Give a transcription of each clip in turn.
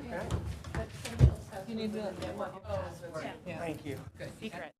But somebody else has. You need to- Yeah. Thank you. Secret.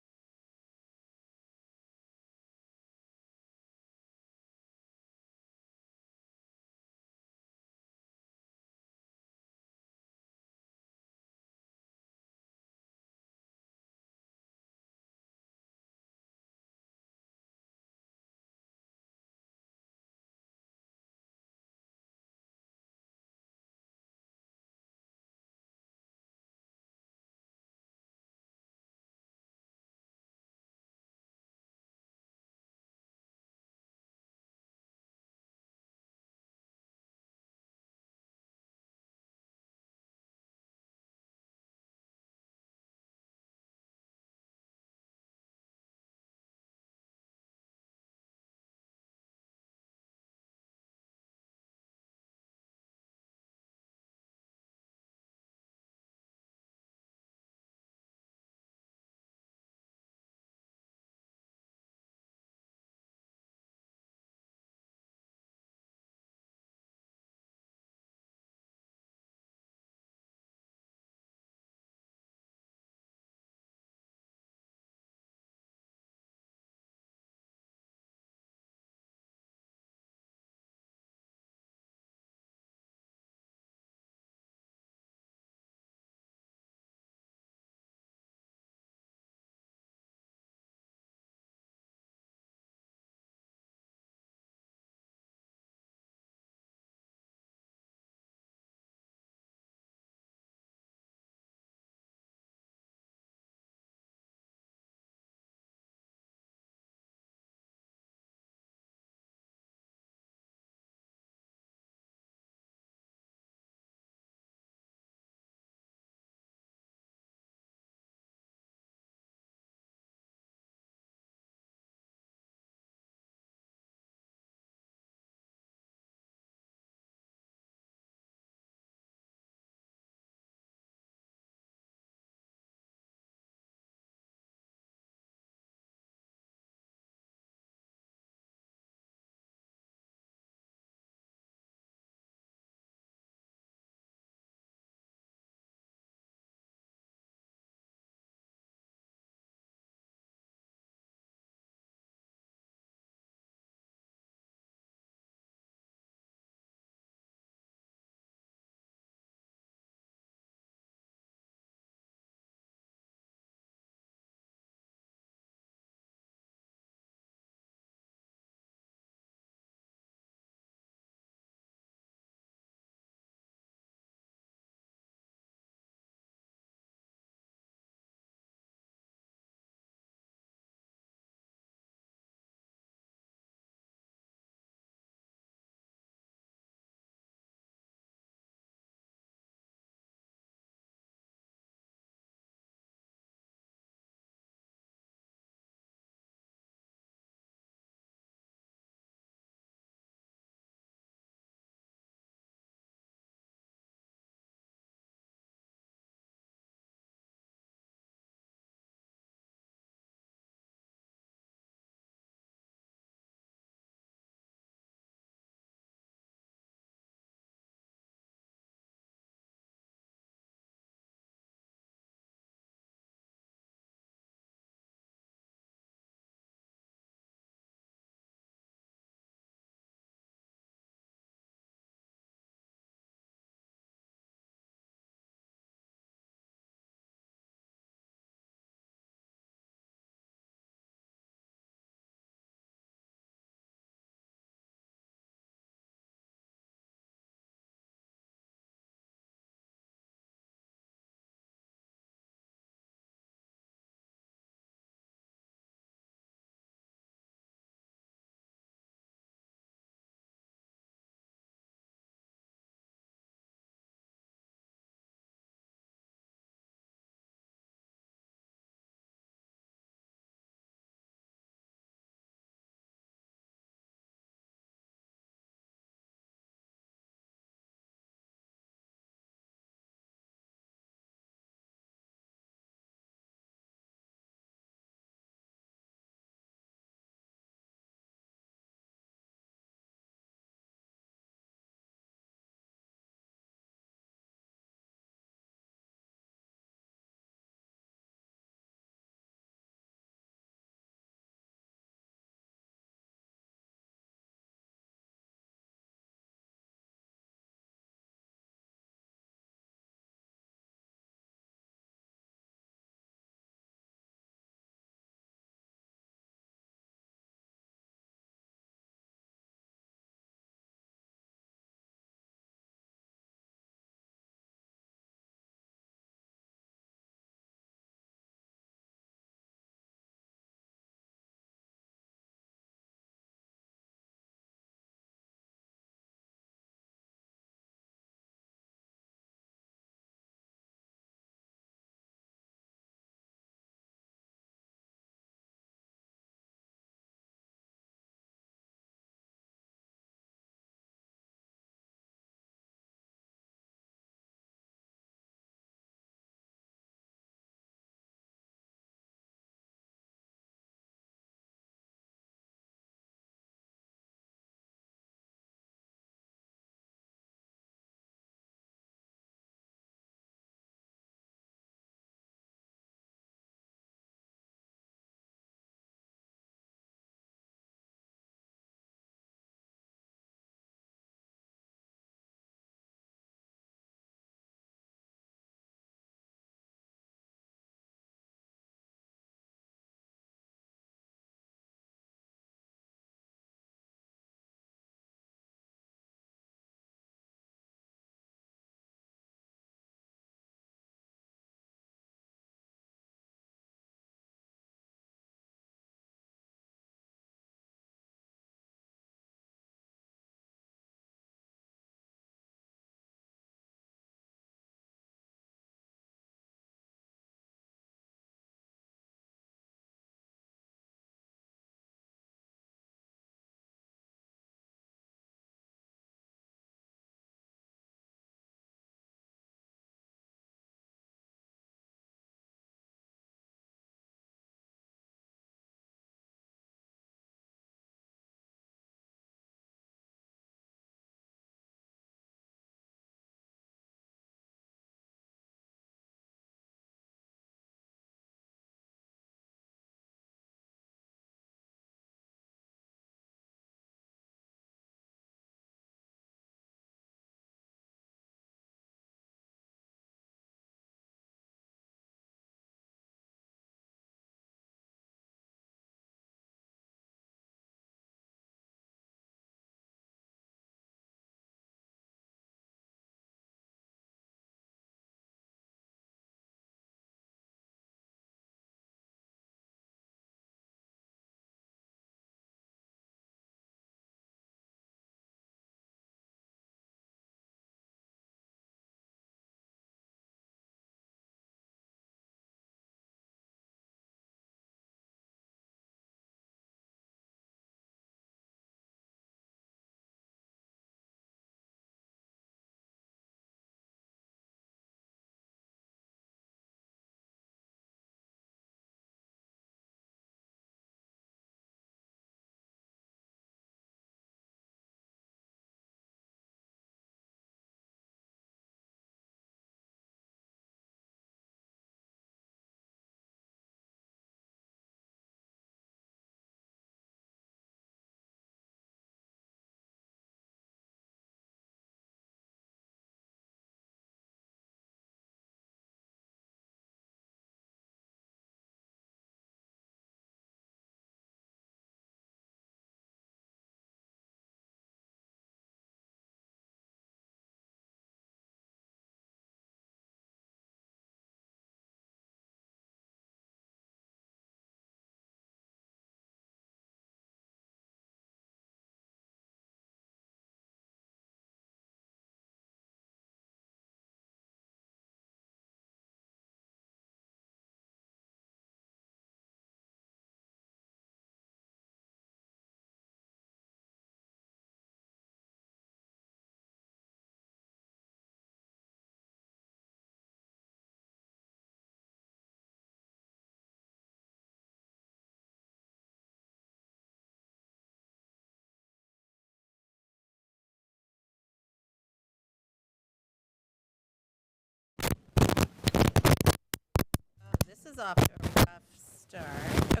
This is off to a rough start. Okay.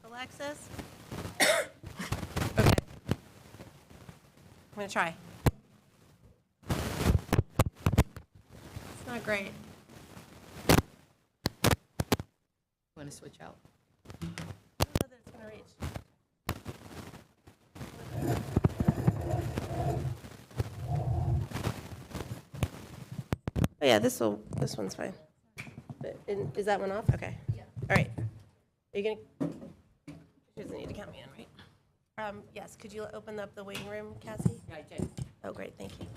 Alexis? Okay. I'm going to try. It's not great. Want to switch out? I don't know that it's going to reach. Oh yeah, this one's fine. But is that one off? Okay. Yeah. All right. Are you gonna? She doesn't need to count me in, right? Yes. Could you open up the waiting room, Cassie? Yeah, I did. Oh, great. Thank you.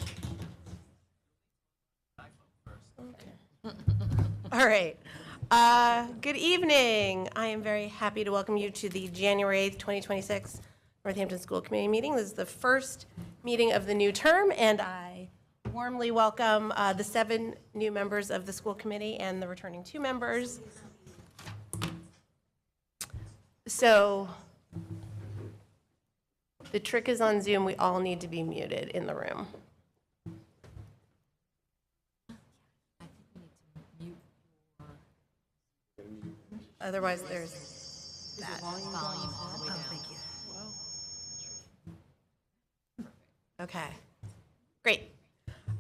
Okay. All right. Good evening. I am very happy to welcome you to the January 8th, 2026 Northampton School Committee meeting. This is the first meeting of the new term, and I warmly welcome the 7 new members of the school committee and the returning 2 members. So the trick is on Zoom, we all need to be muted in the room. Otherwise, there's that. Volume all the way down. Thank you. Okay, great.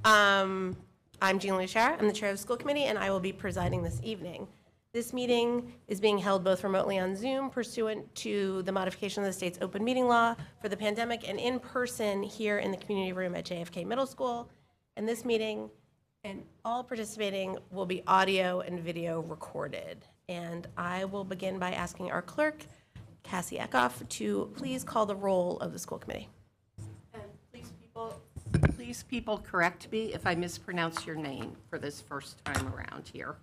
I'm Jean Luchara. I'm the chair of the school committee, and I will be presiding this evening. This meeting is being held both remotely on Zoom pursuant to the modification of the state's open meeting law for the pandemic and in person here in the community room at JFK Middle School. And this meeting and all participating will be audio and video recorded. And I will begin by asking our clerk, Cassie Eckhoff, to please call the roll of the school committee. And please people correct me if I mispronounce your name for this first time around here.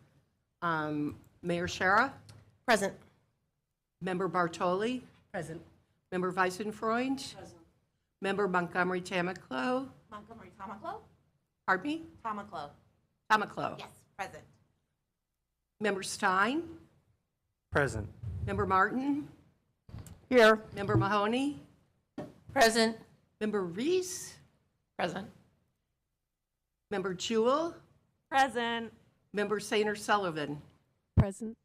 Mayor Shara? Present. Member Bartoli? Present. Member Weisenfreund? Present. Member Montgomery Tamaclo? Montgomery Tamaclo? Pardon me? Tamaclo. Tamaclo. Yes, present. Member Stein? Present. Member Martin? Here. Member Mahoney? Present. Member Reese? Present. Member Jewell? Present. Member Sainer Sullivan? Present.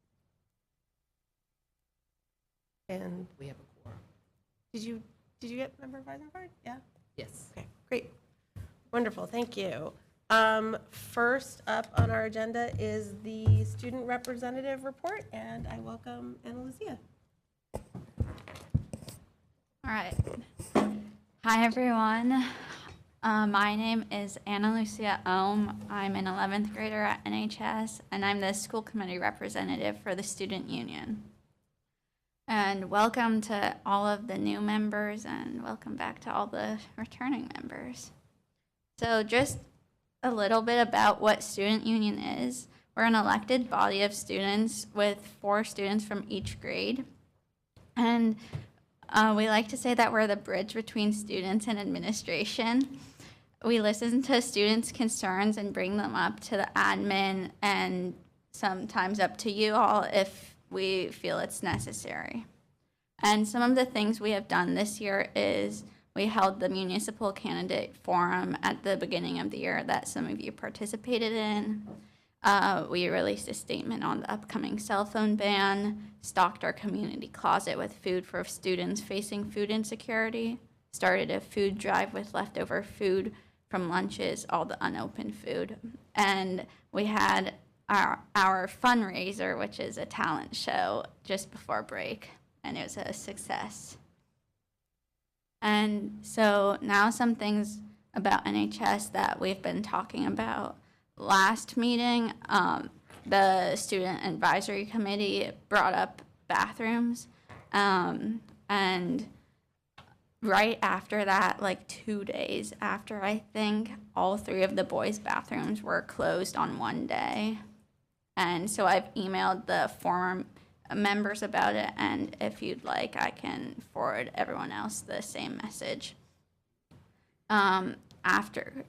And We have a quorum. did you get member Weisenfeld? Yeah? Yes. Okay, great. Wonderful, thank you. First up on our agenda is the student representative report, and I welcome Ana Lucia. All right. Hi, everyone. My name is Ana Lucia Ohm. I'm an 11th grader at NHS, and I'm the school committee representative for the student union. And welcome to all of the new members, and welcome back to all the returning members. So just a little bit about what student union is. We're an elected body of students with 4 students from each grade. And we like to say that we're the bridge between students and administration. We listen to students' concerns and bring them up to the admin and sometimes up to you all if we feel it's necessary. And some of the things we have done this year is we held the municipal candidate forum at the beginning of the year that some of you participated in. We released a statement on the upcoming cell phone ban, stocked our community closet with food for students facing food insecurity, started a food drive with leftover food from lunches, all the unopened food, and we had our fundraiser, which is a talent show, just before break, and it was a success. And so now some things about NHS that we've been talking about. Last meeting, the Student Advisory Committee brought up bathrooms. And right after that, like 2 days after, I think, all 3 of the boys' bathrooms were closed on one day. And so I've emailed the former members about it, and if you'd like, I can forward everyone else the same message.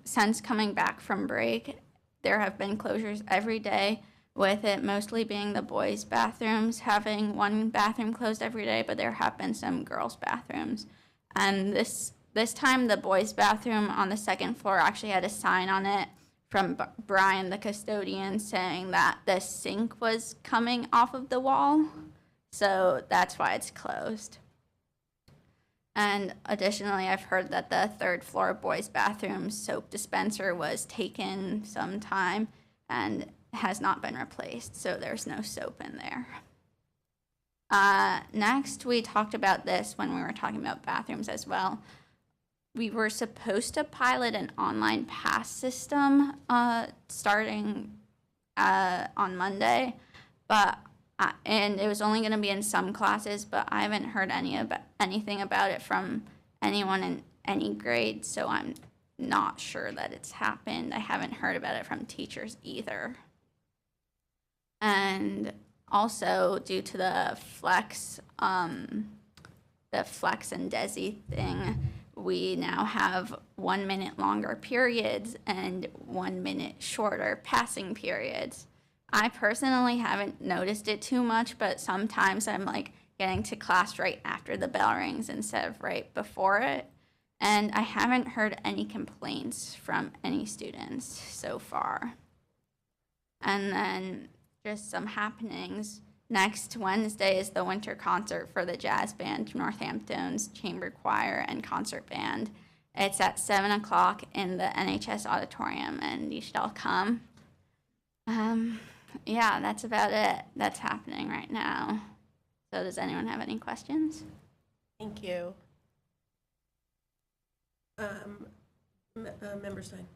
Since coming back from break, there have been closures every day, with it mostly being the boys' bathrooms having one bathroom closed every day, but there have been some girls' bathrooms. And this time, the boys' bathroom on the second floor actually had a sign on it from Brian, the custodian, saying that the sink was coming off of the wall. So that's why it's closed. And additionally, I've heard that the third floor boys' bathroom soap dispenser was taken sometime and has not been replaced, so there's no soap in there. Next, we talked about this when we were talking about bathrooms as well. We were supposed to pilot an online pass system starting on Monday, and it was only going to be in some classes, but I haven't heard anything about it from anyone in any grade, so I'm not sure that it's happened. I haven't heard about it from teachers either. And also, due to the flex and DESI thing, we now have 1 minute longer periods and 1 minute shorter passing periods. I personally haven't noticed it too much, but sometimes I'm like getting to class right after the bell rings instead of right before it. And I haven't heard any complaints from any students so far. And then just some happenings. Next Wednesday is the winter concert for the jazz band, Northampton's chamber choir and concert band. It's at 7 o'clock in the NHS auditorium, and you should all come. Yeah, that's about it. That's happening right now. So does anyone have any questions? Thank you. Member Stein.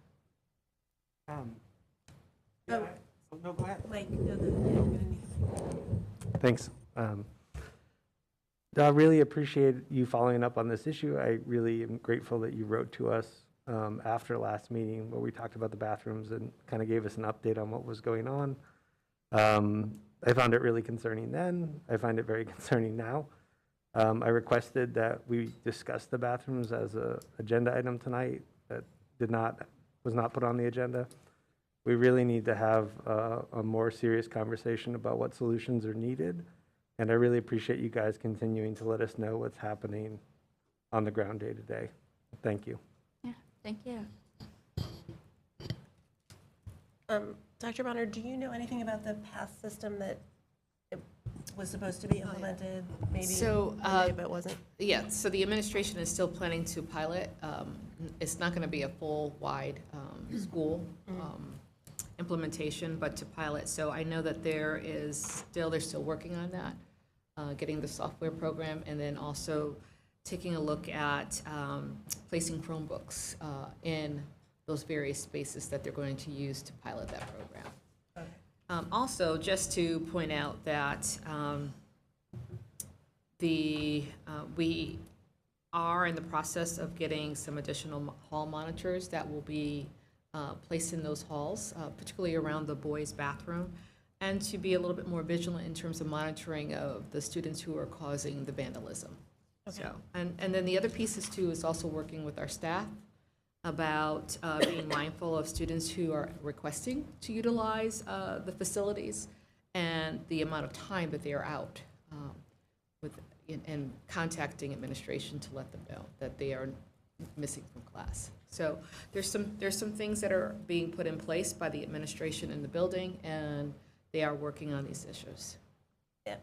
No, go ahead. Mike, you're gonna need- Thanks. I really appreciate you following up on this issue. I really am grateful that you wrote to us after last meeting where we talked about the bathrooms and kind of gave us an update on what was going on. I found it really concerning then. I find it very concerning now. I requested that we discuss the bathrooms as an agenda item tonight. That was not put on the agenda. We really need to have a more serious conversation about what solutions are needed. And I really appreciate you guys continuing to let us know what's happening on the ground day to day. Thank you. Yeah, thank you. Dr. Bonner, do you know anything about the pass system that it was supposed to be implemented maybe So, one day, but wasn't? Yeah, so the administration is still planning to pilot. It's not going to be a full-wide school implementation, but to pilot. So I know that they're still working on that, getting the software program, and then also taking a look at placing Chromebooks in those various spaces that they're going to use to pilot that program. Okay. Also, just to point out that we are in the process of getting some additional hall monitors that will be placed in those halls, particularly around the boys' bathroom, and to be a little bit more vigilant in terms of monitoring of the students who are causing the vandalism. Okay. So, and then the other pieces too is also working with our staff about being mindful of students who are requesting to utilize the facilities and the amount of time that they are out and contacting administration to let them know that they are missing from class. So there's some things that are being put in place by the administration in the building, and they are working on these issues. Yeah,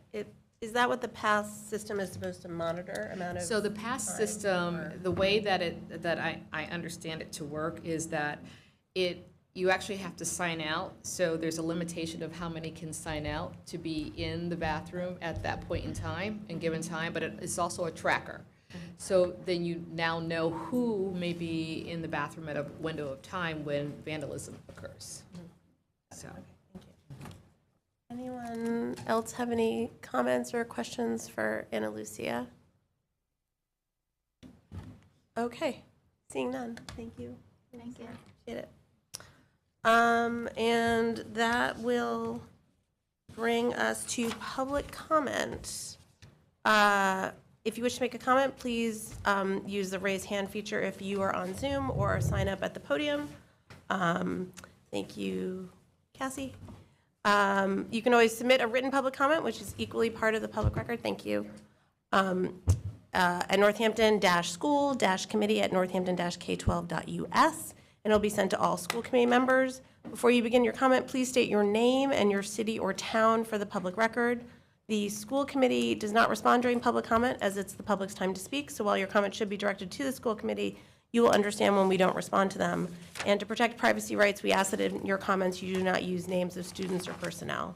is that what the pass system is supposed to monitor, amount of? So the pass time, system, or- the way that I understand it to work is that you actually have to sign out. So there's a limitation of how many can sign out to be in the bathroom at that point in time, and given time, but it's also a tracker. So then you now know who may be in the bathroom at a window of time when vandalism occurs. So. Okay, thank you. Anyone else have any comments or questions for Ana Lucia? Okay, seeing none, thank you. Thank you. Appreciate it. And that will bring us to public comment. If you wish to make a comment, please use the raise hand feature if you are on Zoom, or sign up at the podium. Thank you, Cassie. You can always submit a written public comment, which is equally part of the public record. Thank you. At Northampton-school-committee at northampton-k12.us. and it'll be sent to all school committee members. Before you begin your comment, please state your name and your city or town for the public record. The school committee does not respond during public comment, as it's the public's time to speak, so while your comment should be directed to the school committee, you will understand when we don't respond to them. And to protect privacy rights, we ask that in your comments you do not use names of students or personnel.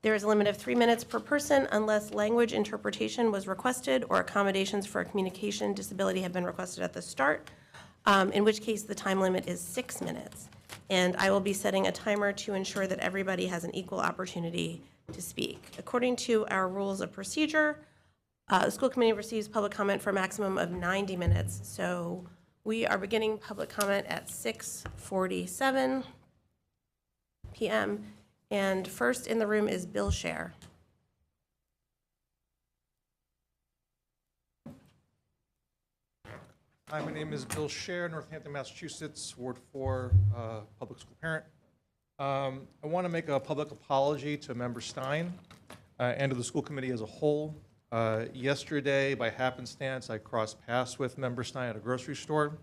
There is a limit of 3 minutes per person unless language interpretation was requested or accommodations for a communication disability have been requested at the start, in which case the time limit is 6 minutes. And I will be setting a timer to ensure that everybody has an equal opportunity to speak. According to our rules of procedure, the school committee receives public comment for a maximum of 90 minutes. So we are beginning public comment at 6:47 p.m. And first in the room is Bill Scher. Hi, my name is Bill Scher, Northampton, Massachusetts, Ward 4, public school parent. I want to make a public apology to Member Stein and to the school committee as a whole. Yesterday, by happenstance, I crossed paths with Member Stein at a grocery store.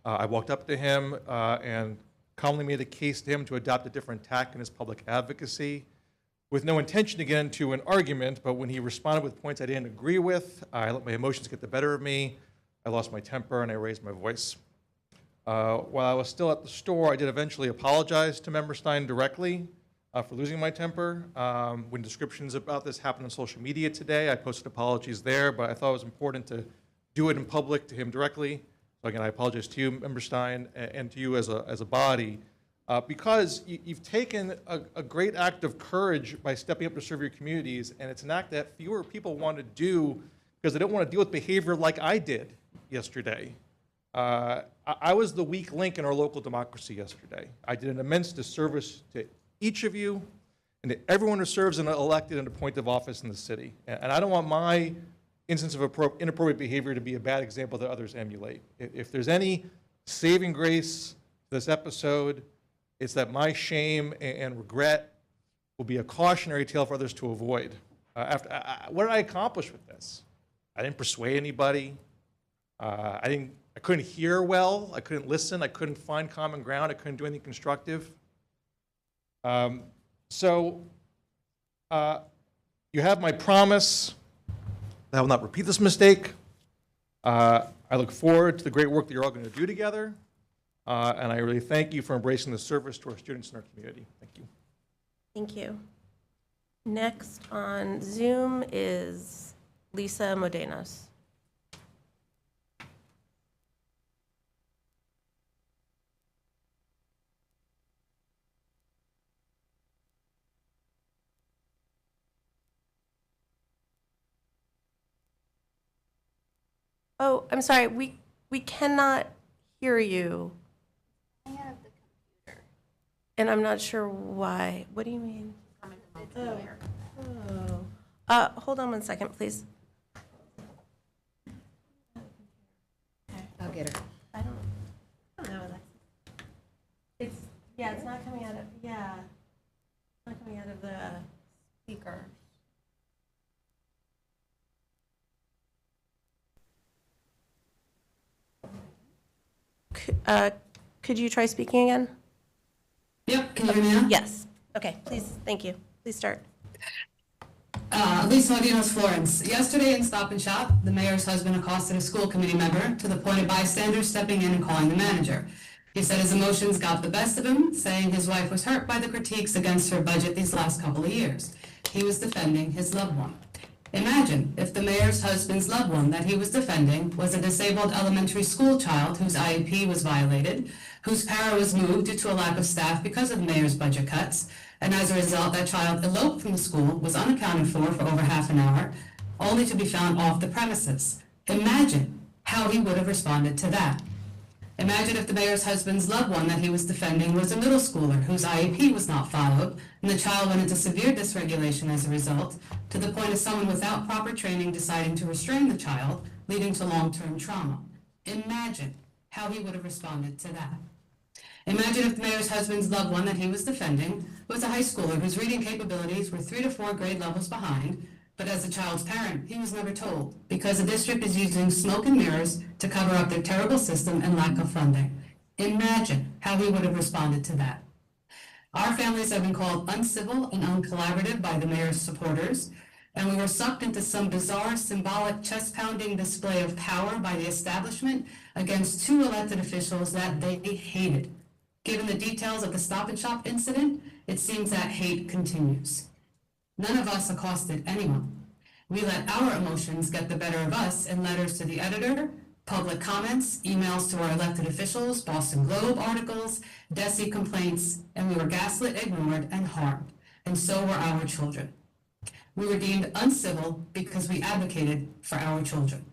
I walked up to him and calmly made a case to him to adopt a different tack in his public advocacy, with no intention to get into an argument, but when he responded with points I didn't agree with, I let my emotions get the better of me. I lost my temper and I raised my voice. While I was still at the store, I did eventually apologize to Member Stein directly for losing my temper. When descriptions about this happened on social media today, I posted apologies there, but I thought it was important to do it in public to him directly. So again, I apologize to you, Member Stein, and to you as a body, because you've taken a great act of courage by stepping up to serve your communities, and it's an act that fewer people want to do because they don't want to deal with behavior like I did yesterday. I was the weak link in our local democracy yesterday. I did an immense disservice to each of you and to everyone who serves in an elected and appointed office in the city. And I don't want my instance of inappropriate behavior to be a bad example that others emulate. If there's any saving grace to this episode, it's that my shame and regret will be a cautionary tale for others to avoid. What did I accomplish with this? I didn't persuade anybody. I couldn't hear well. I couldn't listen. I couldn't find common ground. I couldn't do anything constructive. So you have my promise that I will not repeat this mistake. I look forward to the great work that you're all going to do together. And I really thank you for embracing the service to our students in our community. Thank you. Thank you. Next on Zoom is Lisa Modenos. Oh, I'm sorry, we cannot hear you. And I'm not sure why. What do you mean? Hold on one second, please. I'll get her. I don't know. It's not coming out of, it's not coming out of the speaker. Could you try speaking again? Yep, can you hear me now? Yes. Okay, please, thank you. Please start. Lisa Modinos, Florence. Yesterday in Stop and Shop, the mayor's husband accosted a school committee member to the point of bystanders stepping in and calling the manager. He said his emotions got the best of him, saying his wife was hurt by the critiques against her budget these last couple of years. He was defending his loved one. Imagine if the mayor's husband's loved one that he was defending was a disabled elementary school child whose IEP was violated, whose para was moved due to a lack of staff because of the mayor's budget cuts, and as a result, that child eloped from the school, was unaccounted for over half an hour, only to be found off the premises. Imagine how he would have responded to that. Imagine if the mayor's husband's loved one that he was defending was a middle schooler whose IEP was not followed, and the child went into severe dysregulation as a result, to the point of someone without proper training deciding to restrain the child, leading to long-term trauma. Imagine how he would have responded to that. Imagine if the mayor's husband's loved one that he was defending was a high schooler whose reading capabilities were 3 to 4 grade levels behind, but as a child's parent, he was never told because the district is using smoke and mirrors to cover up their terrible system and lack of funding. Imagine how we would have responded to that. Our families have been called uncivil and uncollaborative by the mayor's supporters, and we were sucked into some bizarre symbolic chest-pounding display of power by the establishment against two elected officials that they hated. Given the details of the Stop and Shop incident, it seems that hate continues. None of us accosted anyone. We let our emotions get the better of us in letters to the editor, public comments, emails to our elected officials, Boston Globe articles, DESE complaints, and we were gaslit, ignored, and harmed, and so were our children. We were deemed uncivil because we advocated for our children.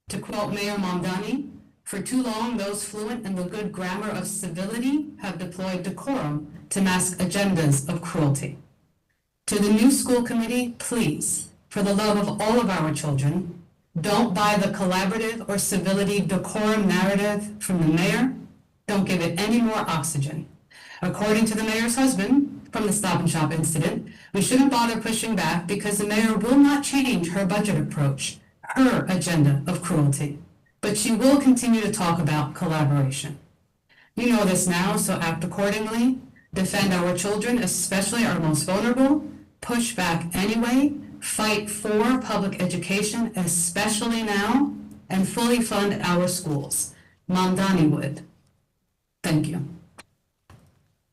To quote Mayor Mamdani, for too long, those fluent in the good grammar of civility have deployed decorum to mask agendas of cruelty. To the new school committee, please, for the love of all of our children, don't buy the collaborative or civility decorum narrative from the mayor. Don't give it any more oxygen. According to the mayor's husband from the Stop and Shop incident, we shouldn't bother pushing back because the mayor will not change her budget approach, her agenda of cruelty. But she will continue to talk about collaboration. You know this now, so act accordingly. Defend our children, especially our most vulnerable. Push back anyway. Fight for public education, especially now, and fully fund our schools. Mamdani would. Thank you.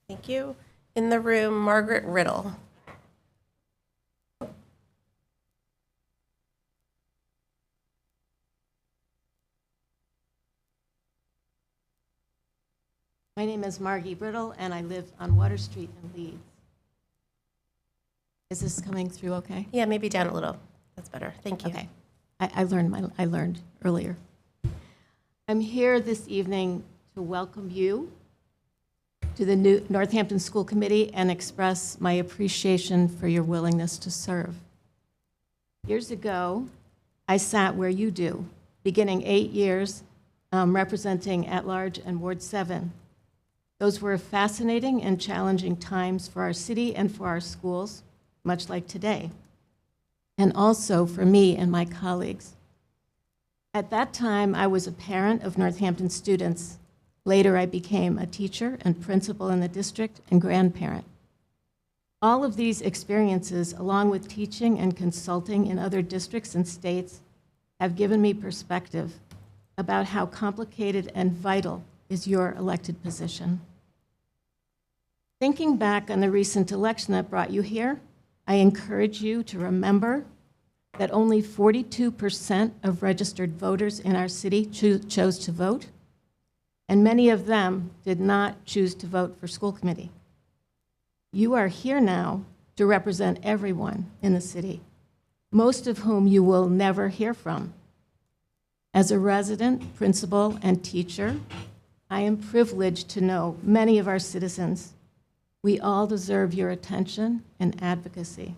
Thank you. In the room, Margaret Riddle. My name is Margie Brittle, and I live on Water Street in Leeds. Is this coming through okay? Yeah, maybe down a little. That's better. Thank you. Okay. I learned earlier. I'm here this evening to welcome you to the new Northampton School Committee and express my appreciation for your willingness to serve. Years ago, I sat where you do, beginning 8 years representing at-large and Ward 7. Those were fascinating and challenging times for our city and for our schools, much like today, and also for me and my colleagues. At that time, I was a parent of Northampton students. Later, I became a teacher and principal in the district and grandparent. All of these experiences, along with teaching and consulting in other districts and states, have given me perspective about how complicated and vital is your elected position. Thinking back on the recent election that brought you here, I encourage you to remember that only 42% of registered voters in our city chose to vote, and many of them did not choose to vote for school committee. You are here now to represent everyone in the city, most of whom you will never hear from. As a resident, principal, and teacher, I am privileged to know many of our citizens. We all deserve your attention and advocacy.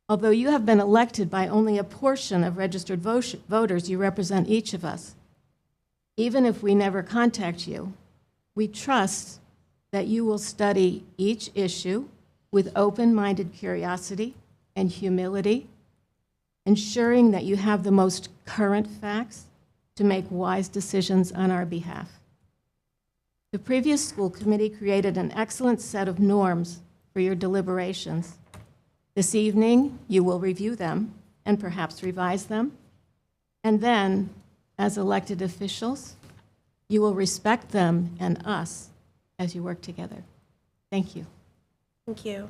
Although you have been elected by only a portion of registered voters, you represent each of us. Even if we never contact you, we trust that you will study each issue with open-minded curiosity and humility, ensuring that you have the most current facts to make wise decisions on our behalf. The previous school committee created an excellent set of norms for your deliberations. This evening, you will review them and perhaps revise them. And then, as elected officials, you will respect them and us as you work together. Thank you. Thank you.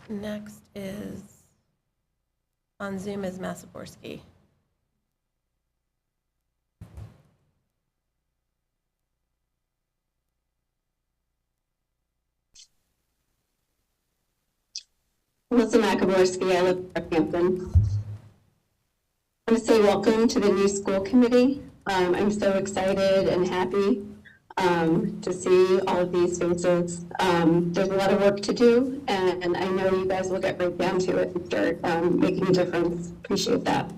Next is, on Zoom is Masaborski. Melissa Makaborski, I live in Northampton. I want to say welcome to the new school committee. I'm so excited and happy to see all of these faces. There's a lot of work to do, and I know you guys will get right down to it and start making a difference. Appreciate that.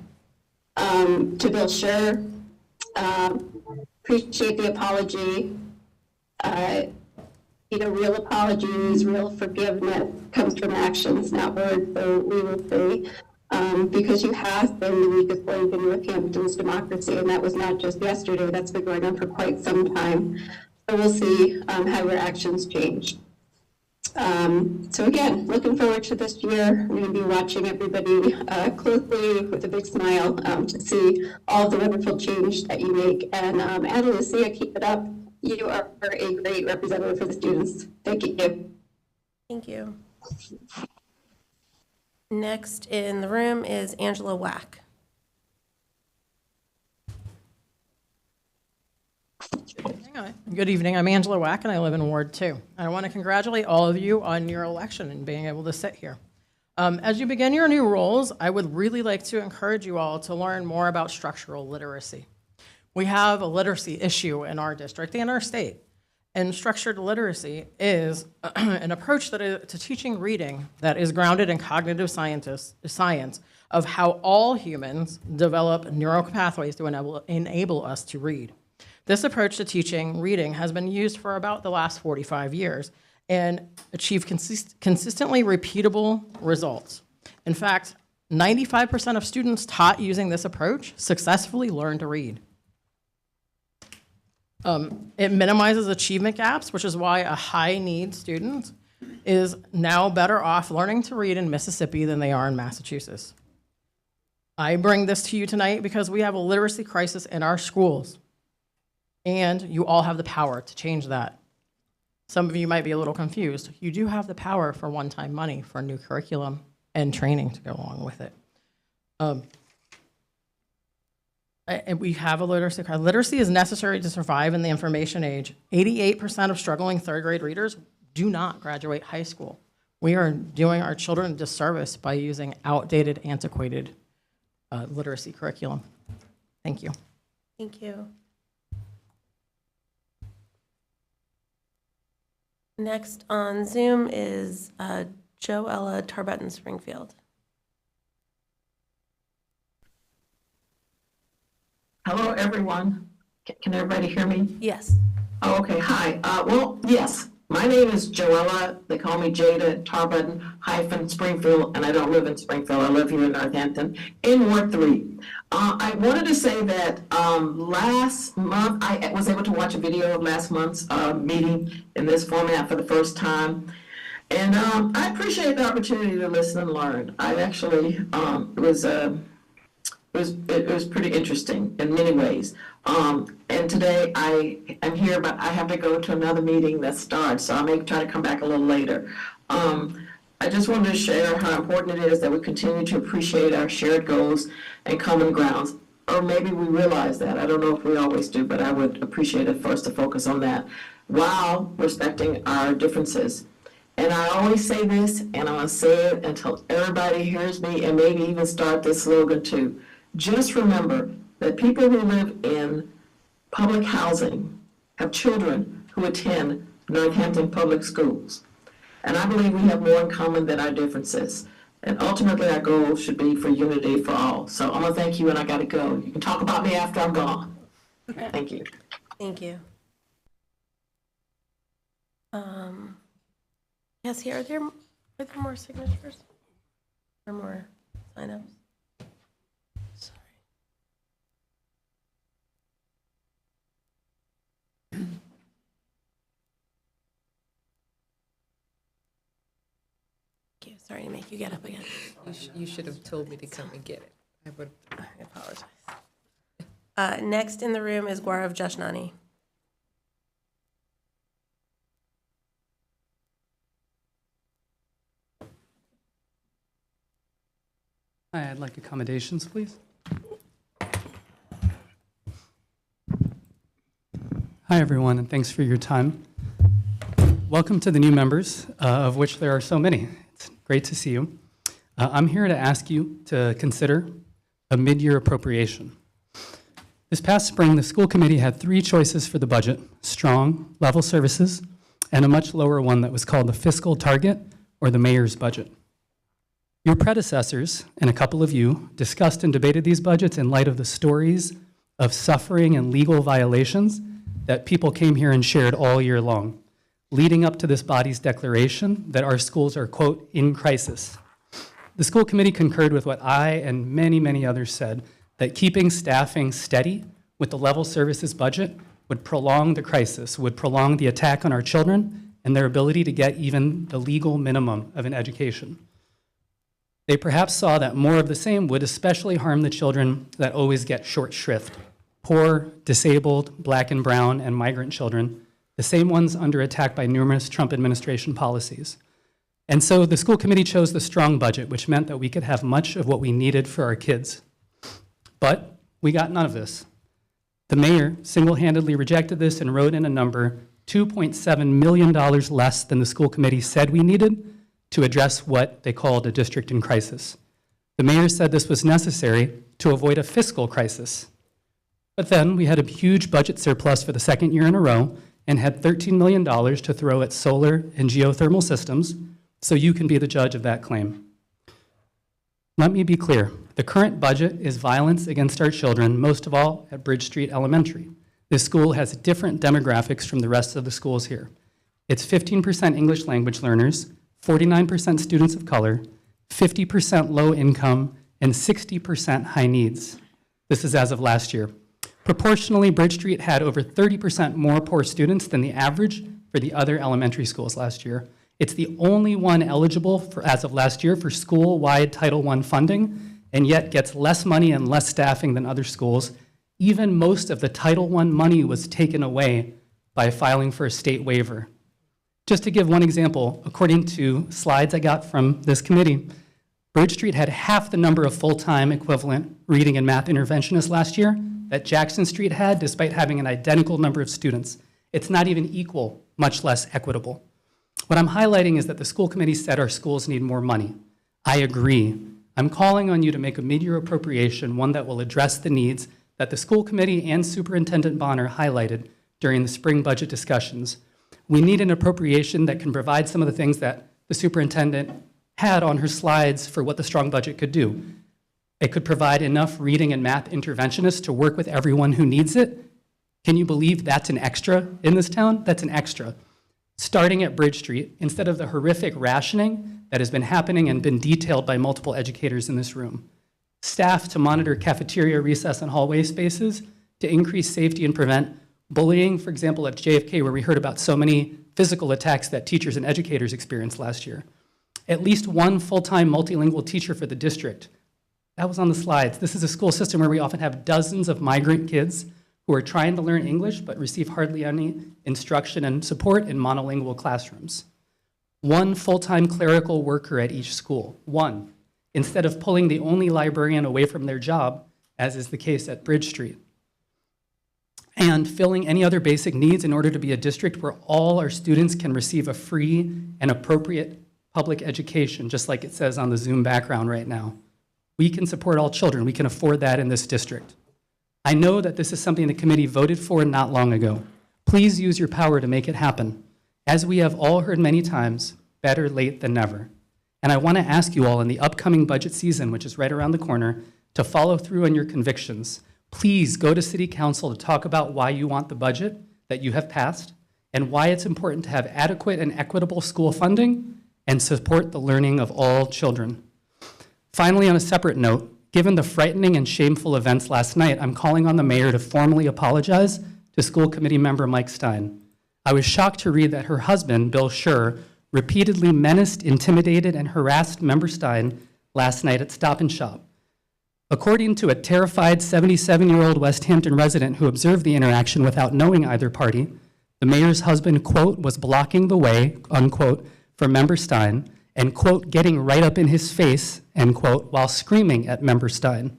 To Bill Scher, appreciate the apology. Real apologies, real forgiveness comes from actions, not words, so we will see. because you have been the weakest link in Northampton's democracy, and that was not just yesterday, that's been going on for quite some time. So we'll see how your actions change. So again, looking forward to this year. We're going to be watching everybody closely with a big smile to see all the wonderful change that you make. And Anna Lucia, keep it up. You are a great representative for the students. Thank you. Thank you. Next in the room is Angela Wack. Good evening. I'm Angela Wack, and I live in Ward 2. I want to congratulate all of you on your election and being able to sit here. As you begin your new roles, I would really like to encourage you all to learn more about structural literacy. We have a literacy issue in our district and our state, and structured literacy is an approach to teaching reading that is grounded in cognitive science of how all humans develop neural pathways to enable us to read. This approach to teaching reading has been used for about the last 45 years and achieved consistently repeatable results. In fact, 95% of students taught using this approach successfully learn to read. It minimizes achievement gaps, which is why a high-need student is now better off learning to read in Mississippi than they are in Massachusetts. I bring this to you tonight because we have a literacy crisis in our schools. And you all have the power to change that. Some of you might be a little confused. You do have the power for one-time money for new curriculum and training to go along with it. And we have a literacy crisis. Literacy is necessary to survive in the information age. 88% of struggling third grade readers do not graduate high school. We are doing our children a disservice by using outdated, antiquated literacy curriculum. Thank you. Thank you. Next on Zoom is Joella Tarbutton Springfield. Hello, everyone. Can everybody hear me? Yes. Oh, okay, hi. Well, yes, my name is Joella. They call me Jada Tarbutton Springfield, and I don't live in Springfield. I live here in Northampton in Ward 3. I wanted to say that last month, I was able to watch a video of last month's meeting in this format for the first time. And I appreciate the opportunity to listen and learn. I actually, it was pretty interesting in many ways. And today I'm here, but I have to go to another meeting that starts, so I may try to come back a little later. I just wanted to share how important it is that we continue to appreciate our shared goals and common grounds. Or maybe we realize that. I don't know if we always do, but I would appreciate it for us to focus on that while respecting our differences. And I always say this, and I'm going to say it until everybody hears me, and maybe even start this slogan too. Just remember that people who live in public housing have children who attend Northampton public schools. And I believe we have more in common than our differences. And ultimately, our goal should be for unity for all. So I'm going to thank you, and I got to go. You can talk about me after I'm gone. Thank you. Thank you. Yes, here, are there more signatures? Or more signups? Sorry. Thank you. Sorry to make you get up again. You should have told me to come and get it. I apologize. Next in the room is Gaurav Jashnani. Hi, I'd like accommodations, please. Hi, everyone, and thanks for your time. Welcome to the new members, of which there are so many. It's great to see you. I'm here to ask you to consider a mid-year appropriation. This past spring, the school committee had 3 choices for the budget: strong, level services, and a much lower one that was called the fiscal target, or the mayor's budget. Your predecessors, and a couple of you, discussed and debated these budgets in light of the stories of suffering and legal violations that people came here and shared all year long, leading up to this body's declaration that our schools are, quote, in crisis. The school committee concurred with what I and many, many others said, that keeping staffing steady with the level services budget would prolong the crisis, would prolong the attack on our children and their ability to get even the legal minimum of an education. They perhaps saw that more of the same would especially harm the children that always get short shrift: poor, disabled, black and brown, and migrant children, the same ones under attack by numerous Trump administration policies. And so the school committee chose the strong budget, which meant that we could have much of what we needed for our kids. But we got none of this. The mayor single-handedly rejected this and wrote in a number $2.7 million less than the school committee said we needed to address what they called a district in crisis. The mayor said this was necessary to avoid a fiscal crisis. But then we had a huge budget surplus for the second year in a row and had $13 million to throw at solar and geothermal systems, so you can be the judge of that claim. Let me be clear. The current budget is violence against our children, most of all at Bridge Street Elementary. This school has different demographics from the rest of the schools here. It's 15% English language learners, 49% students of color, 50% low income, and 60% high needs. This is as of last year. Proportionally, Bridge Street had over 30% more poor students than the average for the other elementary schools last year. It's the only one eligible for, as of last year, for school-wide Title I funding, and yet gets less money and less staffing than other schools. Even most of the Title I money was taken away by filing for a state waiver. Just to give one example, according to slides I got from this committee, Bridge Street had half the number of full-time equivalent reading and math interventionists last year that Jackson Street had, despite having an identical number of students. It's not even equal, much less equitable. What I'm highlighting is that the school committee said our schools need more money. I agree. I'm calling on you to make a mid-year appropriation, one that will address the needs that the school committee and Superintendent Bonner highlighted during the spring budget discussions. We need an appropriation that can provide some of the things that the superintendent had on her slides for what the strong budget could do. It could provide enough reading and math interventionists to work with everyone who needs it. Can you believe that's an extra in this town? That's an extra. Starting at Bridge Street, instead of the horrific rationing that has been happening and been detailed by multiple educators in this room. Staff to monitor cafeteria, recess, and hallway spaces to increase safety and prevent bullying, for example, at JFK, where we heard about so many physical attacks that teachers and educators experienced last year. At least one full-time multilingual teacher for the district. That was on the slides. This is a school system where we often have dozens of migrant kids who are trying to learn English but receive hardly any instruction and support in monolingual classrooms. One full-time clerical worker at each school, one, instead of pulling the only librarian away from their job, as is the case at Bridge Street. And filling any other basic needs in order to be a district where all our students can receive a free and appropriate public education, just like it says on the Zoom background right now. We can support all children. We can afford that in this district. I know that this is something the committee voted for not long ago. Please use your power to make it happen. As we have all heard many times, better late than never. And I want to ask you all in the upcoming budget season, which is right around the corner, to follow through on your convictions. Please go to City Council to talk about why you want the budget that you have passed and why it's important to have adequate and equitable school funding and support the learning of all children. Finally, on a separate note, given the frightening and shameful events last night, I'm calling on the mayor to formally apologize to school committee member Mike Stein. I was shocked to read that her husband, Bill Schur, repeatedly menaced, intimidated, and harassed member Stein last night at Stop and Shop. According to a terrified 77-year-old West Hampton resident who observed the interaction without knowing either party, the mayor's husband, quote, was blocking the way, unquote, for member Stein, and, quote, getting right up in his face, end quote, while screaming at member Stein.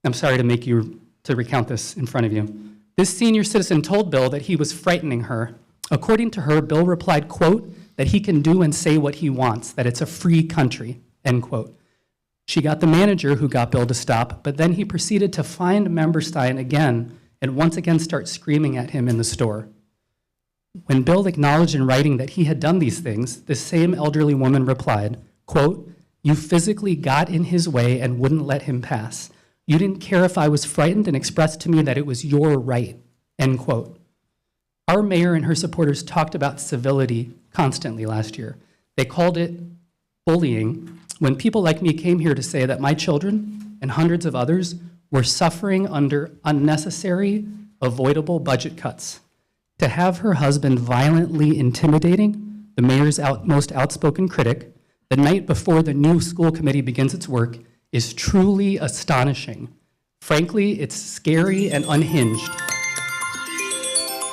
I'm sorry to recount this in front of you. This senior citizen told Bill that he was frightening her. According to her, Bill replied, quote, that he can do and say what he wants, that it's a free country, end quote. She got the manager who got Bill to stop, but then he proceeded to find member Stein again and once again start screaming at him in the store. When Bill acknowledged in writing that he had done these things, this same elderly woman replied, quote, you physically got in his way and wouldn't let him pass. You didn't care if I was frightened and expressed to me that it was your right, end quote. Our mayor and her supporters talked about civility constantly last year. They called it bullying when people like me came here to say that my children and hundreds of others were suffering under unnecessary, avoidable budget cuts. To have her husband violently intimidating the mayor's most outspoken critic the night before the new school committee begins its work is truly astonishing. Frankly, it's scary and unhinged.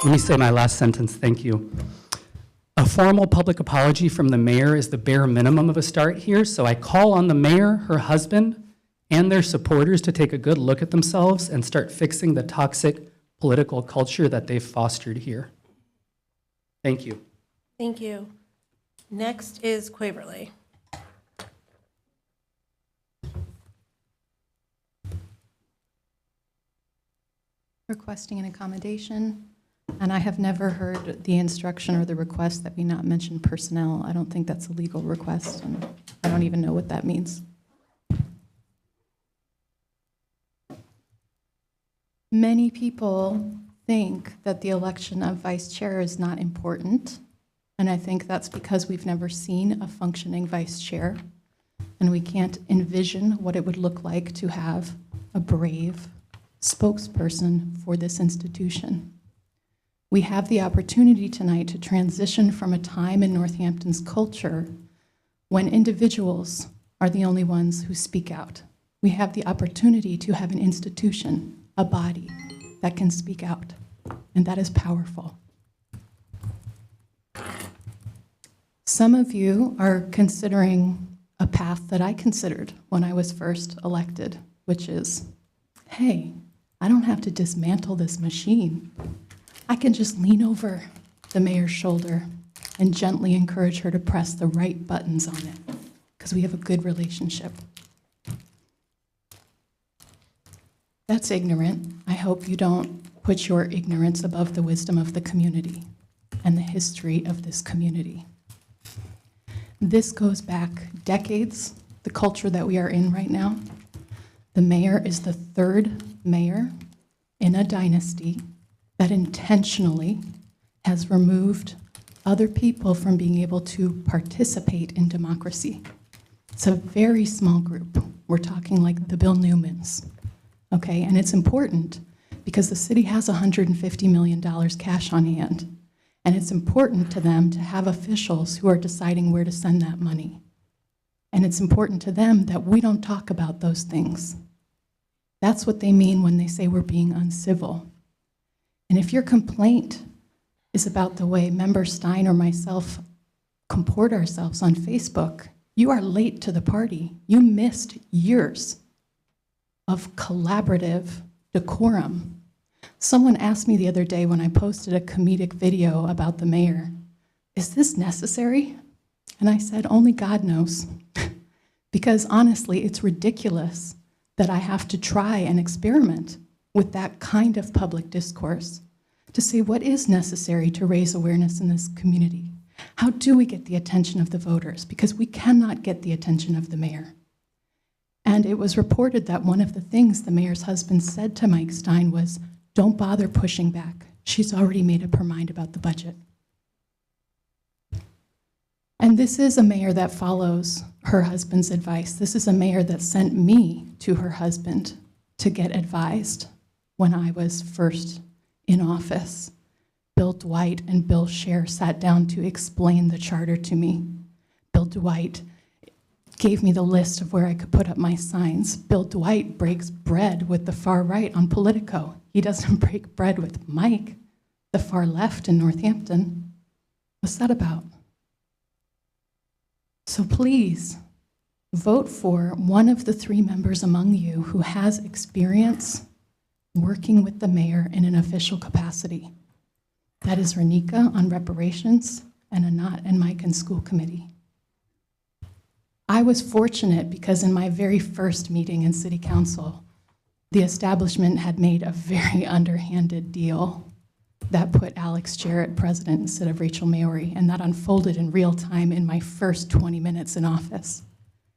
Let me say my last sentence, thank you. A formal public apology from the mayor is the bare minimum of a start here, so I call on the mayor, her husband, and their supporters to take a good look at themselves and start fixing the toxic political culture that they've fostered here. Thank you. Thank you. Next is Quaverly. Requesting an accommodation, and I have never heard the instruction or the request that we not mention personnel. I don't think that's a legal request, and I don't even know what that means. Many people think that the election of vice chair is not important, and I think that's because we've never seen a functioning vice chair, and we can't envision what it would look like to have a brave spokesperson for this institution. We have the opportunity tonight to transition from a time in Northampton's culture when individuals are the only ones who speak out. We have the opportunity to have an institution, a body, that can speak out, and that is powerful. Some of you are considering a path that I considered when I was first elected, which is, hey, I don't have to dismantle this machine. I can just lean over the mayor's shoulder and gently encourage her to press the right buttons on it, because we have a good relationship. That's ignorant. I hope you don't put your ignorance above the wisdom of the community and the history of this community. This goes back decades, the culture that we are in right now. The mayor is the third mayor in a dynasty that intentionally has removed other people from being able to participate in democracy. It's a very small group. We're talking like the Bill Newmans, okay? And it's important because the city has $150 million cash on hand, and it's important to them to have officials who are deciding where to send that money. And it's important to them that we don't talk about those things. That's what they mean when they say we're being uncivil. And if your complaint is about the way Member Stein or myself comport ourselves on Facebook, you are late to the party. You missed years of collaborative decorum. Someone asked me the other day when I posted a comedic video about the mayor, is this necessary? And I said, only God knows. Because honestly, it's ridiculous that I have to try and experiment with that kind of public discourse to see what is necessary to raise awareness in this community. How do we get the attention of the voters? Because we cannot get the attention of the mayor. And it was reported that one of the things the mayor's husband said to Mike Stein was, don't bother pushing back. She's already made up her mind about the budget. And this is a mayor that follows her husband's advice. This is a mayor that sent me to her husband to get advised when I was first in office. Bill Dwight and Bill Scher sat down to explain the charter to me. Bill Dwight gave me the list of where I could put up my signs. Bill Dwight breaks bread with the far right on Politico. He doesn't break bread with Mike, the far left in Northampton. What's that about? So please, vote for one of the three members among you who has experience working with the mayor in an official capacity. That is Renika on reparations and Anat and Mike in school committee. I was fortunate because in my very first meeting in city council, the establishment had made a very underhanded deal that put Alex Jarrett president instead of Rachel Maori, and that unfolded in real time in my first 20 minutes in office.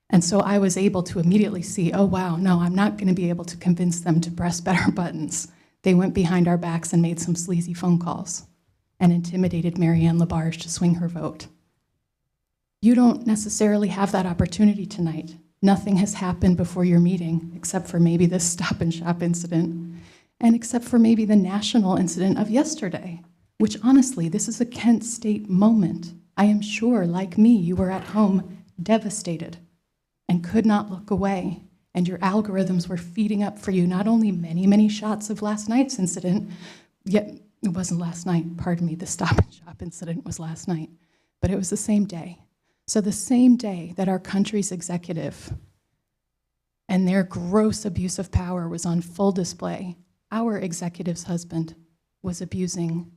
And so I was able to immediately see, oh wow, no, I'm not gonna be able to convince them to press better buttons. They went behind our backs and made some sleazy phone calls and intimidated Marianne Labarge to swing her vote. You don't necessarily have that opportunity tonight. Nothing has happened before your meeting, except for maybe this Stop and Shop incident, and except for maybe the national incident of yesterday, which honestly, this is a Kent State moment. I am sure, like me, you were at home devastated and could not look away, and your algorithms were feeding up for you not only many, many shots of last night's incident, yet it wasn't last night, pardon me, the Stop and Shop incident was last night, but it was the same day. So the same day that our country's executive and their gross abuse of power was on full display, our executive's husband was abusing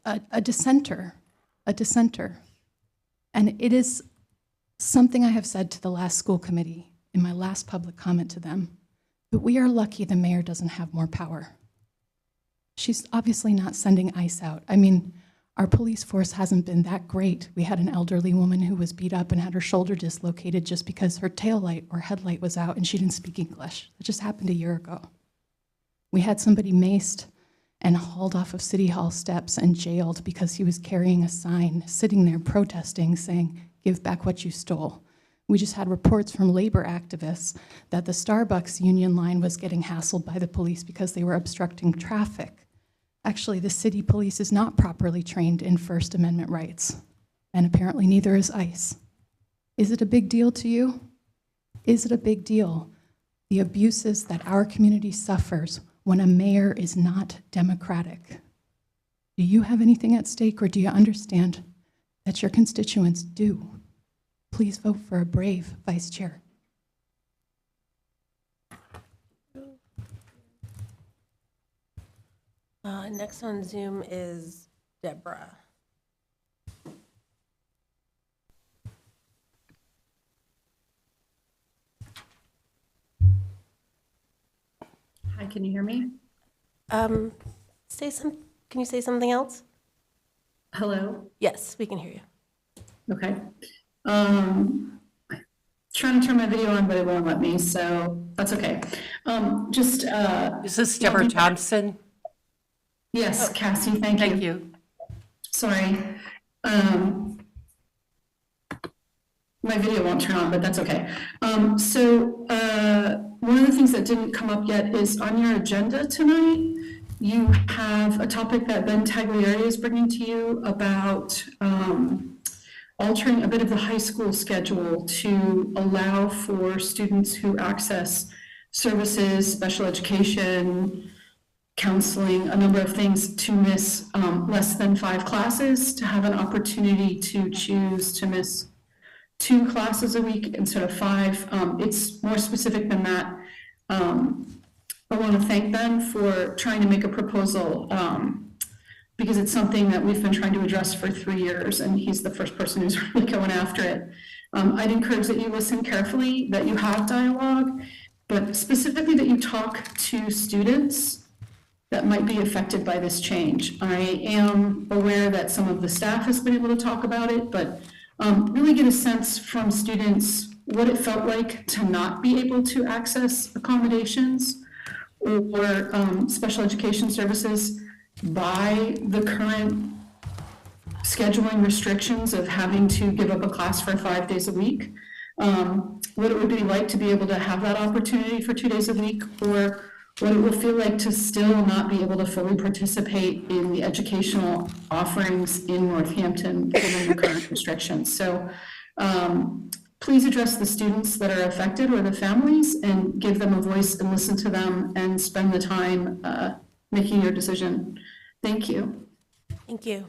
a dissenter. And it is something I have said to the last school committee in my last public comment to them, that we are lucky the mayor doesn't have more power. She's obviously not sending ICE out. I mean, our police force hasn't been that great. We had an elderly woman who was beat up and had her shoulder dislocated just because her taillight or headlight was out and she didn't speak English. That just happened a year ago. We had somebody maced and hauled off of City Hall steps and jailed because he was carrying a sign, sitting there protesting, saying, "Give back what you stole." We just had reports from labor activists that the Starbucks union line was getting hassled by the police because they were obstructing traffic. Actually, the city police is not properly trained in First Amendment rights, and apparently neither is ICE. Is it a big deal to you? Is it a big deal? The abuses that our community suffers when a mayor is not democratic. Do you have anything at stake, or do you understand that your constituents do? Please vote for a brave vice chair. Next on Zoom is Deborah. Hi, can you hear me? Can you say something else? Hello? Yes, we can hear you. Okay. Trying to turn my video on, but it won't let me, so that's okay. Is this Deborah Thompson? Yes, Cassie, thank you. Thank you. Sorry. My video won't turn on, but that's okay. One of the things that didn't come up yet is on your agenda tonight, you have a topic that Ben Taglieri is bringing to you about altering a bit of the high school schedule to allow for students who access services, special education, counseling, a number of things, to miss less than 5 classes, to have an opportunity to choose to miss 2 classes a week instead of 5. It's more specific than that. I want to thank Ben for trying to make a proposal because it's something that we've been trying to address for 3 years, and he's the first person who's really going after it. I'd encourage that you listen carefully, that you have dialogue, but specifically that you talk to students that might be affected by this change. I am aware that some of the staff has been able to talk about it, but really get a sense from students what it felt like to not be able to access accommodations or special education services by the current scheduling restrictions of having to give up a class for 5 days a week. What it would be like to be able to have that opportunity for 2 days a week, or what it will feel like to still not be able to fully participate in the educational offerings in Northampton given the current restrictions. So please address the students that are affected or the families and give them a voice and listen to them and spend the time making your decision. Thank you. Thank you.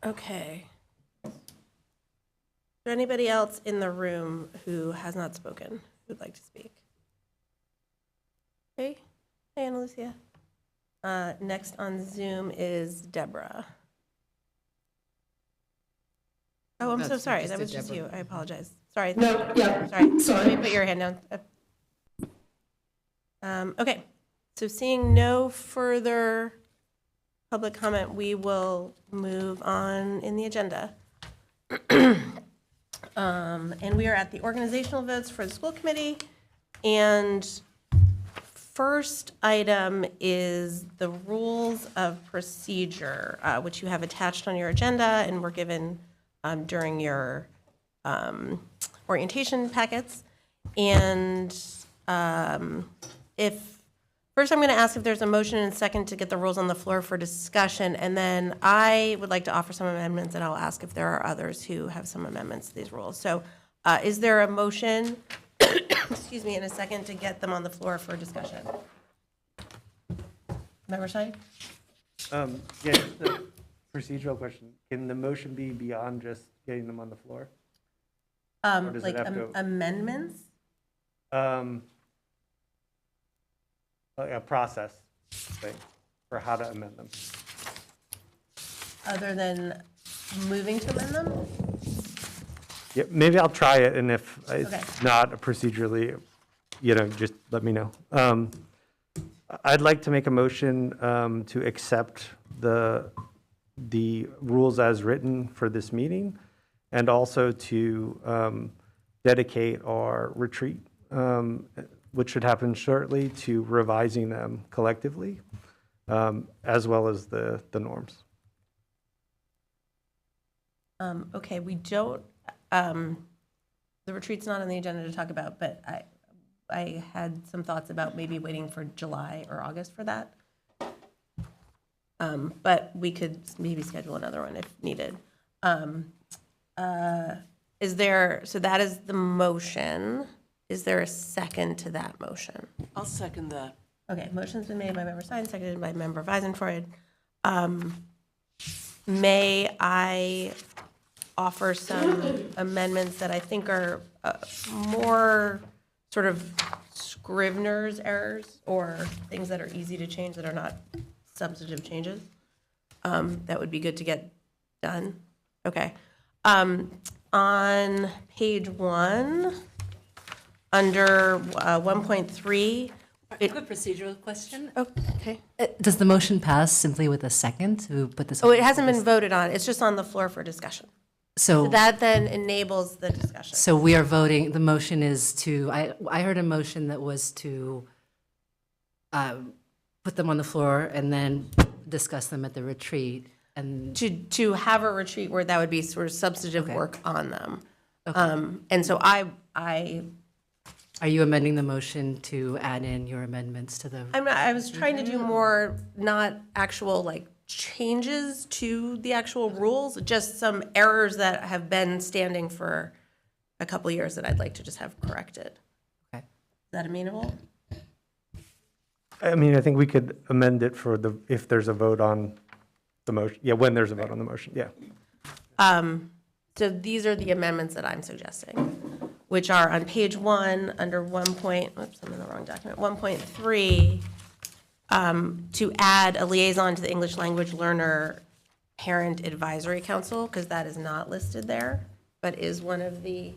Okay. Is there anybody else in the room who has not spoken, who would like to speak? Hey, Ana Lucia. Next on Zoom is Deborah. Oh, I'm so sorry. That was just you. I apologize. Sorry. No, yeah, Sorry. sorry. Let me put your hand down. Okay. So seeing no further public comment, we will move on in the agenda. And we are at the organizational votes for the school committee. And first item is the rules of procedure, which you have attached on your agenda and were given during your orientation packets. And first, I'm going to ask if there's a motion and second to get the rules on the floor for discussion, and then I would like to offer some amendments, and I'll ask if there are others who have some amendments to these rules. So is there a motion, excuse me, and a second to get them on the floor for discussion? Member Stein? Yeah, just a procedural question. Can the motion be beyond just getting them on the floor? Or does it Like have to- amendments? Like a process thing for how to amend them. Other than moving to amend them? Yeah, maybe I'll try it, and if Okay. it's not procedurally, just let me know. I'd like to make a motion to accept the rules as written for this meeting, and also to dedicate our retreat, which should happen shortly, to revising them collectively, as well as the norms. Okay, we don't, the retreat's not on the agenda to talk about, but I had some thoughts about maybe waiting for July or August for that. But we could maybe schedule another one if needed. So that is the motion. Is there a second to that motion? I'll second that. Okay, motion's been made by Member Stein, seconded by Member Weisenfreud. May I offer some amendments that I think are more sort of Scrivener's errors or things that are easy to change that are not substantive changes? That would be good to get done. Okay. On page 1, under 1.3. I have a procedural question. Okay. Does the motion pass simply with a second to put this? Oh, it hasn't been voted on. It's just on the floor for discussion. So That then enables the discussion. So we are voting, the motion is to, I heard a motion that was to put them on the floor and then discuss them at the retreat. And To have a retreat where that would be sort of substantive work on them. And so I are you amending the motion to add in your amendments to the? I was trying to do more, not actual like changes to the actual rules, just some errors that have been standing for a couple of years that I'd like to just have corrected. Okay. Is that amenable? I mean, I think we could amend it if there's a vote on the motion. Yeah, when there's a vote on the motion, yeah. So these are the amendments that I'm suggesting, which are on page 1 under 1. Oops, I'm in the wrong document. 1.3, to add a liaison to the English Language Learner Parent Advisory Council, because that is not listed there, but is one of the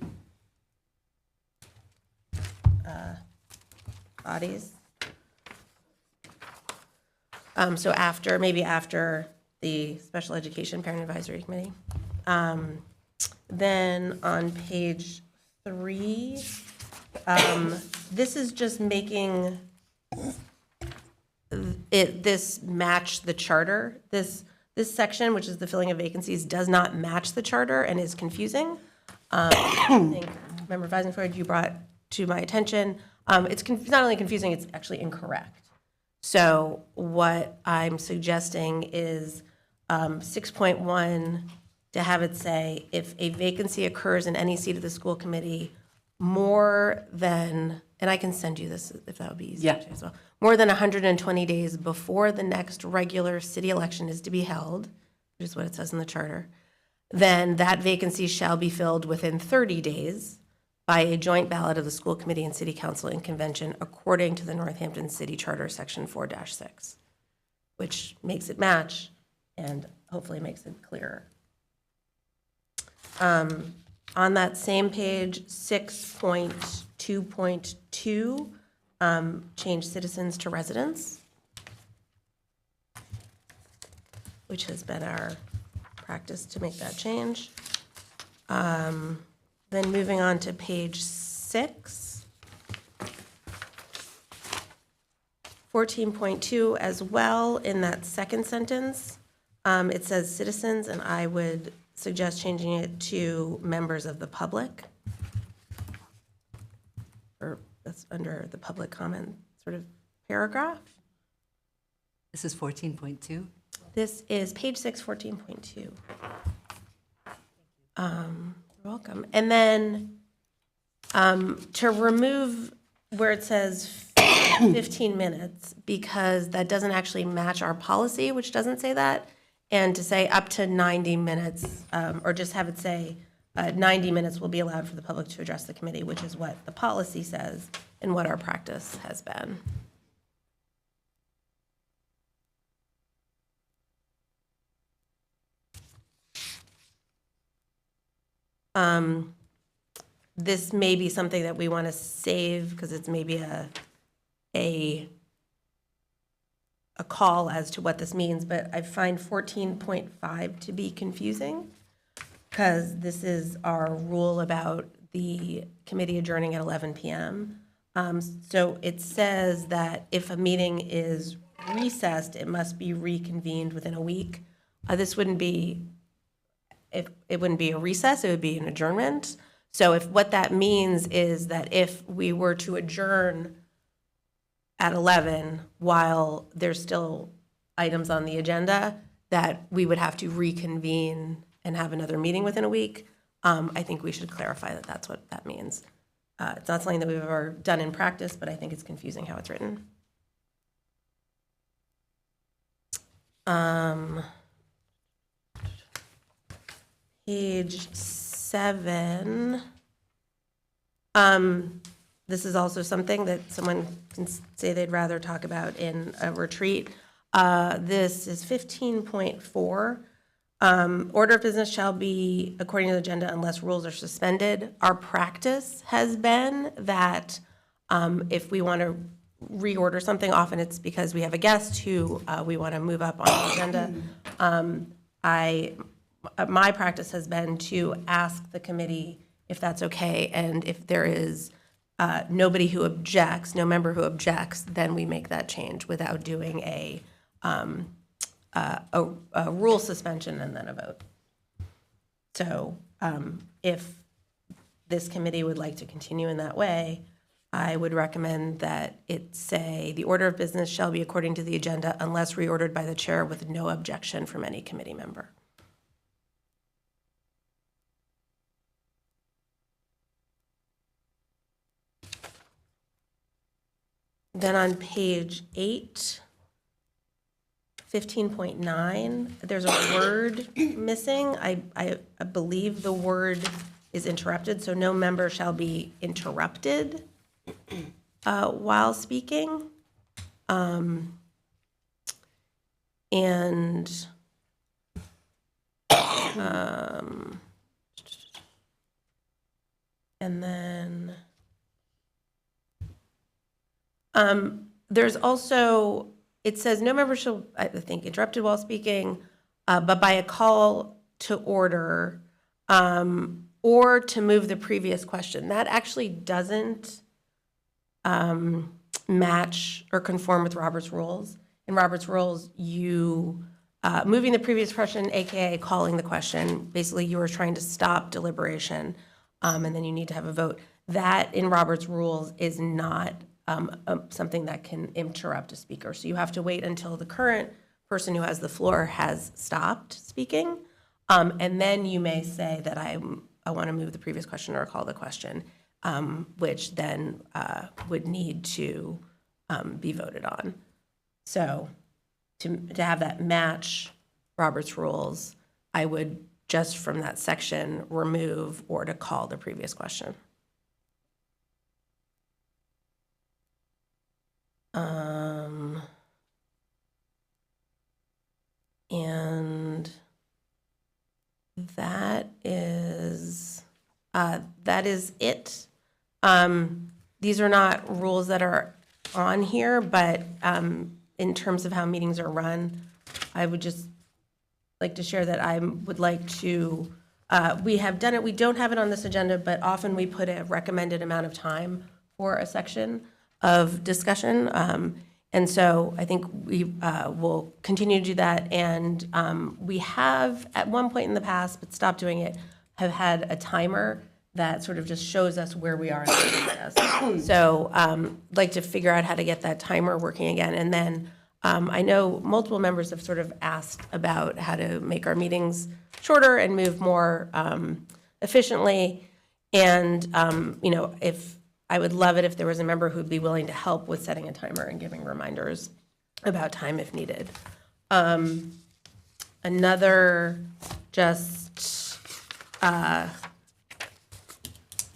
bodies. So maybe after the Special Education Parent Advisory Committee. Then on page 3, this is just making this match the charter. This section, which is the filling of vacancies, does not match the charter and is confusing. I think Member Weisenfreud, you brought to my attention. It's not only confusing, it's actually incorrect. So what I'm suggesting is 6.1 to have it say, if a vacancy occurs in any seat of the school committee more than, and I can send you this if that would be easier as well, more than 120 days before the next regular city election is to be held, which is what it says in the charter, then that vacancy shall be filled within 30 days by a joint ballot of the school committee and city council in convention according to the Northampton City Charter, section 4-6, which makes it match and hopefully makes it clearer. On that same page, 6.2.2, change citizens to residents, which has been our practice to make that change. Then moving on to page 6. 14.2 as well, in that second sentence, it says citizens, and I would suggest changing it to members of the public. Or that's under the public comment sort of paragraph. This is 14.2. This is page 6, 14.2. You're welcome. And then to remove where it says 15 minutes, because that doesn't actually match our policy, which doesn't say that, and to say up to 90 minutes, or just have it say 90 minutes will be allowed for the public to address the committee, which is what the policy says and what our practice has been. This may be something that we want to save because it's maybe a call as to what this means, but I find 14.5 to be confusing because this is our rule about the committee adjourning at 11 p.m. So it says that if a meeting is recessed, it must be reconvened within a week. This wouldn't be, if it wouldn't be a recess, it would be an adjournment. So if what that means is that if we were to adjourn at 11 while there's still items on the agenda, that we would have to reconvene and have another meeting within a week, I think we should clarify that that's what that means. It's not something that we've ever done in practice, but I think it's confusing how it's written. Page 7. This is also something that someone can say they'd rather talk about in a retreat. This is 15.4. Order of business shall be according to the agenda unless rules are suspended. Our practice has been that if we want to reorder something, often it's because we have a guest who we want to move up on the agenda. My practice has been to ask the committee if that's okay, and if there is nobody who objects, no member who objects, then we make that change without doing a rule suspension and then a vote. So if this committee would like to continue in that way, I would recommend that it say, the order of business shall be according to the agenda unless reordered by the chair with no objection from any committee member. Then on page 8, 15.9, there's a word missing. I believe the word is interrupted, so no member shall be interrupted while speaking. And then there's also, it says no member shall, I think, interrupted while speaking, but by a call to order or to move the previous question. That actually doesn't match or conform with Robert's rules. In Robert's rules, you, moving the previous question, AKA calling the question, basically you are trying to stop deliberation, and then you need to have a vote. That in Robert's rules is not something that can interrupt a speaker. So you have to wait until the current person who has the floor has stopped speaking, and then you may say that I want to move the previous question or call the question, which then would need to be voted on. So to have that match Robert's rules, I would just from that section remove or to call the previous question. And that is it. These are not rules that are on here, but in terms of how meetings are run, I would just like to share that I would like to, we have done it, we don't have it on this agenda, but often we put a recommended amount of time for a section of discussion. And And so I think we will continue to do that. And we have, at one point in the past, but stopped doing it, have had a timer that sort of just shows us where we are in the process. So I'd like to figure out how to get that timer working again. And then I know multiple members have sort of asked about how to make our meetings shorter and move more efficiently. And, you know, if I would love it if there was a member who'd be willing to help with setting a timer and giving reminders about time if needed. Another just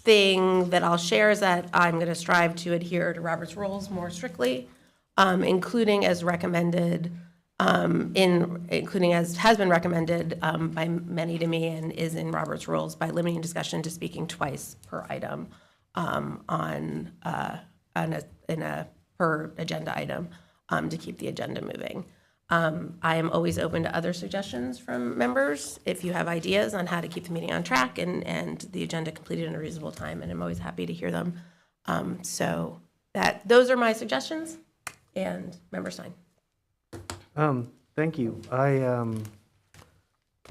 thing that I'll share is that I'm going to strive to adhere to Robert's rules more strictly, including as recommended, including as has been recommended by many to me and is in Robert's rules, by limiting discussion to speaking twice per item in a per agenda item to keep the agenda moving. I am always open to other suggestions from members if you have ideas on how to keep the meeting on track and the agenda completed in a reasonable time, and I'm always happy to hear them. So those are my suggestions, and Member Stein. Thank you. I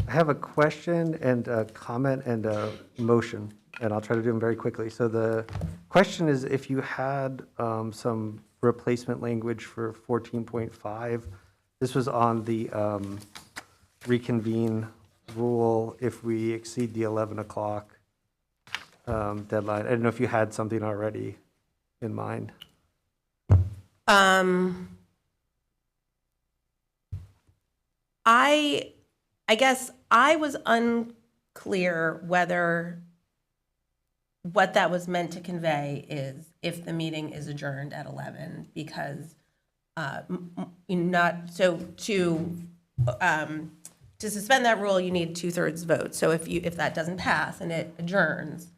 have a question and a comment and a motion, and I'll try to do them very quickly. So the question is, if you had some replacement language for 14.5, this was on the reconvene rule if we exceed the 11 o'clock deadline. I don't know if you had something already in mind. I guess I was unclear whether what that was meant to convey is if the meeting is adjourned at 11, because to suspend that rule, you need 2/3 vote. So if that doesn't pass and it adjourns,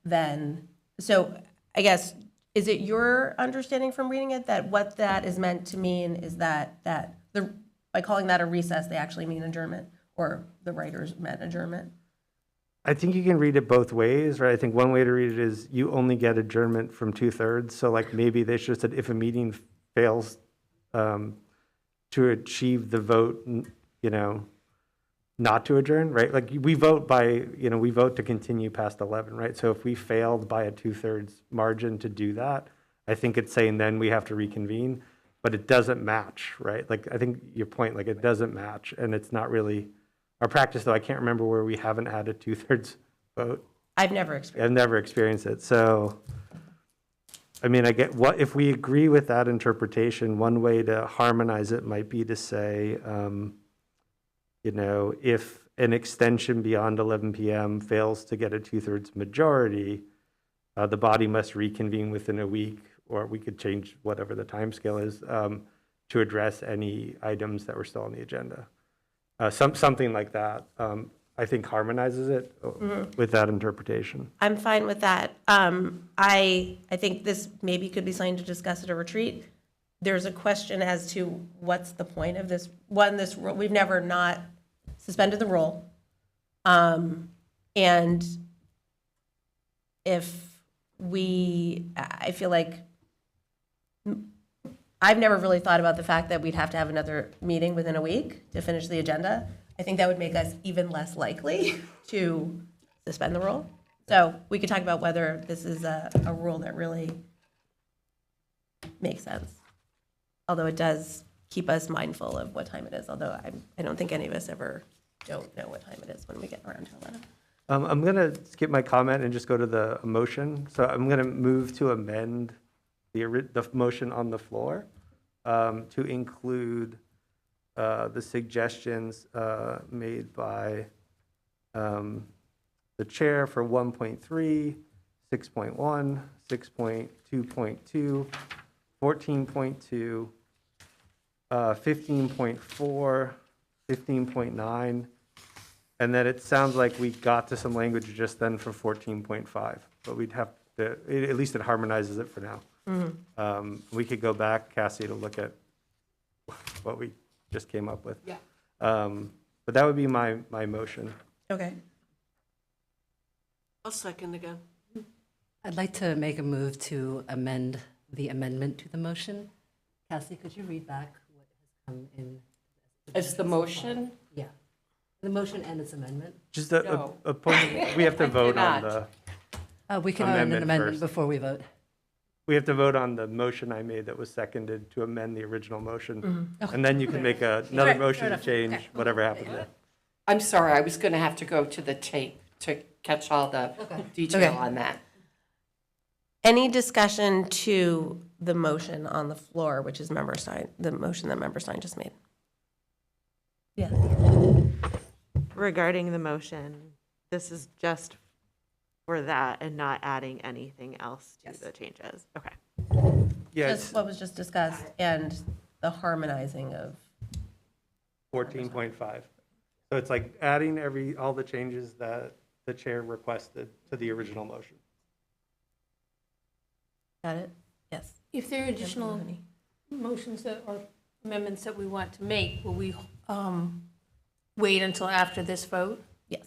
then, so I guess, is it your understanding from reading it that what that is meant to mean is that by calling that a recess, they actually mean adjournment, or the writers meant adjournment? I think you can read it both ways, right? I think one way to read it is you only get adjournment from 2/3. So like maybe they should have said if a meeting fails to achieve the vote, you know, not to adjourn, right? Like we vote we vote to continue past 11, right? So if we failed by a 2/3 margin to do that, I think it's saying then we have to reconvene, but it doesn't match, right? Like I think your point, like it doesn't match, and it's not really our practice, though. I can't remember where we haven't had a 2/3 vote. I've never experienced it. So, I mean, I get what if we agree with that interpretation. One way to harmonize it might be to say, you know, if an extension beyond 11 p.m. fails to get a 2/3 majority, the body must reconvene within a week, or we could change whatever the timescale is to address any items that were still on the agenda. Something like that, I think harmonizes it with that interpretation. I'm fine with that. I think this maybe could be something to discuss at a retreat. There's a question as to what's the point of this. This rule, we've never not suspended the rule. And I feel like I've never really thought about the fact that we'd have to have another meeting within a week to finish the agenda. I think that would make us even less likely to suspend the rule. So we could talk about whether this is a rule that really makes sense. Although it does keep us mindful of what time it is, although I don't think any of us ever don't know what time it is when we get around to 11. I'm going to skip my comment and just go to the motion. So I'm going to move to amend the motion on the floor to include the suggestions made by the chair for 1.3, 6.1, 6.2.2, 14.2, 15.4, 15.9, and then it sounds like we got to some language just then for 14.5, but we'd have to, at least it harmonizes it for now. We could go back, Cassie, to look at what we just came up with. Yeah. But that would be my motion. Okay. I'll second again. I'd like to make a move to amend the amendment to the motion Cassie, could you read back what has come in? As the motion? Yeah. The motion and its amendment? Just No. a point, we have to vote on cannot. the, We can amend an Amendment amendment first. before we vote. we have to vote on the motion I made that was seconded to amend the original motion. Mm-hmm. And then you can make another motion to change whatever happened there. I'm sorry, I was going to have to go to the tape to catch all the detail Okay. on that. Any discussion to the motion on the floor, which is Member Stein, the motion that Member Stein just made? Yeah. Regarding the motion, this is just for that and not adding anything else to the changes. Okay. Yeah, Just what was just discussed and the harmonizing of. 14.5. So it's like adding all the changes that the chair requested to the original motion. Got it? Yes. If there are additional motions that, or amendments that we want to make, will we wait until after this vote? Yes.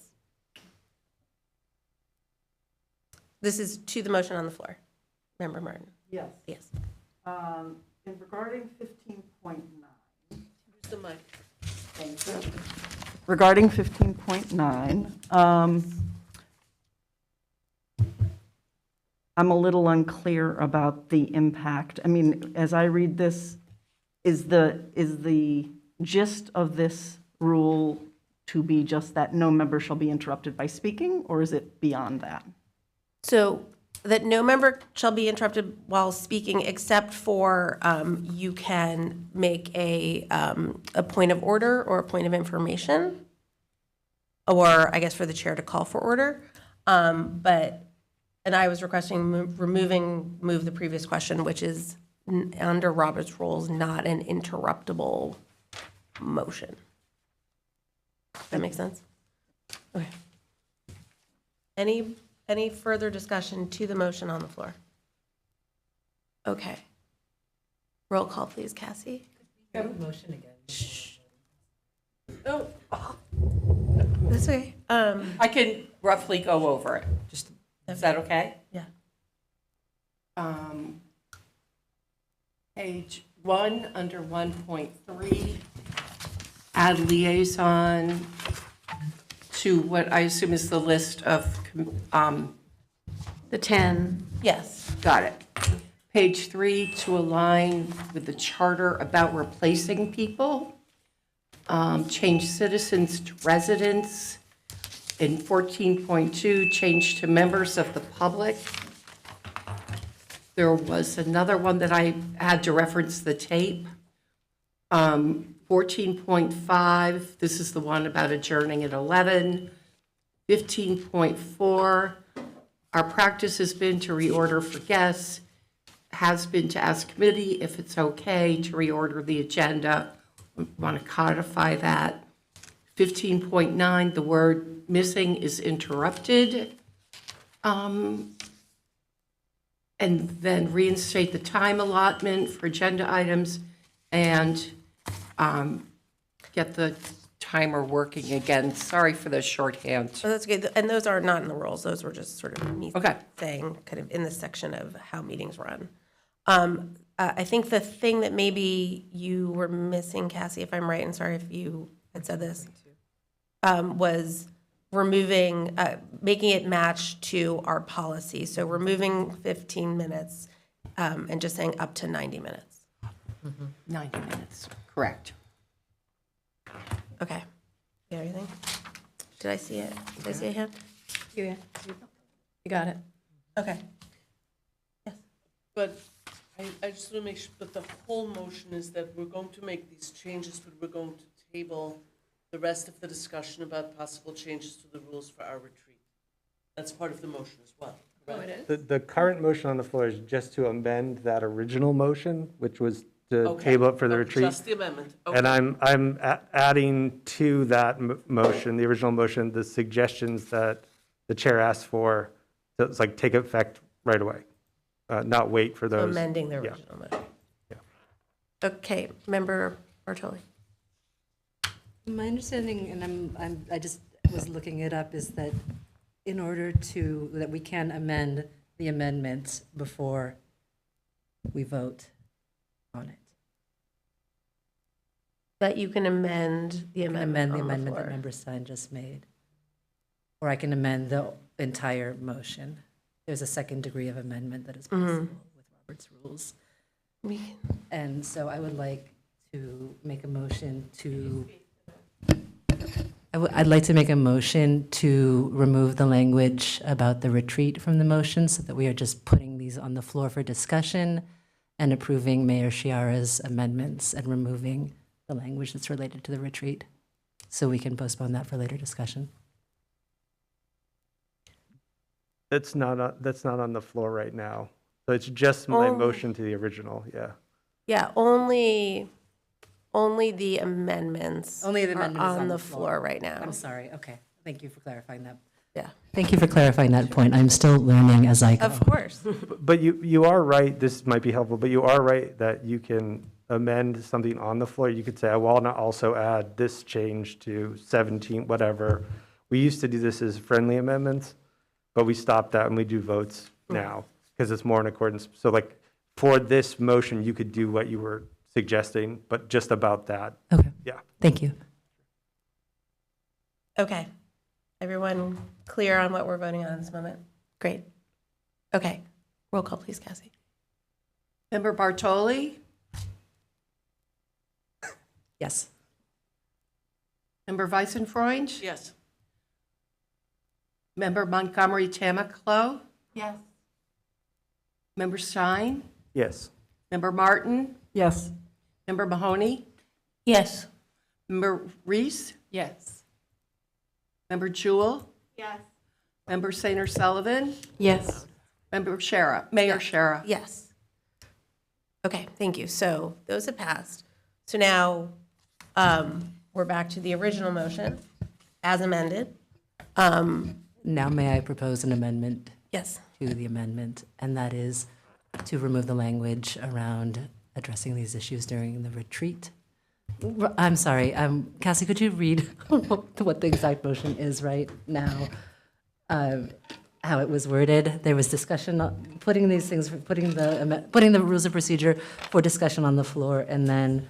This is to the motion on the floor. Member Martin? Yes. Yes. And regarding 15.9. Use the mic. Thank you. Regarding 15.9, I'm a little unclear about the impact. I mean, as I read this, is the gist of this rule to be just that no member shall be interrupted by speaking, or is it beyond that? So that no member shall be interrupted while speaking except for you can make a point of order or a point of information, or I guess for the chair to call for order. And I was requesting move the previous question, which is under Robert's rules, not an interruptible motion. Does that make sense? Okay. Any further discussion to the motion on the floor? Okay. Roll call, please, Cassie. Motion again. Oh, That's okay. I can roughly go over it. Is that okay? Yeah. Page 1, under 1.3, add liaison to what I assume is the list of, The 10. Yes. got it. Page 3, to align with the charter about replacing people. Change citizens to residents. In 14.2, change to members of the public. There was another one that I had to reference the tape. 14.5, this is the one about adjourning at 11. 15.4, our practice has been to reorder for guests, has been to ask committee if it's okay to reorder the agenda. We want to codify that. 15.9, the word missing is interrupted. And then reinstate the time allotment for agenda items and get the timer working again. Sorry for the shorthand. Oh, that's good. And those are not in the rules. Those were just sort of me Okay. saying kind of in this section of how meetings run. I think the thing that maybe you were missing, Cassie, if I'm right, and sorry if you had said this, was removing, making it match to our policy. So removing 15 minutes and just saying up to 90 minutes. 90 minutes, correct. Okay. You got everything? Did I see it? Did I see a hand? You got it. Okay. But I just want to make sure that the whole motion is that we're going to make these changes, but we're going to table the rest of the discussion about possible changes to the rules for our retreat. That's part of the motion as well, correct? The current motion on the floor is just to amend that original motion, which was to Okay. table it for the retreat. Just the amendment. And Okay. I'm adding to that motion, the original motion, the suggestions that the chair asked for, so it's like take effect right away, not wait for those. Amending the Yeah. original motion. Okay, Member Bartoli. My understanding, and I just was looking it up, is that in order that we can amend the amendments before we vote on it. But you can amend the I can amendment amend the on the amendment that floor. Member Stein just made. Or I can amend the entire motion. There's a second degree of amendment that is possible with Robert's rules. And so I would like to make a motion to, I'd like to make a motion to remove the language about the retreat from the motion so that we are just putting these on the floor for discussion and approving Mayor Chiara's amendments and removing the language that's related to the retreat. So we can postpone that for later discussion. That's not on the floor right now. So it's just my Only- motion to the original, yeah. Yeah, only the amendments Only the are amendment is on the floor right now. I'm sorry, okay. Thank you for clarifying that. Yeah. Thank you for clarifying that point. I'm still learning as I go. Of course. But you are right, this might be helpful, but you are right that you can amend something on the floor. You could say, I want to also add this change to 17, whatever. We used to do this as friendly amendments, but we stopped that and we do votes now because it's more in accordance. So like for this motion, you could do what you were suggesting, but just about that. Okay. Yeah. Thank you. Okay. Everyone clear on what we're voting on in this moment? Great. Okay. Roll call, please, Cassie. Member Bartoli? Yes. Member Weissenfreund? Yes. Member Montgomery Tamaclo? Yes. Member Stein? Yes. Member Martin? Yes. Member Mahoney? Yes. Member Reese? Yes. Member Jewell? Yes. Member Sainer Sullivan? Yes. Member Shara? Mayor Shara? Yes. Okay, thank you. So those have passed. So now we're back to the original motion as amended. Now may I propose an amendment? Yes. To the amendment, and that is to remove the language around addressing these issues during the retreat. I'm sorry, Cassie, could you read what the exact motion is right now? How it was worded? There was discussion, putting these things, putting the rules of procedure for discussion on the floor, and then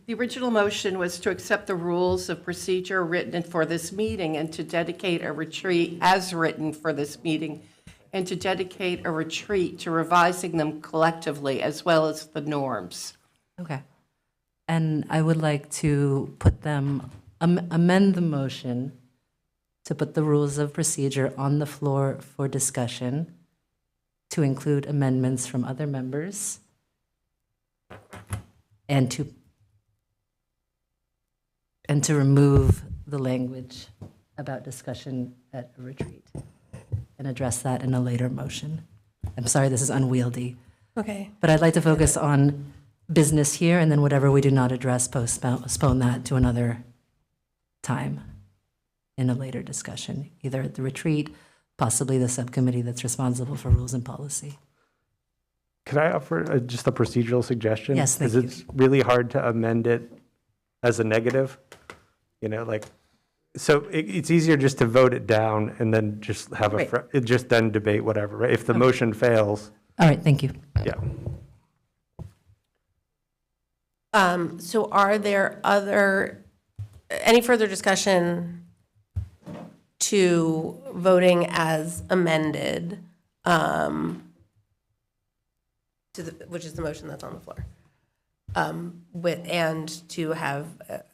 The original motion was to accept the rules of procedure written for this meeting and to dedicate a retreat as written for this meeting and to dedicate a retreat to revising them collectively as well as the norms. Okay. And I would like to put them, amend the motion to put the rules of procedure on the floor for discussion, to include amendments from other members, and to remove the language about discussion at a retreat, and address that in a later motion. I'm sorry, this is unwieldy. Okay. But I'd like to focus on business here, and then whatever we do not address, postpone that to another time in a later discussion, either at the retreat, possibly the subcommittee that's responsible for rules and policy. Could I offer just a procedural suggestion? Yes, thank you. Because it's really hard to amend it as a negative, so it's easier just to vote it down and then just have Right. just then debate whatever, right? If the Okay. motion fails, All right, thank you. yeah. So are there any further discussion to voting as amended, which is the motion that's on the floor? And to have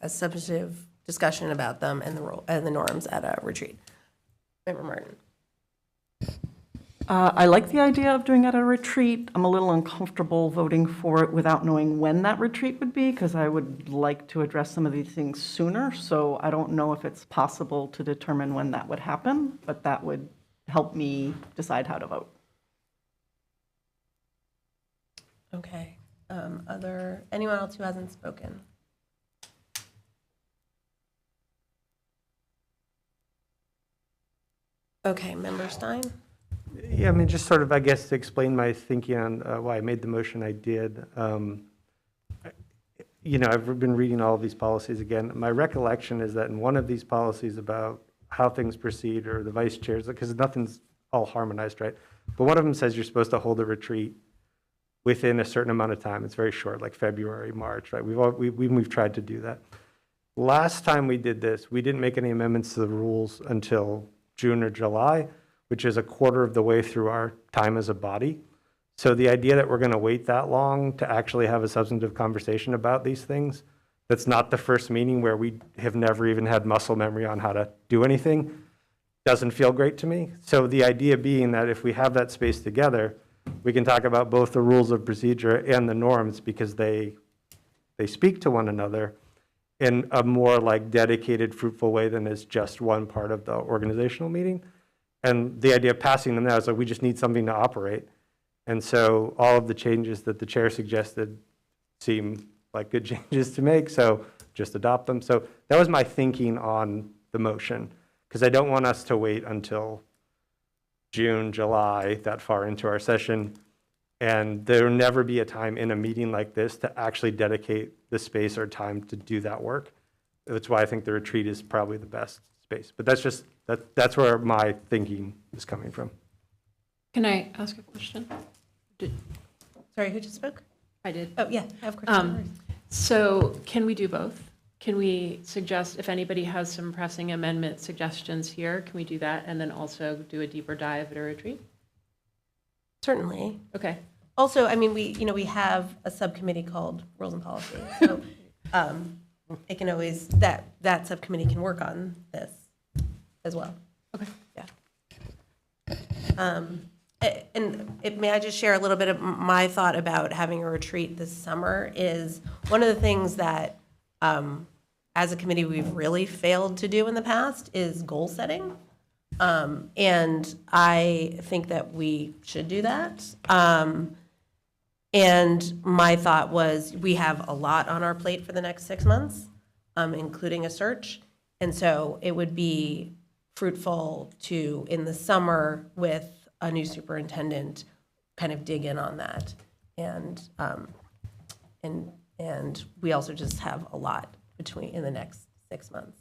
a substantive discussion about them and the norms at a retreat. Member Martin. I like the idea of doing it at a retreat. I'm a little uncomfortable voting for it without knowing when that retreat would be, because I would like to address some of these things sooner. So I don't know if it's possible to determine when that would happen, but that would help me decide how to vote. Okay. Anyone else who hasn't spoken? Okay, Member Stein? Yeah, I mean, just sort of, I guess, to explain my thinking on why I made the motion I did. I've been reading all of these policies again. My recollection is that in one of these policies about how things proceed, or the vice chairs, because nothing's all harmonized, right? But one of them says you're supposed to hold a retreat within a certain amount of time. It's very short, like February, March, right? We've tried to do that. Last time we did this, we didn't make any amendments to the rules until June or July, which is a quarter of the way through our time as a body. So the idea that we're going to wait that long to actually have a substantive conversation about these things, that's not the first meeting where we have never even had muscle memory on how to do anything, doesn't feel great to me. So the idea being that if we have that space together, we can talk about both the rules of procedure and the norms because they speak to one another in a more like dedicated, fruitful way than is just one part of the organizational meeting. And the idea of passing them now is like we just need something to operate. And so all of the changes that the chair suggested seem like good changes to make, so just adopt them. So that was my thinking on the motion, because I don't want us to wait until June, July, that far into our session. And there will never be a time in a meeting like this to actually dedicate the space or time to do that work. That's why I think the retreat is probably the best space. But that's just, that's where my thinking is coming from. Can I ask a question? Sorry, who just spoke? I did. Oh, yeah, I have questions. So can we do both? Can we suggest, if anybody has some pressing amendment suggestions here, can we do that and then also do a deeper dive at a retreat? Certainly. Okay. Also, I mean, we have a subcommittee called Rules and Policy, so it can always, that subcommittee can work on this as well. Okay. Yeah. May I just share a little bit of my thought about having a retreat this summer is one of the things that as a committee we've really failed to do in the past is goal setting. And I think that we should do that. And my thought was we have a lot on our plate for the next 6 months, including a search. And so it would be fruitful to, in the summer with a new superintendent, kind of dig in on that. And we also just have a lot in the next 6 months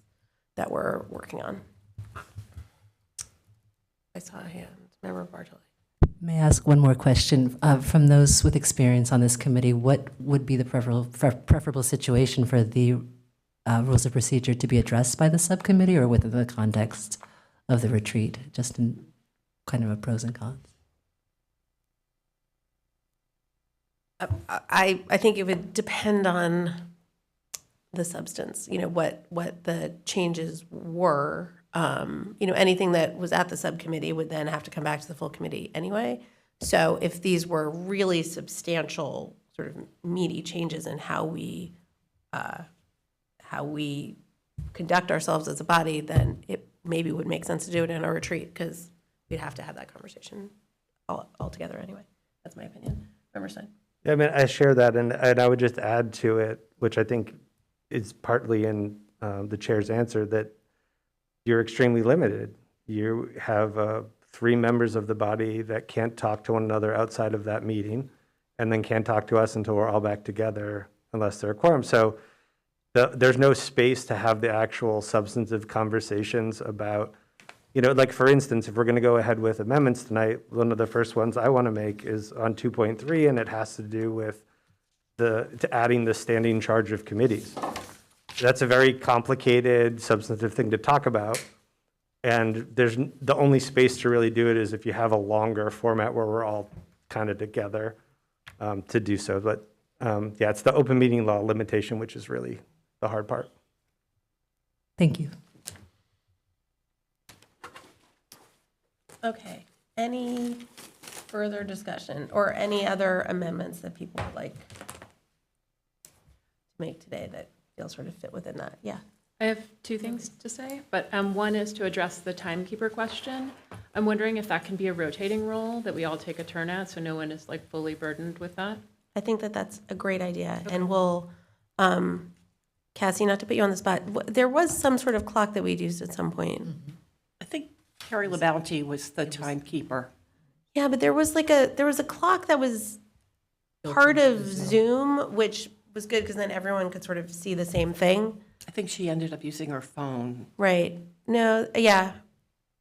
that we're working on. I saw a hand. Member Bartoli. May I ask one more question? From those with experience on this committee, what would be the preferable situation for the rules of procedure to be addressed by the subcommittee or within the context of the retreat, just in kind of a pros and cons? I think it would depend on the substance, what the changes were. Anything that was at the subcommittee would then have to come back to the full committee anyway. So if these were really substantial, sort of meaty changes in how we conduct ourselves as a body, then it maybe would make sense to do it in a retreat because we'd have to have that conversation all together anyway. That's my opinion. Member Stein. Yeah, I mean, I share that, and I would just add to it, which I think is partly in the chair's answer, that you're extremely limited. You have 3 members of the body that can't talk to one another outside of that meeting, and then can't talk to us until we're all back together unless they're a quorum. So there's no space to have the actual substantive conversations about, like for instance, if we're going to go ahead with amendments tonight, one of the first ones I want to make is on 2.3, and it has to do with adding the standing charge of committees. That's a very complicated, substantive thing to talk about. And the only space to really do it is if you have a longer format where we're all kind of together to do so. But yeah, it's the open meeting law limitation, which is really the hard part. Thank you. Okay. Any further discussion or any other amendments that people would like to make today that feel sort of fit within that? Yeah. I have 2 things to say, but one is to address the timekeeper question. I'm wondering if that can be a rotating role that we all take a turn at, so no one is like fully burdened with that. I think that that's a great idea. Okay. And we'll, Cassie, not to put you on the spot, there was some sort of clock that we'd used at some point. Mm-hmm. I think Carrie LaBounty was the timekeeper. Yeah, but there was a clock that was part of Zoom, which was good because then everyone could sort of see the same thing. I think she ended up using her phone. Right. No, yeah.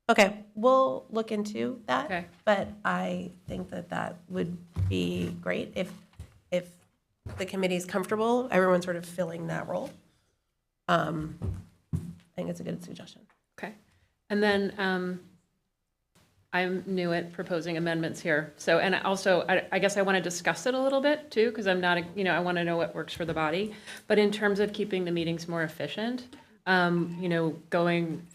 Okay, we'll look into that. Okay. But I think that that would be great if the committee is comfortable, everyone's sort of filling that role. I think it's a good suggestion. Okay. And then I'm new at proposing amendments here. So, and also, I guess I want to discuss it a little bit too, because I'm not, I want to know what works for the body. But in terms of keeping the meetings more efficient, going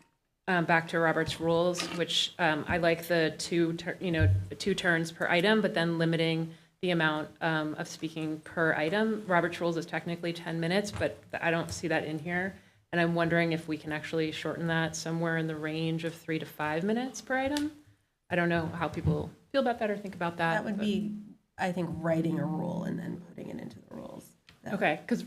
back to Robert's rules, which I like the two turns per item, but then limiting the amount of speaking per item. Robert's rules is technically 10 minutes, but I don't see that in here. And I'm wondering if we can actually shorten that somewhere in the range of 3 to 5 minutes per item. I don't know how people feel about that or think about that. That would be, I think, writing a rule and then putting it into the rules. Okay, because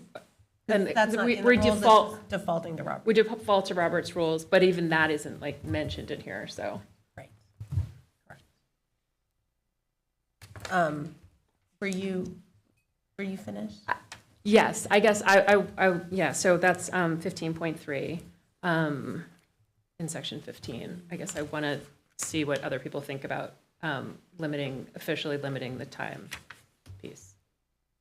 That's not in the we rules, default that's just defaulting to Robert. We default to Robert's rules, but even that isn't like mentioned in here. So right. Were you finished? yes, I guess yeah. So that's 15.3 in section 15. I guess I want to see what other people think about officially limiting the time piece.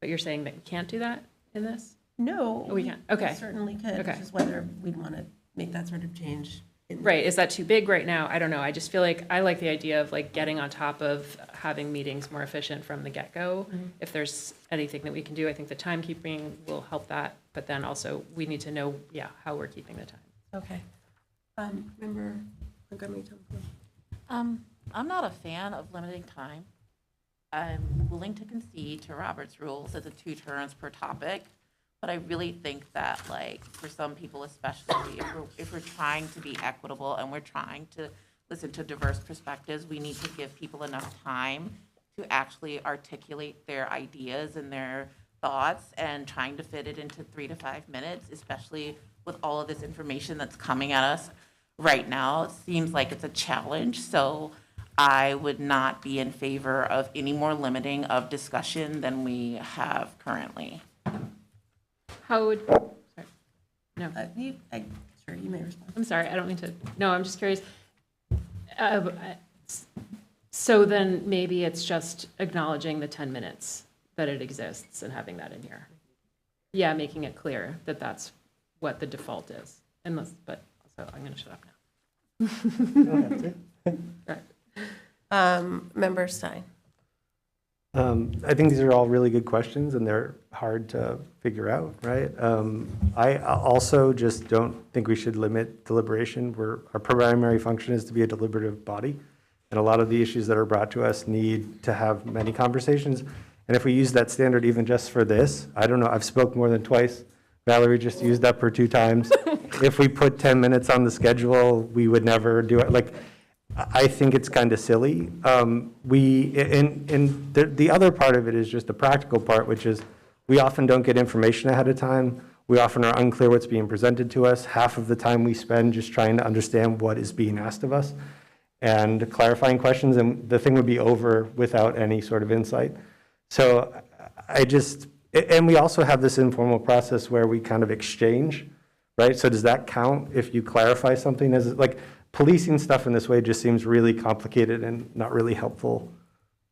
But you're saying that we can't do that in this? No. Oh, we can. Okay. We certainly could. Okay. It's just whether we'd want to make that sort of change. Right, is that too big right now? I don't know, I just feel like, I like the idea of like getting on top of having meetings more efficient from the get-go. If there's anything that we can do, I think the timekeeping will help that, but then also we need to know, how we're keeping the time. Okay. Member Montgomery Thompson. I'm not a fan of limiting time. I'm willing to concede to Robert's rules as a 2 turns per topic. But I really think that, like, for some people especially, if we're trying to be equitable and we're trying to listen to diverse perspectives, we need to give people enough time to actually articulate their ideas and their thoughts, and trying to fit it into 3 to 5 minutes, especially with all of this information that's coming at us right now. It seems like it's a challenge. So I would not be in favor of any more limiting of discussion than we have currently. How would, sorry, no. Sure, you may respond. I'm sorry, I don't mean to, no, I'm just curious. So then maybe it's just acknowledging the 10 minutes that it exists and having that in here. Yeah, making it clear that that's what the default is. But also, I'm going to shut up now. Right. Member Stein. I think these are all really good questions, and they're hard to figure out, right? I also just don't think we should limit deliberation. Our primary function is to be a deliberative body, and a lot of the issues that are brought to us need to have many conversations. And if we use that standard even just for this, I don't know, I've spoke more than twice. Valerie just used up her 2 times. If we put 10 minutes on the schedule, we would never do it. Like, I think it's kind of silly. The other part of it is just the practical part, which is we often don't get information ahead of time. We often are unclear what's being presented to us. Half of the time we spend just trying to understand what is being asked of us and clarifying questions, and the thing would be over without any sort of insight. So and we also have this informal process where we kind of exchange, right? So does that count if you clarify something? As like, policing stuff in this way just seems really complicated and not really helpful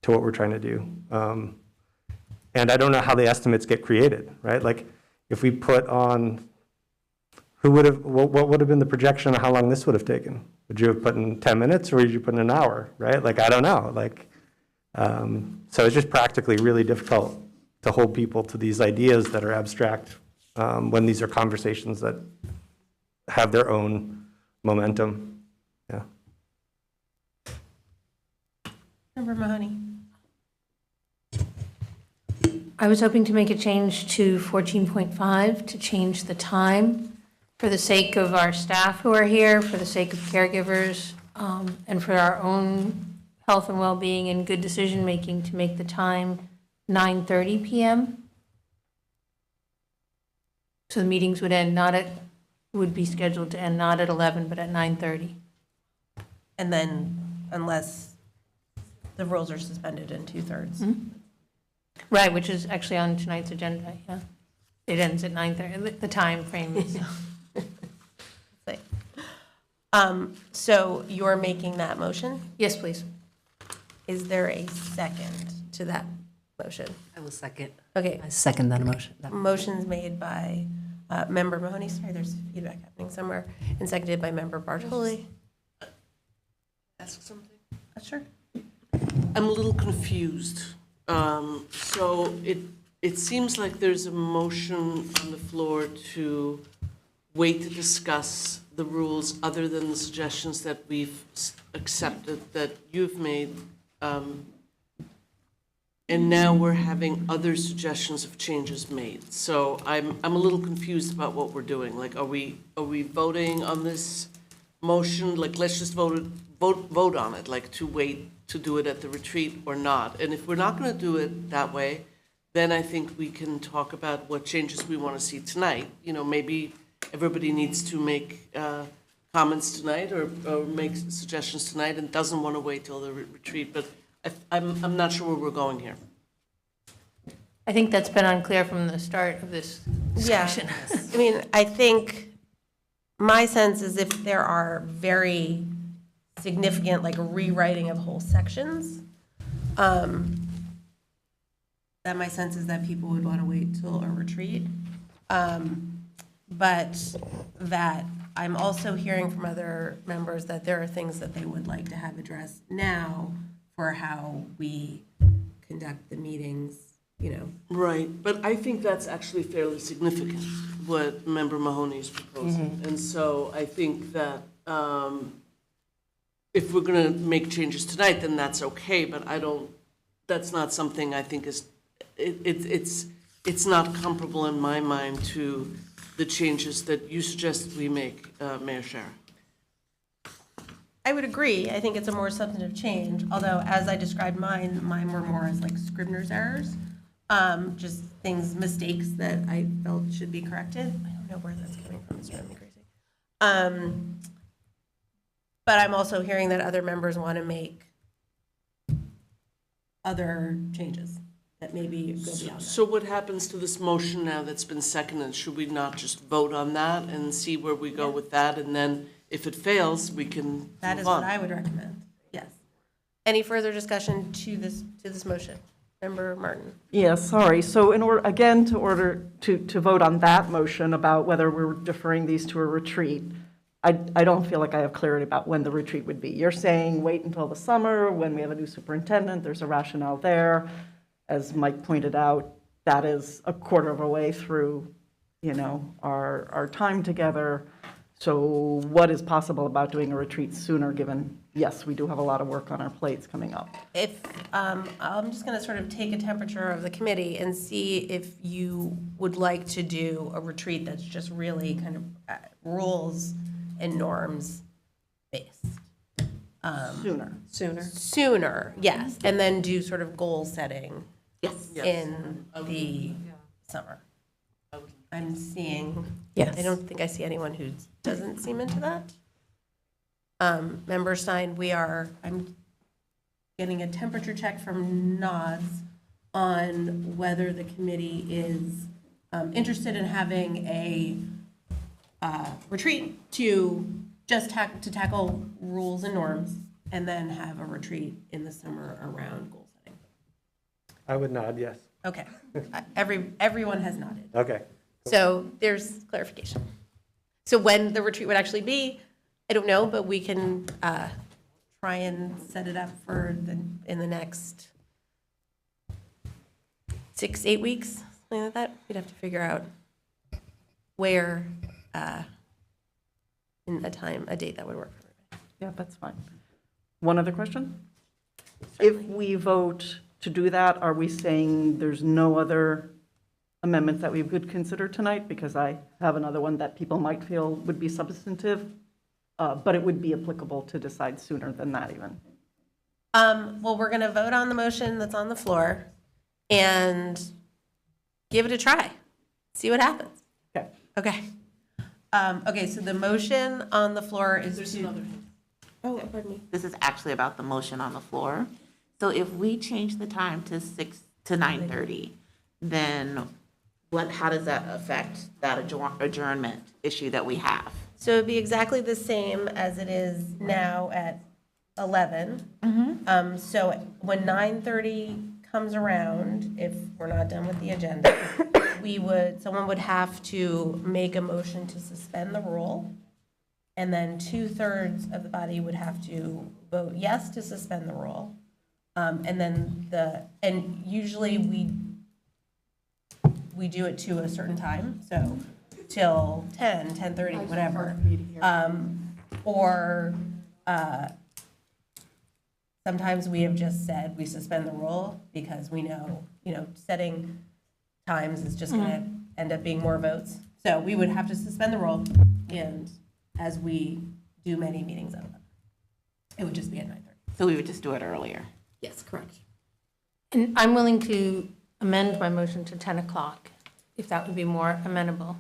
to what we're trying to do. And I don't know how the estimates get created, right? Like, if we put on, what would have been the projection of how long this would have taken? Would you have put in 10 minutes, or would you put in an hour, right? Like, I don't know. Like, so it's just practically really difficult to hold people to these ideas that are abstract when these are conversations that have their own momentum. Yeah. Member Mahoney. I was hoping to make a change to 14.5 to change the time for the sake of our staff who are here, for the sake of caregivers, and for our own health and well-being and good decision-making, to make the time 9:30 p.m. So the meetings would be scheduled to end not at 11, but at 9:30. And then, unless the rules are suspended in 2/3. Right, which is actually on tonight's agenda, yeah. It ends at 9:30, the time frame is. So you're making that motion? Yes, please. Is there a second to that motion? I will second. Okay. I second that motion. Motion's made by Member Mahoney, sorry, there's feedback happening somewhere, and seconded by Member Bartoli. Ask something? Sure. I'm a little confused. So it seems like there's a motion on the floor to wait to discuss the rules other than the suggestions that we've accepted, that you've made. And now we're having other suggestions of changes made. So I'm a little confused about what we're doing. Like, are we voting on this motion? Like, let's just vote on it, like to wait to do it at the retreat or not. And if we're not going to do it that way, then I think we can talk about what changes we want to see tonight. You know, maybe everybody needs to make comments tonight or make suggestions tonight and doesn't want to wait till the retreat. But I'm not sure where we're going here. I think that's been unclear from the start of this discussion. Yeah. I mean, I think my sense is if there are very significant, like, rewriting of whole sections, that my sense is that people would want to wait till a retreat. But that I'm also hearing from other members that there are things that they would like to have addressed now for how we conduct the meetings, you know. Right, but I think that's actually fairly significant, what Member Mahoney is proposing. And so I think that if we're going to make changes tonight, then that's okay, but that's not something I think is, it's not comparable in my mind to the changes that you suggest we make, Mayor Shara. I would agree. I think it's a more substantive change, although as I described mine were more as like Scribner's errors, just things, mistakes that I felt should be corrected. I don't know where that's coming from, it's driving me crazy. But I'm also hearing that other members want to make other changes that maybe go beyond that. So what happens to this motion now that's been seconded? Should we not just vote on that and see where we go with that? And then if it fails, we can That move is on. what I would recommend, yes. Any further discussion to this motion? Member Martin? Yeah, sorry. So in order, again, to vote on that motion about whether we're deferring these to a retreat, I don't feel like I have clarity about when the retreat would be. You're saying wait until the summer, when we have a new superintendent, there's a rationale there. As Mike pointed out, that is a quarter of a way through, you know, our time together. So what is possible about doing a retreat sooner, given, yes, we do have a lot of work on our plates coming up? If, I'm just going to sort of take a temperature of the committee and see if you would like to do a retreat that's just really kind of rules and norms based. Sooner, yes, and then do sort of goal setting in the summer. I'm seeing, Yes. I don't think I see anyone who doesn't seem into that. Member Stein, I'm getting a temperature check from nods on whether the committee is interested in having a retreat to just tackle rules and norms, and then have a retreat in the summer around goal setting. I would nod, yes. Okay, everyone has nodded. Okay. So there's clarification. So when the retreat would actually be, I don't know, but we can try and set it up for in the next 6-8 weeks, something like that. We'd have to figure out where in a date that would work for everybody. Yeah, that's fine. One other question? If we vote to do that, are we saying there's no other amendments that we would consider tonight? Because I have another one that people might feel would be substantive, but it would be applicable to decide sooner than that even. Well, we're going to vote on the motion that's on the floor and give it a try. See what happens. Okay. Okay. Okay, so the motion on the floor is Oh, pardon me. This is actually about the motion on the floor. So if we change the time to 9:30, then how does that affect that adjournment issue that we have? So it'd be exactly the same as it is now at 11. So when 9:30 comes around, if we're not done with the agenda, someone would have to make a motion to suspend the rule. And then 2/3 of the body would have to vote yes to suspend the rule. And then and usually we do it to a certain time, so till 10:30, whatever. Or sometimes we have just said we suspend the rule because we know, setting times is just gonna end up being more votes. So we would have to suspend the rule, and as we do many meetings of them, it would just be at 9:30. So we would just do it earlier. Yes, correct. And I'm willing to amend my motion to 10 o'clock, if that would be more amenable.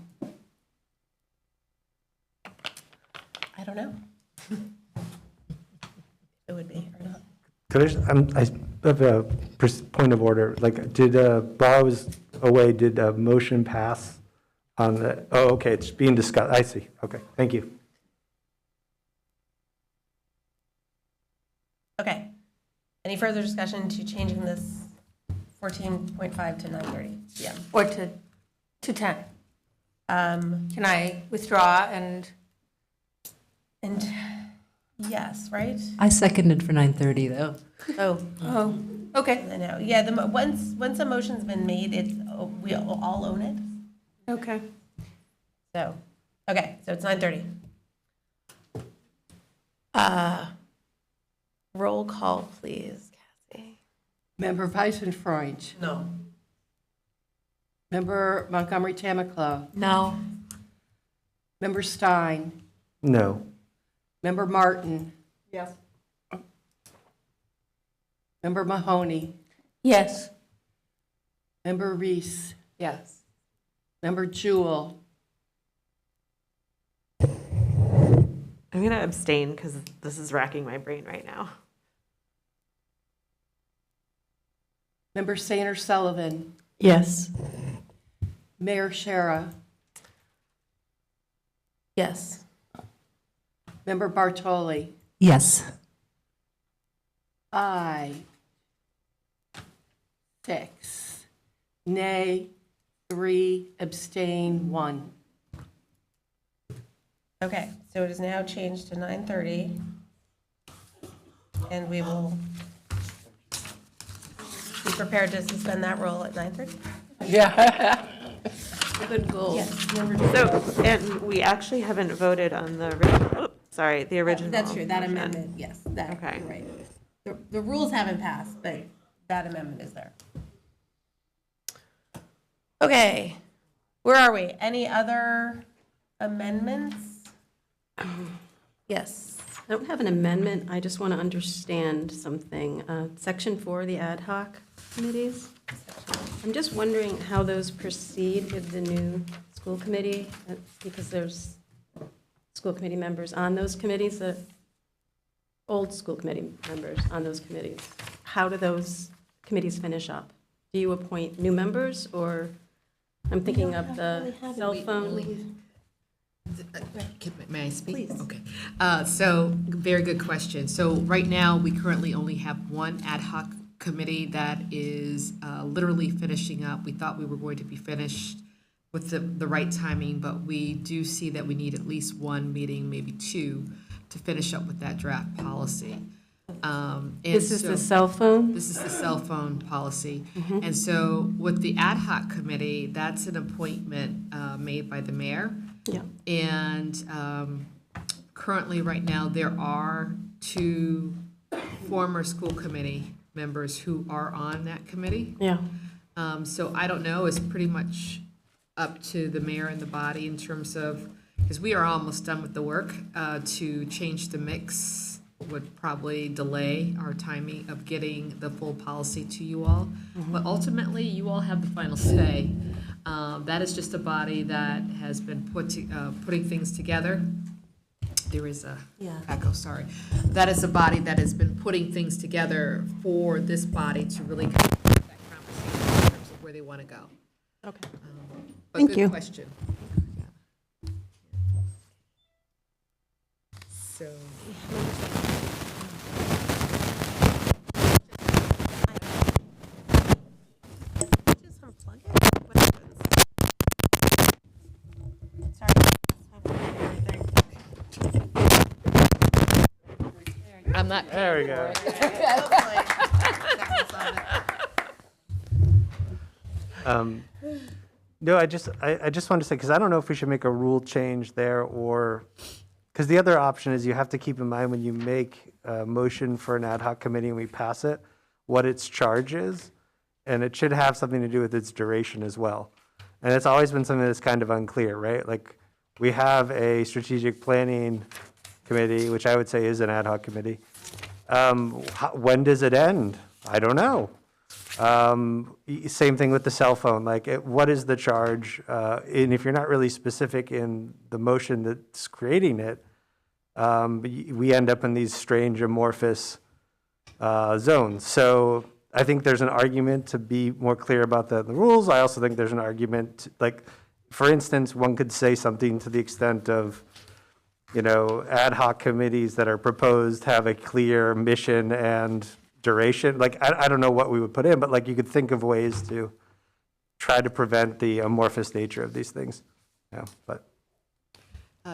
I don't know. It would be or not. Could I have a point of order, like, while I was away, did a motion pass on the, oh, okay, it's being discussed, I see, okay, thank you. Okay. Any further discussion to changing this 14.5 to 9:30 p.m.? Or to 10. Can I withdraw and yes, right? I seconded for 9:30, though. Oh, okay. I know. Yeah, once a motion's been made, we all own it. Okay. So, okay, so it's 9:30. Roll call, please, Cassie. Member Weissenfreund. No. Member Montgomery Tamaclow. No. Member Stein. No. Member Martin. Yes. Member Mahoney. Yes. Member Reese. Yes. Member Jewell. I'm going to abstain because this is racking my brain right now. Member Sainer Sullivan. Yes. Mayor Shara. Yes. Member Bartoli. Yes. Aye. 6. Nay. 3. Abstain. 1. Okay, so it is now changed to 9:30. And we will be prepared to suspend that rule at 9:30. Yeah. Good goal. Yes. So, and we actually haven't voted on the original. That's true, that motion. amendment, yes, Okay. you're right. The rules haven't passed, but that amendment is there. Okay, where are we? Any other amendments? Yes. I don't have an amendment, I just want to understand something. Section 4, the ad hoc committees. I'm just wondering how those proceed with the new school committee, because there's school committee members on those committees, the old school committee members on those committees. How do those committees finish up? Do you appoint new members, or, I'm thinking of the cell phone? May I speak? Please. Okay. So, very good question. So right now, we currently only have one ad hoc committee that is literally finishing up. We thought we were going to be finished with the right timing, but we do see that we need at least one meeting, maybe two, to finish up with that draft policy. This is the cell phone? This is the cell phone policy. And so with the ad hoc committee, that's an appointment made by the mayor. Yeah. And currently, right now, there are 2 former school committee members who are on that committee. Yeah. So I don't know, it's pretty much up to the mayor and the body in terms of, because we are almost done with the work. To change the mix would probably delay our timing of getting the full policy to you all. But ultimately, you all have the final say. That is just a body that has been putting things together. There is a echo, sorry. That is a body that has been putting things together for this body to really have that conversation in terms of where they want to go. Okay. But Thank good you. question. So. Just unplug it? What happens? I'm not. There we go. No, I just want to say, because I don't know if we should make a rule change there, or, because the other option is you have to keep in mind when you make a motion for an ad hoc committee and we pass it, what its charge is, and it should have something to do with its duration as well. And it's always been something that's kind of unclear, right? Like, we have a strategic planning committee, which I would say is an ad hoc committee. When does it end? I don't know. Same thing with the cell phone, like, what is the charge? And if you're not really specific in the motion that's creating it, we end up in these strange amorphous zones. So I think there's an argument to be more clear about the rules. I also think there's an argument, like, for instance, one could say something to the extent of, ad hoc committees that are proposed have a clear mission and duration. Like, I don't know what we would put in, but like, you could think of ways to try to prevent the amorphous nature of these things. But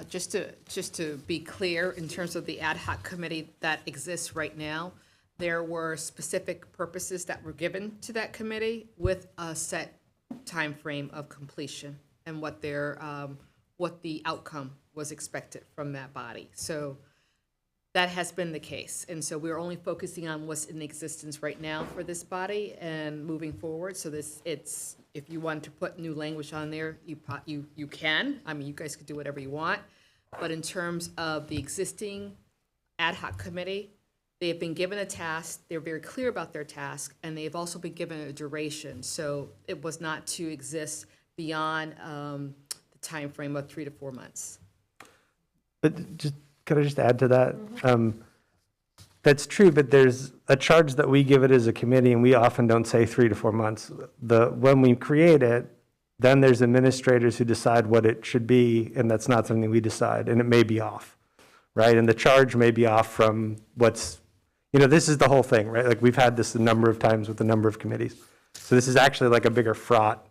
Just to be clear, in terms of the ad hoc committee that exists right now, there were specific purposes that were given to that committee with a set time frame of completion and what the outcome was expected from that body. So that has been the case. And so we're only focusing on what's in existence right now for this body and moving forward. So if you want to put new language on there, you can. I mean, you guys could do whatever you want. But in terms of the existing ad hoc committee, they have been given a task, they're very clear about their task, and they've also been given a duration. So it was not to exist beyond the time frame of 3 to 4 months. But could I just add to that? That's true, but there's a charge that we give it as a committee, and we often don't say 3 to 4 months. When we create it, then there's administrators who decide what it should be, and that's not something we decide, and it may be off, right? And the charge may be off from what's, this is the whole thing, right? Like, we've had this a number of times with a number of committees. So this is actually like a bigger fraught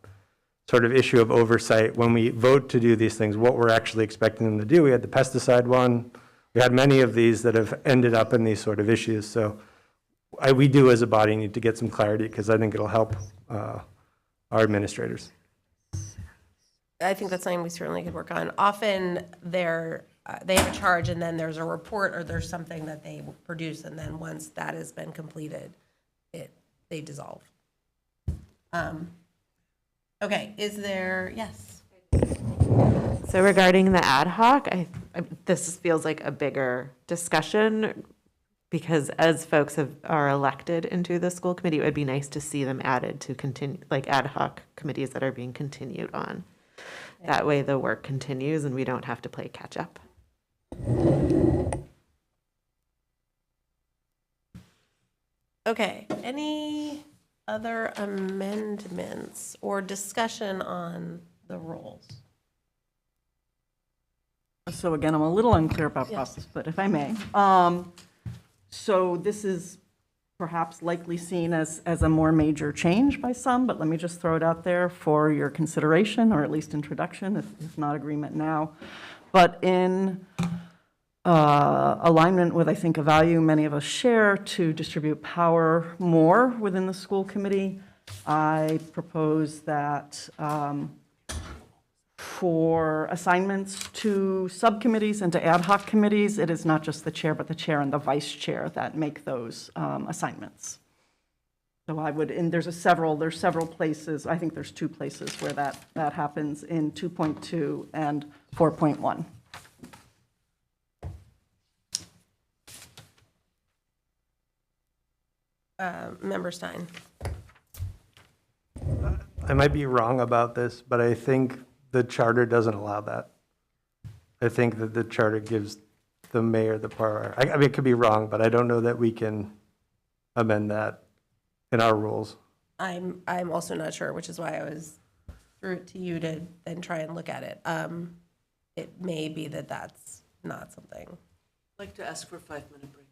sort of issue of oversight when we vote to do these things, what we're actually expecting them to do. We had the pesticide one. We had many of these that have ended up in these sort of issues. So we do as a body need to get some clarity, because I think it'll help our administrators. I think that's something we certainly could work on. Often they have a charge, and then there's a report or there's something that they produce, and then once that has been completed, they dissolve. Okay, yes. So regarding the ad hoc, this feels like a bigger discussion, because as folks are elected into the school committee, it would be nice to see them added to continue, like ad hoc committees that are being continued on. That way the work continues and we don't have to play catch up. Okay, any other amendments or discussion on the rules? So again, I'm a little unclear about process, but if I may. So this is perhaps likely seen as a more major change by some, but let me just throw it out there for your consideration, or at least introduction, if not agreement now. But in alignment with, I think, a value many of us share to distribute power more within the school committee, I propose that for assignments to subcommittees and to ad hoc committees, it is not just the chair, but the chair and the vice chair that make those assignments. So I would, and there's several places, I think there's 2 places where that happens in 2.2 and 4.1. Member Stein. I might be wrong about this, but I think the charter doesn't allow that. I think that the charter gives the mayor the power. I mean, it could be wrong, but I don't know that we can amend that in our rules. I'm also not sure, which is why I threw it to you to then try and look at it. It may be that that's not something. I'd like to ask for a 5-minute break.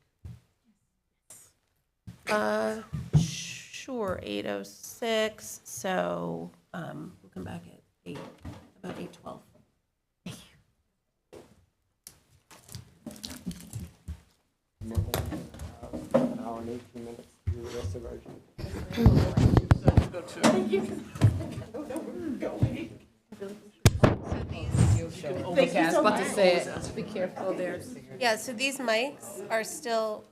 Sure, 8:06, so we'll come back at 8, about 8:12. An hour and 18 minutes to do the rest of our agenda. Okay, I was about to say it. Be careful, there's. Yeah, so these mics are still,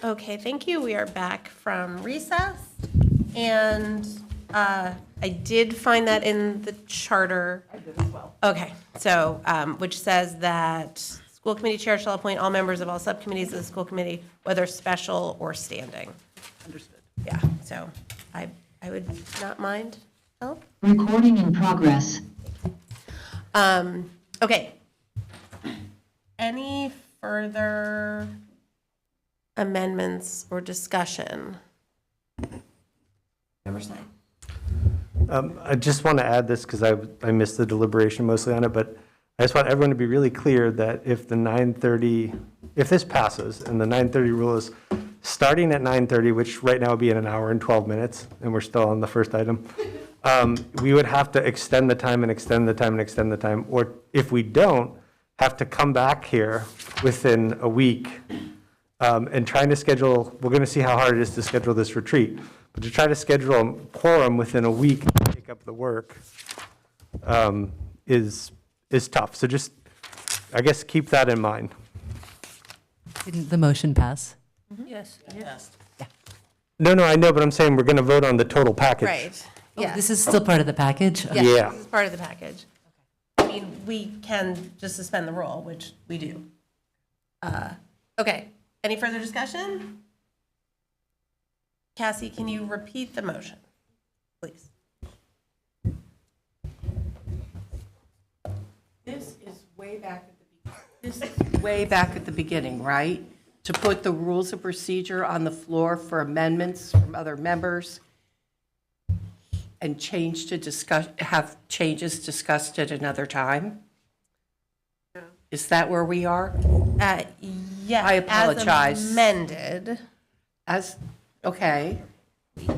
Okay, thank you. We are back from recess. And I did find that in the charter. I did as well. Okay, so, which says that school committee chair shall appoint all members of all subcommittees of the school committee, whether special or standing. Understood. Yeah, so I would not mind help. Recording in progress. Okay. Any further amendments or discussion? Member Stein? I just want to add this because I missed the deliberation mostly on it, but I just want everyone to be really clear that if the 9:30, if this passes and the 9:30 rule is starting at 9:30, which right now would be in an hour and 12 minutes, and we're still on the first item, we would have to extend the time and extend the time and extend the time, or if we don't, have to come back here within a week and trying to schedule, we're going to see how hard it is to schedule this retreat, but to try to schedule a quorum within a week to take up the work is tough. So just, I guess, keep that in mind. Didn't the motion pass? Yes. Yes. No, I know, but I'm saying we're going to vote on the total package. Right. Oh, Yeah. this is still part of the package? Yes, Yeah. this is part of the package. I mean, we can just suspend the rule, which we do. Okay, any further discussion? Cassie, can you repeat the motion, please? This is way back at the beginning, right? To put the rules of procedure on the floor for amendments from other members and change to discuss, have changes discussed at another time? Is that where we are? Yeah. I apologize. As amended. Okay, Do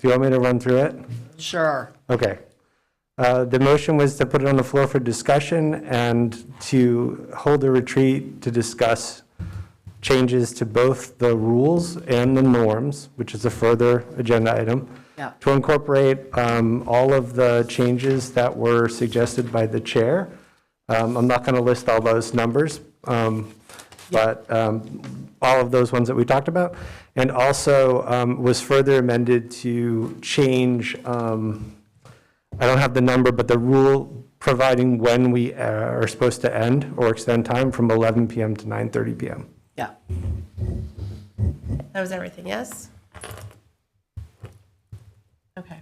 you want me to run through it? sure. Okay. The motion was to put it on the floor for discussion and to hold a retreat to discuss changes to both the rules and the norms, which is a further agenda item. Yeah. To incorporate all of the changes that were suggested by the chair. I'm not going to list all those numbers, but all of those ones that we talked about. And also was further amended to change, I don't have the number, but the rule providing when we are supposed to end or extend time from 11 p.m. to 9:30 p.m. Yeah. That was everything, yes? Okay.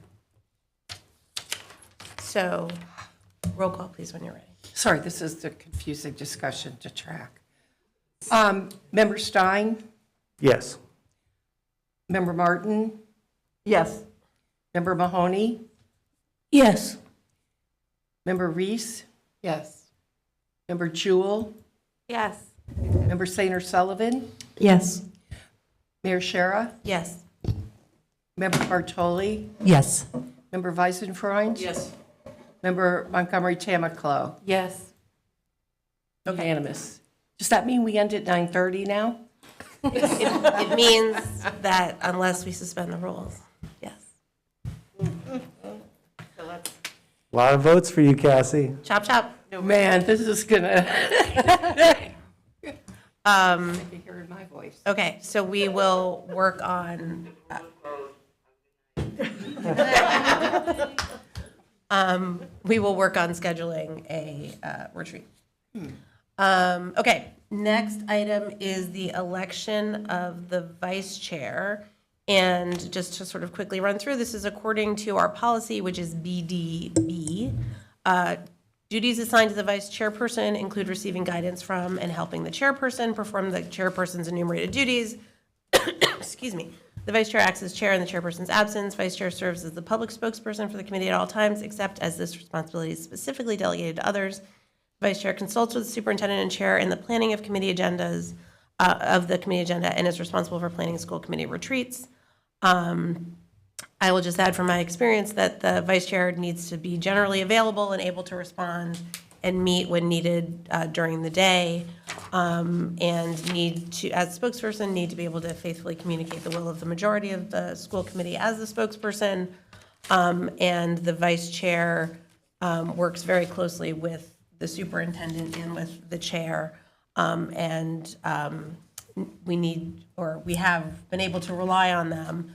So, roll call, please, when you're ready. Sorry, this is the confusing discussion to track. Member Stein? Yes. Member Martin? Yes. Member Mahoney? Yes. Member Reese? Yes. Member Jewell? Yes. Member Sainer Sullivan? Yes. Mayor Shara? Yes. Member Bartoli? Yes. Member Weisenfreund? Yes. Member Montgomery Tamaclo? Yes. Unanimous. Does that mean we end at 9:30 now? It means that unless we suspend the rules, yes. A lot of votes for you, Cassie. Chop, chop. Man, this is gonna. Hearing my voice. Okay, so we will work on. We will work on scheduling a retreat. Okay, next item is the election of the vice chair. And just to sort of quickly run through, this is according to our policy, which is BDB. Duties assigned to the vice chairperson include receiving guidance from and helping the chairperson perform the chairperson's enumerated duties. Excuse me. The vice chair acts as chair in the chairperson's absence. Vice chair serves as the public spokesperson for the committee at all times, except as this responsibility is specifically delegated to others. Vice chair consults with the superintendent and chair in the planning of committee agendas, of the committee agenda, and is responsible for planning school committee retreats. I will just add from my experience that the vice chair needs to be generally available and able to respond and meet when needed during the day, and need to, as spokesperson, need to be able to faithfully communicate the will of the majority of the school committee as the spokesperson. And the vice chair works very closely with the superintendent and with the chair, and we need, or we have been able to rely on them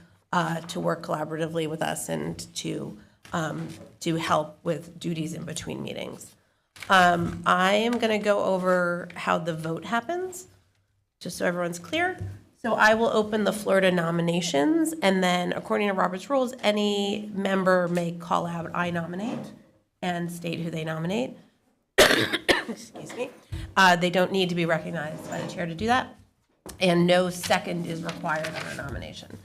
to work collaboratively with us and to help with duties in between meetings. I am going to go over how the vote happens, just so everyone's clear. So I will open the floor to nominations, and then according to Robert's rules, any member may call out, "I nominate," and state who they nominate. Excuse me. They don't need to be recognized by the chair to do that, and no second is required on a nomination.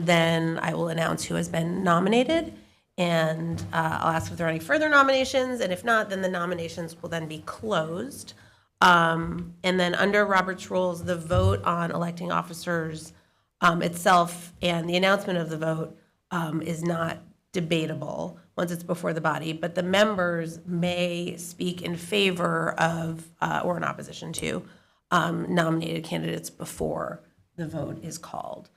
Then I will announce who has been nominated, and I'll ask if there are any further nominations, and if not, then the nominations will then be closed. And then under Robert's rules, the vote on electing officers itself and the announcement of the vote is not debatable once it's before the body, but the members may speak in favor of or in opposition to nominated candidates before the vote is called.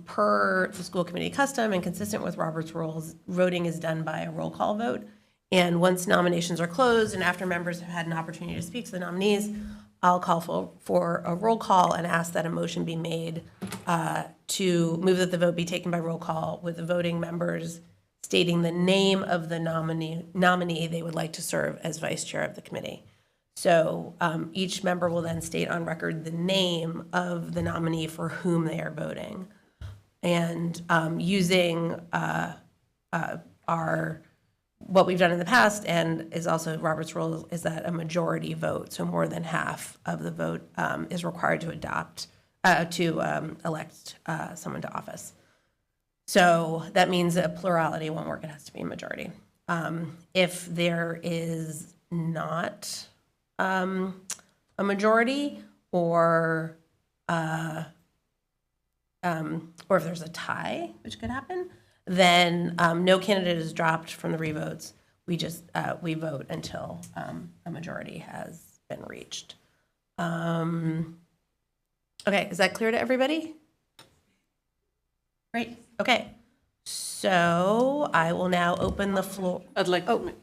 Per the school committee custom and consistent with Robert's rules, voting is done by a roll call vote. And once nominations are closed and after members have had an opportunity to speak to the nominees, I'll call for a roll call and ask that a motion be made to move that the vote be taken by roll call with the voting members stating the name of the nominee they would like to serve as vice chair of the committee. So each member will then state on record the name of the nominee for whom they are voting. And using what we've done in the past and is also Robert's rule is that a majority vote, so more than half of the vote is required to elect someone to office. So that means a plurality won't work, it has to be a majority. If there is not a majority or if there's a tie, which could happen, then no candidate is dropped from the revotes. We just, we vote until a majority has been reached. Okay, is that clear to everybody? Great, okay. So I will now open the floor. I'd like to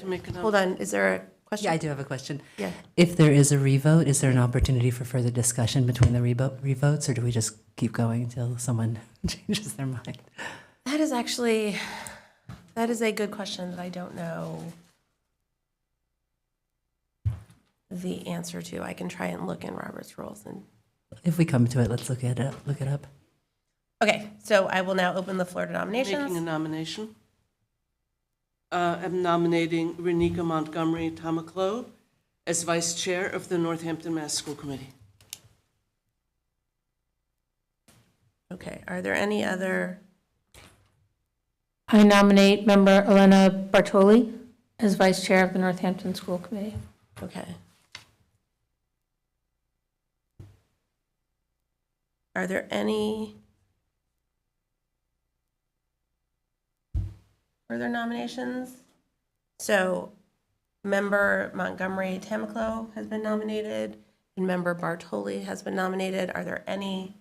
make an. Hold on, is there a question? Yeah, I do have a question. Yeah. If there is a revote, is there an opportunity for further discussion between the revotes, or do we just keep going until someone changes their mind? That is a good question that I don't know the answer to. I can try and look in Robert's rules. And If we come to it, let's look it up. okay, so I will now open the floor to nominations. Making a nomination. I'm nominating Renika Montgomery Tamaclo as vice chair of the Northampton Mass School Committee. Okay, are there any other? I nominate member Elena Bartoli as vice chair of the Northampton School Committee. Okay. Are there any further nominations? So member Montgomery Tamaclo has been nominated and member Bartoli has been nominated. Are there any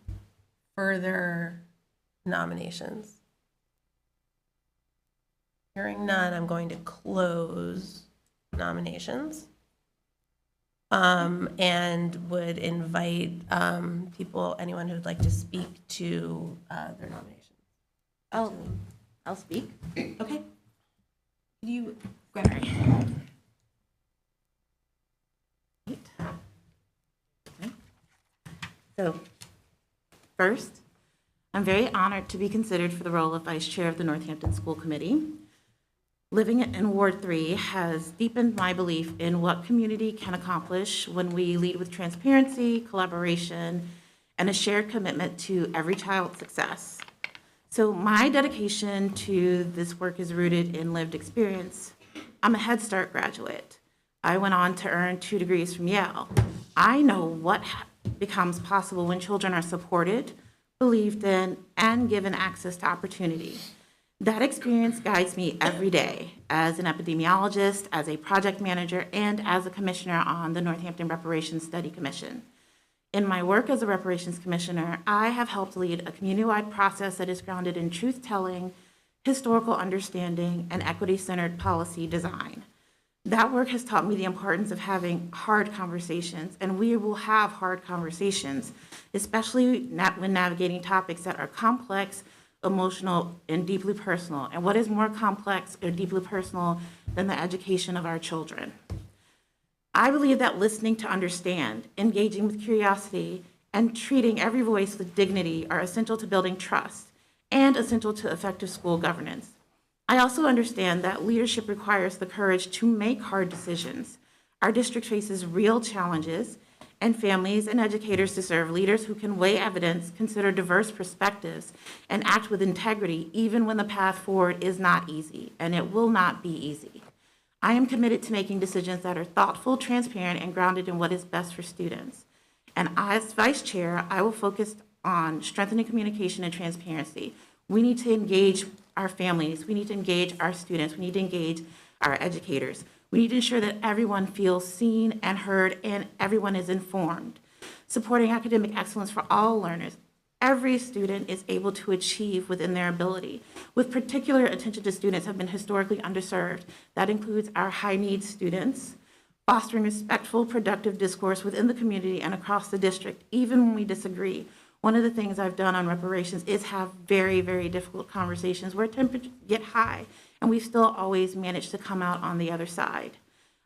further nominations? Hearing none, I'm going to close nominations. And would invite people, anyone who would like to speak to their nomination. I'll speak. Okay. Could you grab my So, first, I'm very honored to be considered for the role of vice chair of the Northampton School Committee. Living in Ward 3 has deepened my belief in what community can accomplish when we lead with transparency, collaboration, and a shared commitment to every child's success. So my dedication to this work is rooted in lived experience. I'm a Head Start graduate. I went on to earn 2 degrees from Yale. I know what becomes possible when children are supported, believed in, and given access to opportunity. That experience guides me every day as an epidemiologist, as a project manager, and as a commissioner on the Northampton Reparations Study Commission. In my work as a reparations commissioner, I have helped lead a community-wide process that is grounded in truth-telling, historical understanding, and equity-centered policy design. That work has taught me the importance of having hard conversations, and we will have hard conversations, especially when navigating topics that are complex, emotional, and deeply personal. And what is more complex or deeply personal than the education of our children? I believe that listening to understand, engaging with curiosity, and treating every voice with dignity are essential to building trust and essential to effective school governance. I also understand that leadership requires the courage to make hard decisions. Our district faces real challenges, and families and educators deserve leaders who can weigh evidence, consider diverse perspectives, and act with integrity even when the path forward is not easy, and it will not be easy. I am committed to making decisions that are thoughtful, transparent, and grounded in what is best for students. And as vice chair, I will focus on strengthening communication and transparency. We need to engage our families, we need to engage our students, we need to engage our educators. We need to ensure that everyone feels seen and heard and everyone is informed. Supporting academic excellence for all learners. Every student is able to achieve within their ability, with particular attention to students who have been historically underserved. That includes our high-needs students, fostering respectful, productive discourse within the community and across the district, even when we disagree. One of the things I've done on reparations is have very, very difficult conversations where temperatures get high, and we still always manage to come out on the other side.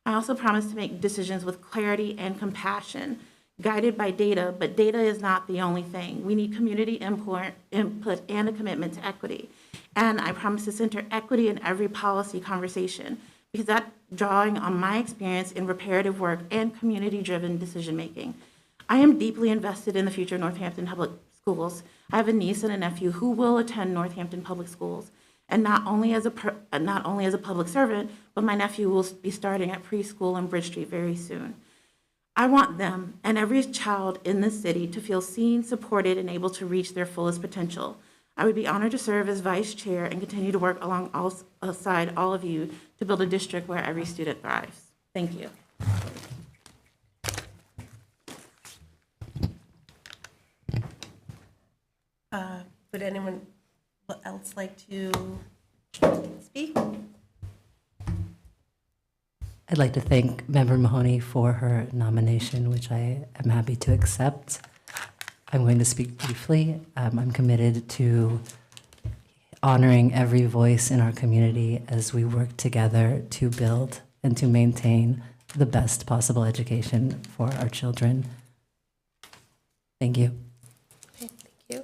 I also promise to make decisions with clarity and compassion, guided by data, but data is not the only thing. We need community input and a commitment to equity. And I promise to center equity in every policy conversation, because that's drawing on my experience in reparative work and community-driven decision-making. I am deeply invested in the future of Northampton Public Schools. I have a niece and a nephew who will attend Northampton Public Schools, and not only as a public servant, but my nephew will be starting at preschool in Bridge Street very soon. I want them and every child in this city to feel seen, supported, and able to reach their fullest potential. I would be honored to serve as vice chair and continue to work alongside all of you to build a district where every student thrives. Thank you. Would anyone else like to speak? I'd like to thank Member Mahoney for her nomination, which I am happy to accept. I'm going to speak briefly. I'm committed to honoring every voice in our community as we work together to build and to maintain the best possible education for our children. Thank you. Okay, thank you.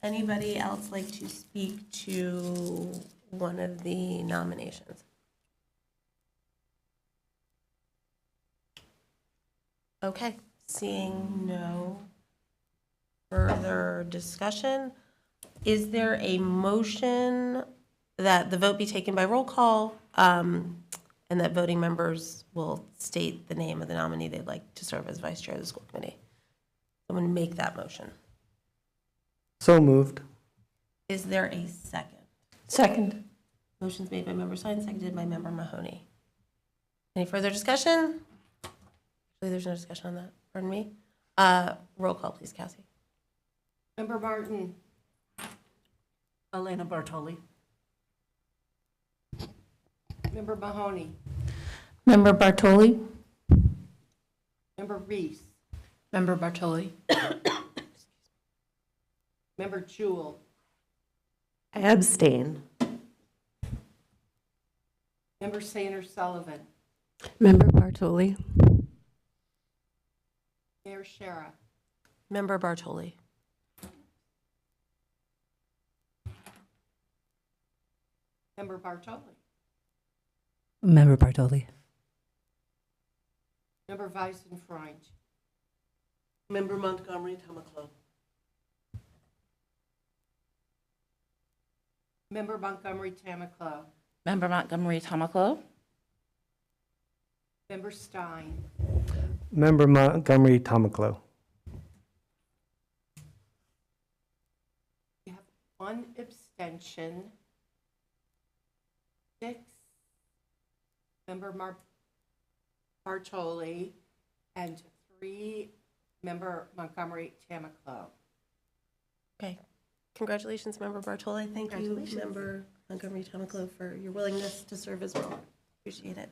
Anybody else like to speak to one of the nominations? Okay, seeing no further discussion, is there a motion that the vote be taken by roll call, and that voting members will state the name of the nominee they'd like to serve as vice chair of the school committee? Someone make that motion. So moved. Is there a second? Second. Motion's made by Member Stein, seconded by Member Mahoney. Any further discussion? Actually, there's no discussion on that. Pardon me. Roll call, please, Cassie. Member Martin. Elena Bartoli. Member Mahoney. Member Bartoli? Member Reese. Member Bartoli? Member Jewell. I abstain. Member Sanders Sullivan. Member Bartoli. Mayor Shara. Member Bartoli. Member Bartoli. Member Bartoli. Member Weisenfreund. Member Montgomery Tamaclo. Member Montgomery Tamaclo. Member Montgomery Tamaclo. Member Stein. Member Montgomery Tamaclo. We have one abstention. 6. Member Bartoli, and 3. Member Montgomery Tamaclo. Okay. Congratulations, Member Bartoli. Thank you, Member Montgomery Tamaclo, for your willingness to serve as well. Appreciate it.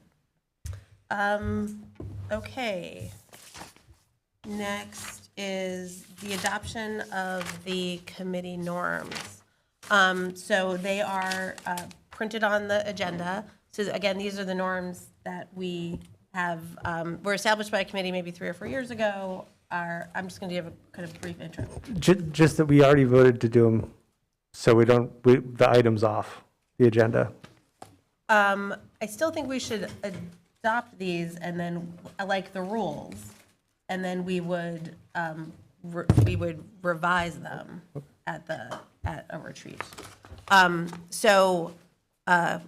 Okay. Next is the adoption of the committee norms. So they are printed on the agenda. So again, these are the norms that we have, were established by a committee maybe 3 or 4 years ago. I'm just going to give a kind of brief intro. Just that we already voted to do them, so the item's off the agenda. I still think we should adopt these and then, like the rules, and then we would revise them at a retreat.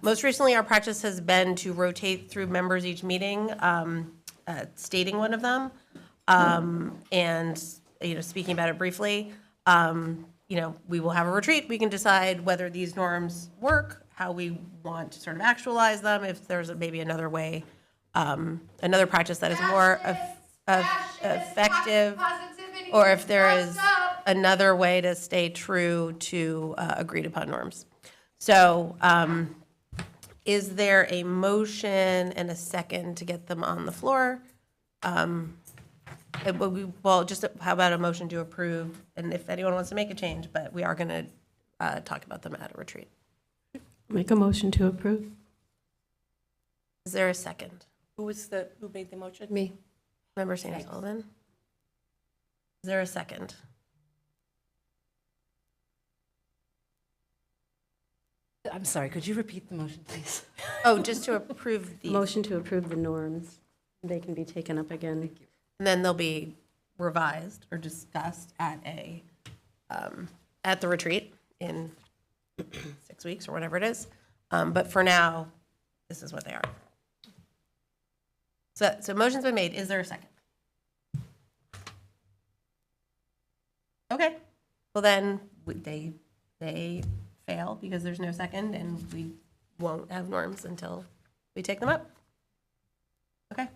Most recently, our practice has been to rotate through members each meeting, stating one of them, and speaking about it briefly. We will have a retreat. We can decide whether these norms work, how we want to sort of actualize them, if there's maybe another way, another practice that is more effective, or if there is another way to stay true to agreed upon norms. So is there a motion and a second to get them on the floor? Just how about a motion to approve, and if anyone wants to make a change, but we are going to talk about them at a retreat. Make a motion to approve. Is there a second? Who made the motion? Me. Member Sanders Sullivan? Is there a second? I'm sorry, could you repeat the motion, please? Oh, just to approve the. Motion to approve the norms. They can be taken up again. And then they'll be revised or discussed at the retreat in 6 weeks or whatever it is. But for now, this is what they are. So motion's been made. Is there a second? Okay. Well, then they fail because there's no second, and we won't have norms until we take them up. Okay.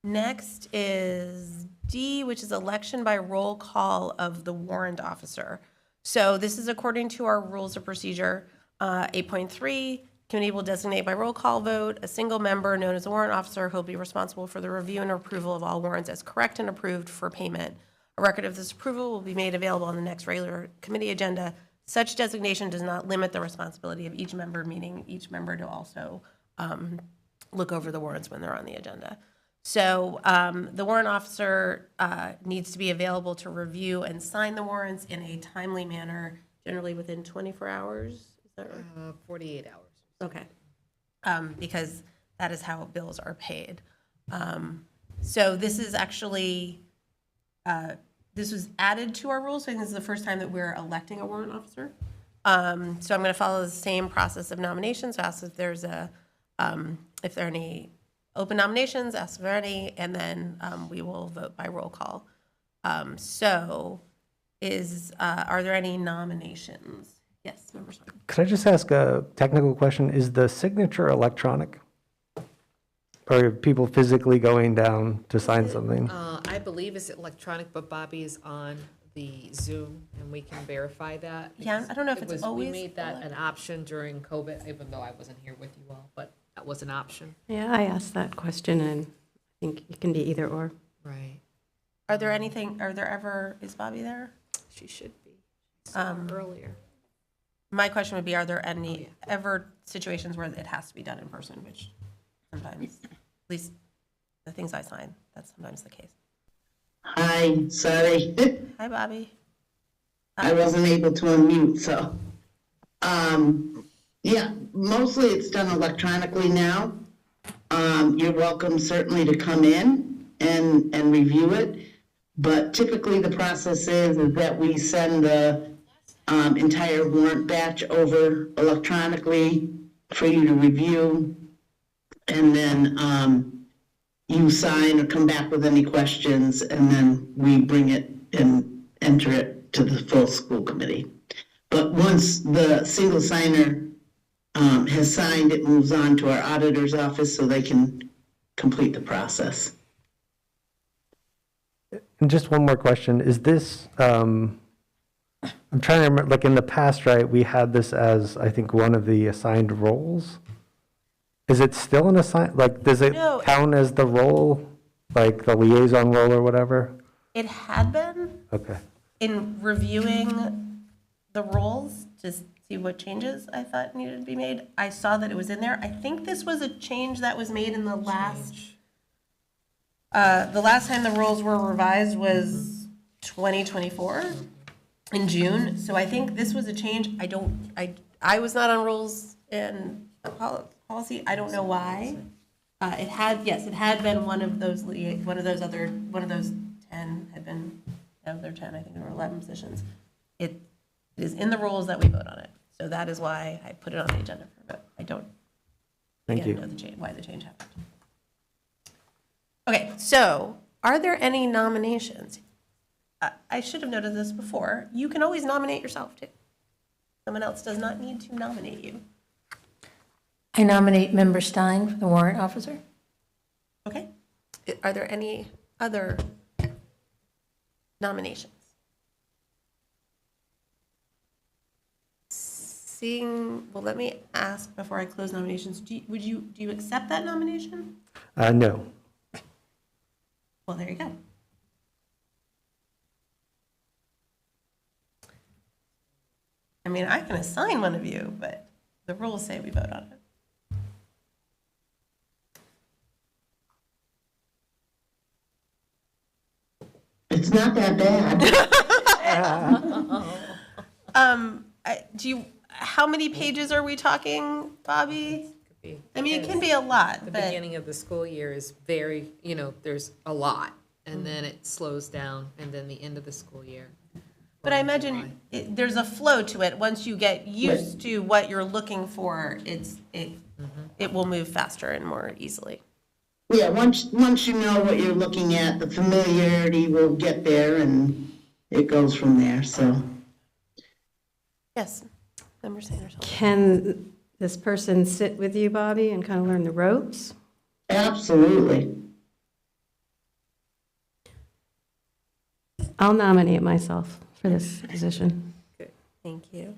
Next is D, which is election by roll call of the warrant officer. So this is according to our rules of procedure. 8.3, committee will designate by roll call vote a single member known as a warrant officer who will be responsible for the review and approval of all warrants as correct and approved for payment. A record of this approval will be made available on the next regular committee agenda. Such designation does not limit the responsibility of each member, meaning each member to also look over the warrants when they're on the agenda. So the warrant officer needs to be available to review and sign the warrants in a timely manner, generally within 24 hours. Is that right? 48 hours. Okay. Because that is how bills are paid. So this is actually, this was added to our rules. So I think this is the first time that we're electing a warrant officer. So I'm going to follow the same process of nominations. So ask if there's if there are any open nominations, ask if there are any, and then we will vote by roll call. Are there any nominations? Yes, Member Swan. Could I just ask a technical question? Is the signature electronic? Or are people physically going down to sign something? I believe it's electronic, but Bobby is on the Zoom, and we can verify that. Yeah, I don't know if it's always. We made that an option during COVID, even though I wasn't here with you all, but that was an option. Yeah, I asked that question, and I think it can be either or. Right. Is Bobby there? She should be. Earlier. My question would be, are there any ever situations where it has to be done in person, which sometimes, at least the things I sign, that's sometimes the case. Hi, sorry. Hi, Bobby. I wasn't able to unmute, so. Yeah, mostly it's done electronically now. You're welcome certainly to come in and review it. But typically the process is that we send the entire warrant batch over electronically for you to review. And then you sign or come back with any questions, and then we bring it and enter it to the full school committee. But once the single signer has signed, it moves on to our auditor's office so they can complete the process. And just one more question. Is this, I'm trying to remember, like in the past, right, we had this as, I think, one of the assigned roles. Is it still an assigned, like, does it No. count as the role, like the liaison role or whatever? It had been. Okay. In reviewing the roles to see what changes I thought needed to be made, I saw that it was in there. I think this was a change that was made in the last time the roles were revised was 2024 in June. So I think this was a change. I was not on rules and policy. I don't know why. It had been one of those 10 had been, no, they're 10, I think there were 11 positions. It is in the rules that we vote on it. So that is why I put it on the agenda for a vote. I don't Thank you. know why the change happened. Okay, so are there any nominations? I should have noted this before. You can always nominate yourself too. Someone else does not need to nominate you. I nominate Member Stein for the warrant officer. Okay. Are there any other nominations? Well, let me ask before I close nominations. Do you accept that nomination? No. Well, there you go. I mean, I can assign one of you, but the rules say we vote on it. It's not that bad. How many pages are we talking, Bobby? I mean, it can be a lot, The but beginning of the school year is very, there's a lot, and then it slows down, and then the end of the school year. I imagine there's a flow to it. Once you get used to what you're looking for, it will move faster and more easily. Yeah, once you know what you're looking at, the familiarity will get there and it goes from there, so. Yes, Member Sanders. Can this person sit with you, Bobby, and kind of learn the ropes? Absolutely. I'll nominate myself for this position. Good, thank you.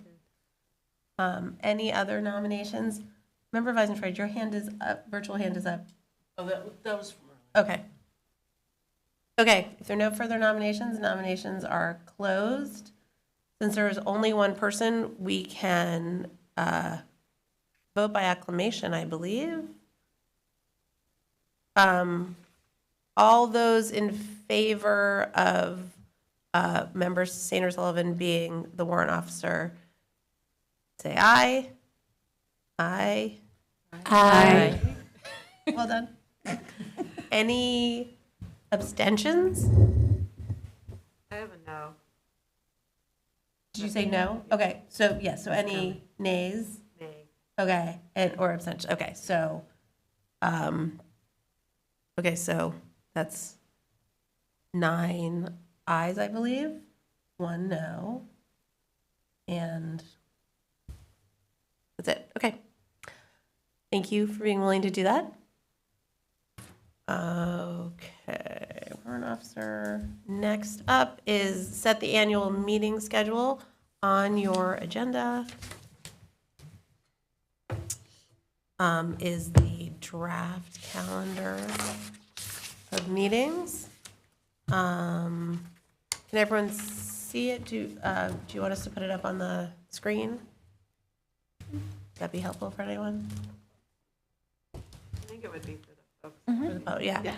Any other nominations? Member Weisenfried, your hand is up, virtual hand is up. Oh, that was from Okay. Okay, if there are no further nominations, nominations are closed. Since there is only one person, we can vote by acclamation, I believe. All those in favor of Member Sainer Sullivan being the warrant officer, say aye. Aye. Aye. Well done. Any abstentions? I have a no. Did you say no? Okay, so, yeah, so any nays? Nay. Okay, or abstention, okay, so, that's 9 ayes, I believe, 1 no, and that's it, okay. Thank you for being willing to do that. Okay, warrant officer. Next up is set the annual meeting schedule on your agenda. Is the draft calendar of meetings. Can everyone see it? Do you want us to put it up on the screen? Would that be helpful for anyone? I think it would be for the folks. Oh, yeah.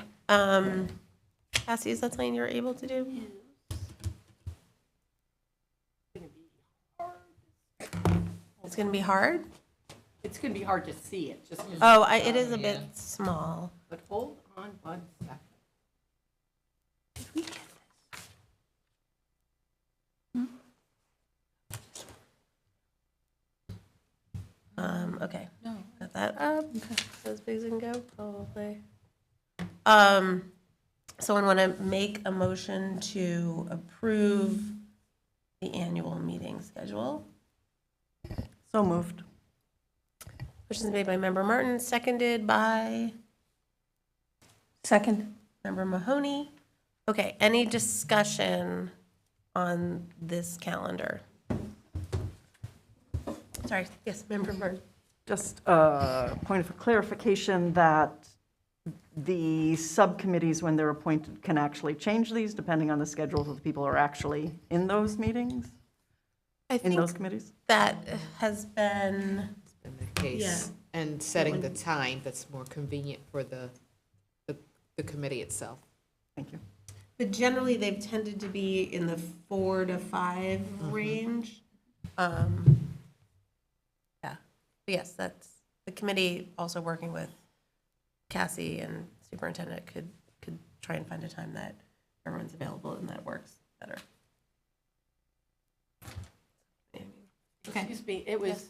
Cassie, is that something you're able to do? It's going to be hard? It's going to be hard to see it, just 'cause Oh, it is a bit small. But hold on 1 second. Did we get this? Okay. No. Got that up. As big as it can go, probably. Someone want to make a motion to approve the annual meeting schedule? So moved. Motion is made by Member Martin, seconded by Second. Member Mahoney. Okay, any discussion on this calendar? sorry, yes, Member Byrne. Just a point of clarification that the subcommittees, when they're appointed, can actually change these depending on the schedules of the people who are actually in those meetings, I in those think committees? that has been, In the case, Yeah. and setting the time that's more convenient for the committee itself. Thank you. but generally they've tended to be in the 4 to 5 range. Yeah, but yes, that's, the committee also working with Cassie and superintendent could try and find a time that everyone's available and that works better. Okay. Excuse me, it was,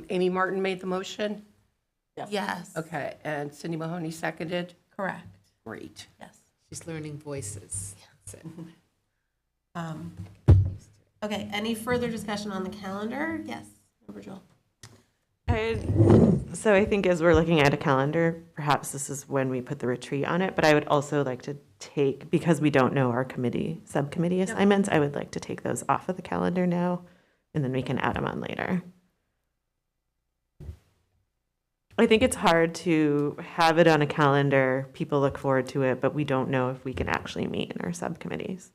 Amy Martin made the motion? Yes. Okay, and Cindy Mahoney seconded? Correct. Great. Yes. She's learning voices. So. Okay, any further discussion on the calendar? Yes, Member Joel. So I think as we're looking at a calendar, perhaps this is when we put the retreat on it, but I would also like to take, because we don't know our subcommittee assignments, I would like to take those off of the calendar now, and then we can add them on later. I think it's hard to have it on a calendar, people look forward to it, but we don't know if we can actually meet in our subcommittees.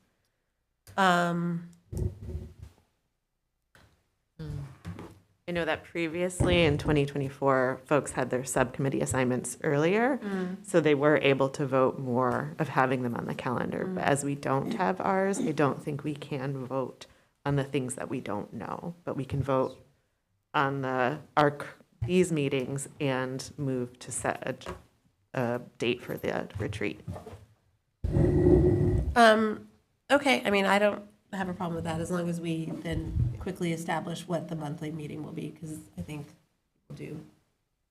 I know that previously in 2024, folks had their subcommittee assignments earlier, so they were able to vote more of having them on the calendar. But as we don't have ours, I don't think we can vote on the things that we don't know. But we can vote on these meetings and move to set a date for the retreat. Okay, I mean, I don't have a problem with that as long as we then quickly establish what the monthly meeting will be, because I think people do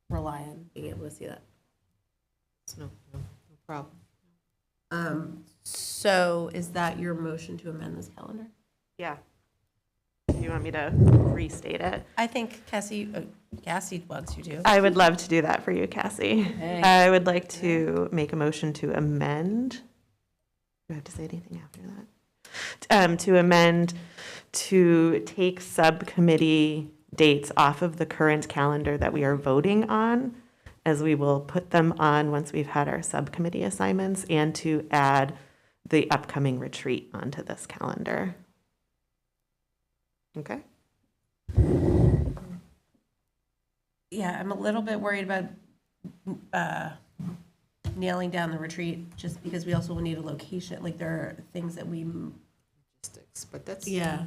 rely on being able to see that. No problem. So is that your motion to amend this calendar? Yeah. Do you want me to restate it? I think Cassie wants you to. I would love to do that for you, Cassie. I would like to make a motion to amend. Do I have to say anything after that? To amend to take subcommittee dates off of the current calendar that we are voting on, as we will put them on once we've had our subcommittee assignments, and to add the upcoming retreat onto this calendar. Okay? Yeah, I'm a little bit worried about nailing down the retreat, just because we also will need a location. Like, there are things that we... But that's... Yeah.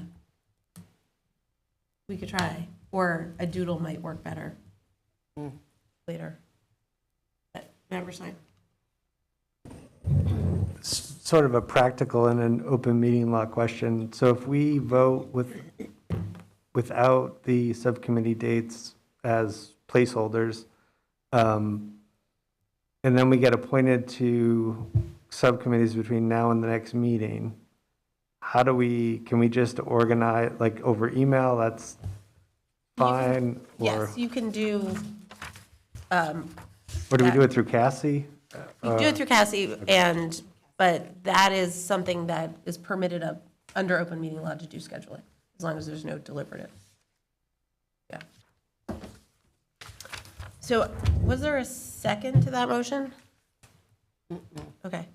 We could try. Or a doodle might work better later. Member Stein? Sort of a practical and an open meeting law question. So if we vote without the subcommittee dates as placeholders, and then we get appointed to subcommittees between now and the next meeting, can we just organize, like over email, that's fine? Yes, you can do. Or do we do it through Cassie? You can do it through Cassie, but that is something that is permitted under open meeting law to do scheduling, as long as there's no deliberative. Yeah. So was there a second to that motion? Okay.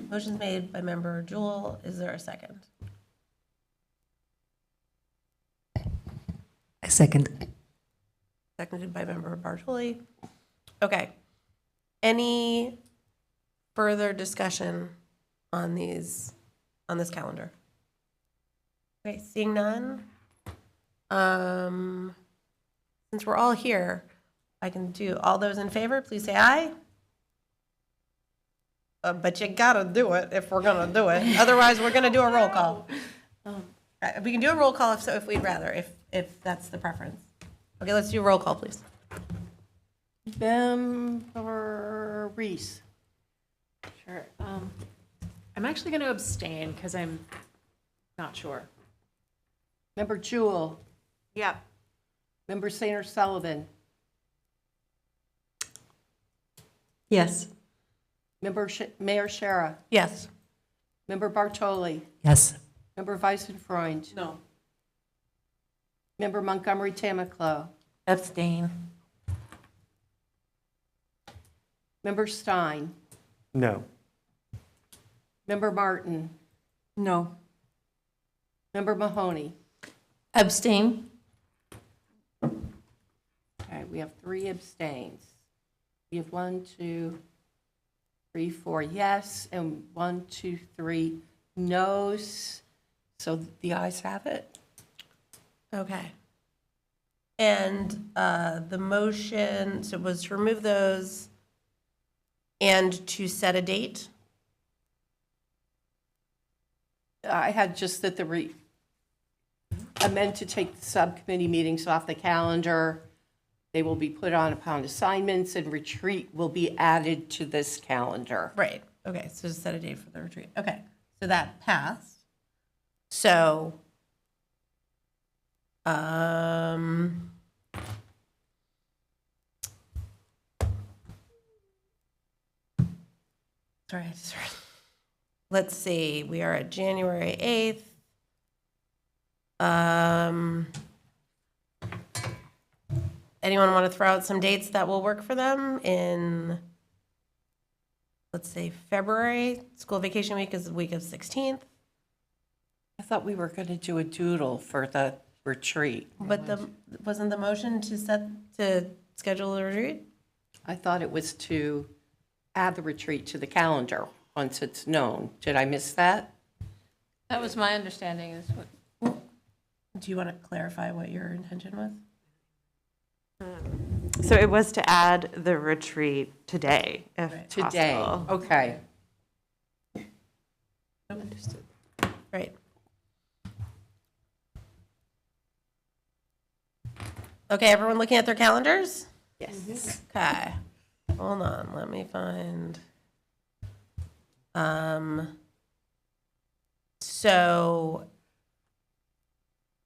Motion's made by Member Jewell. Is there a second? I second. Seconded by Member Bartoli. Okay. Any further discussion on this calendar? Okay, seeing none. Since we're all here, I can do all those in favor, please say aye. But you gotta do it if we're gonna do it. Otherwise, we're gonna do a roll call. We can do a roll call if we'd rather, if that's the preference. Okay, let's do a roll call, please. Member Reese. Sure. I'm actually going to abstain because I'm not sure. Member Jewell. Yep. Member Sainer Sullivan. Yes. Member Mayor Shara. Yes. Member Bartoli. Yes. Member Weissenfreund. No. Member Montgomery Tamaclo. Abstain. Member Stein. No. Member Martin. No. Member Mahoney. Abstain? Okay, we have 3 abstains. We have 1, 2, 3, 4 yes, and 1, 2, 3 no's. So the ayes have it. Okay. And the motion, so it was to remove those and to set a date? I had just that amend to take the subcommittee meetings off the calendar. They will be put on upon assignments, and retreat will be added to this calendar. Right, okay, so set a date for the retreat. Okay, so that passed. So, sorry. Let's see, we are at January 8th. Anyone want to throw out some dates that will work for them in, let's say, February? School vacation week is the week of 16th. I thought we were going to do a doodle for the retreat. But wasn't the motion to schedule a retreat? I thought it was to add the retreat to the calendar once it's known. Did I miss that? That was my understanding is what. Do you want to clarify what your intention was? So it was to add the retreat today, if Today, possible. okay. Understood. Right. Okay, everyone looking at their calendars? Yes. Okay, hold on, let me find. So,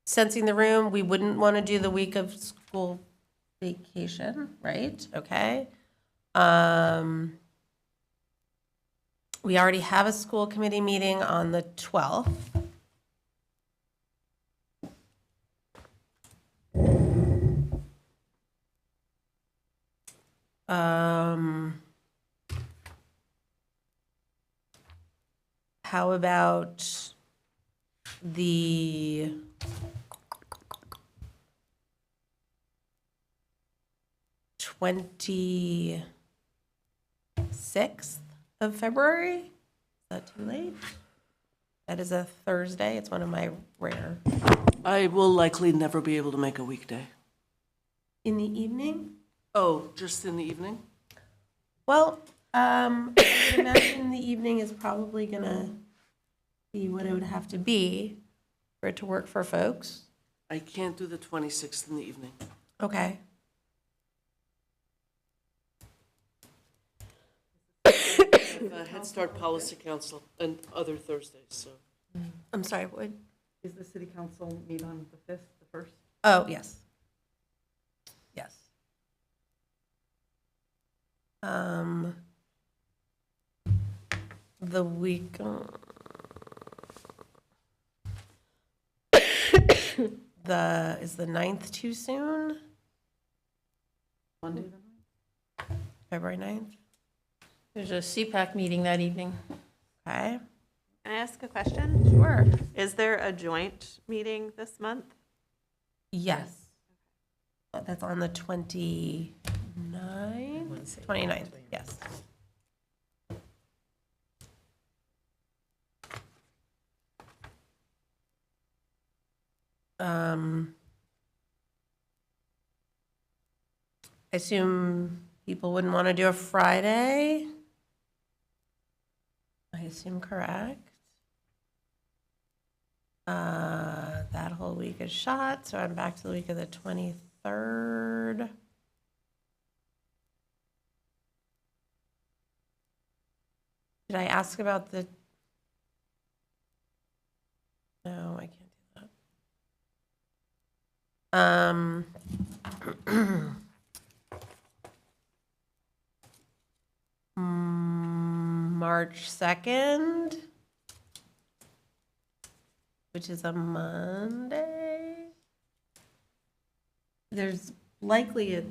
sensing the room, we wouldn't want to do the week of school vacation, right? Okay. We already have a school committee meeting on the 12th. How about the ~26th of February? Is that too late? That is a Thursday. It's one of my rare. I will likely never be able to make a weekday. In the evening? Oh, just in the evening? Well, I would imagine the evening is probably gonna be what it would have to be for it to work for folks. I can't do the 26th in the evening. Okay. I have a Head Start Policy Council and other Thursdays, so. I'm sorry, what? Is the city council meet on the 5th, the 1st? Oh, yes. Yes. The week. Is the 9th too soon? Monday the 9th? February 9th? There's a CPAC meeting that evening. Okay. Can I ask a question? Sure. Is there a joint meeting this month? Yes. That's on the 29th? 29th, yes. I assume people wouldn't want to do a Friday? I assume correct. That whole week is shot, so I'm back to the week of the 23rd. Did I ask about the? No, I can't do that. March 2nd, which is a Monday. there's likely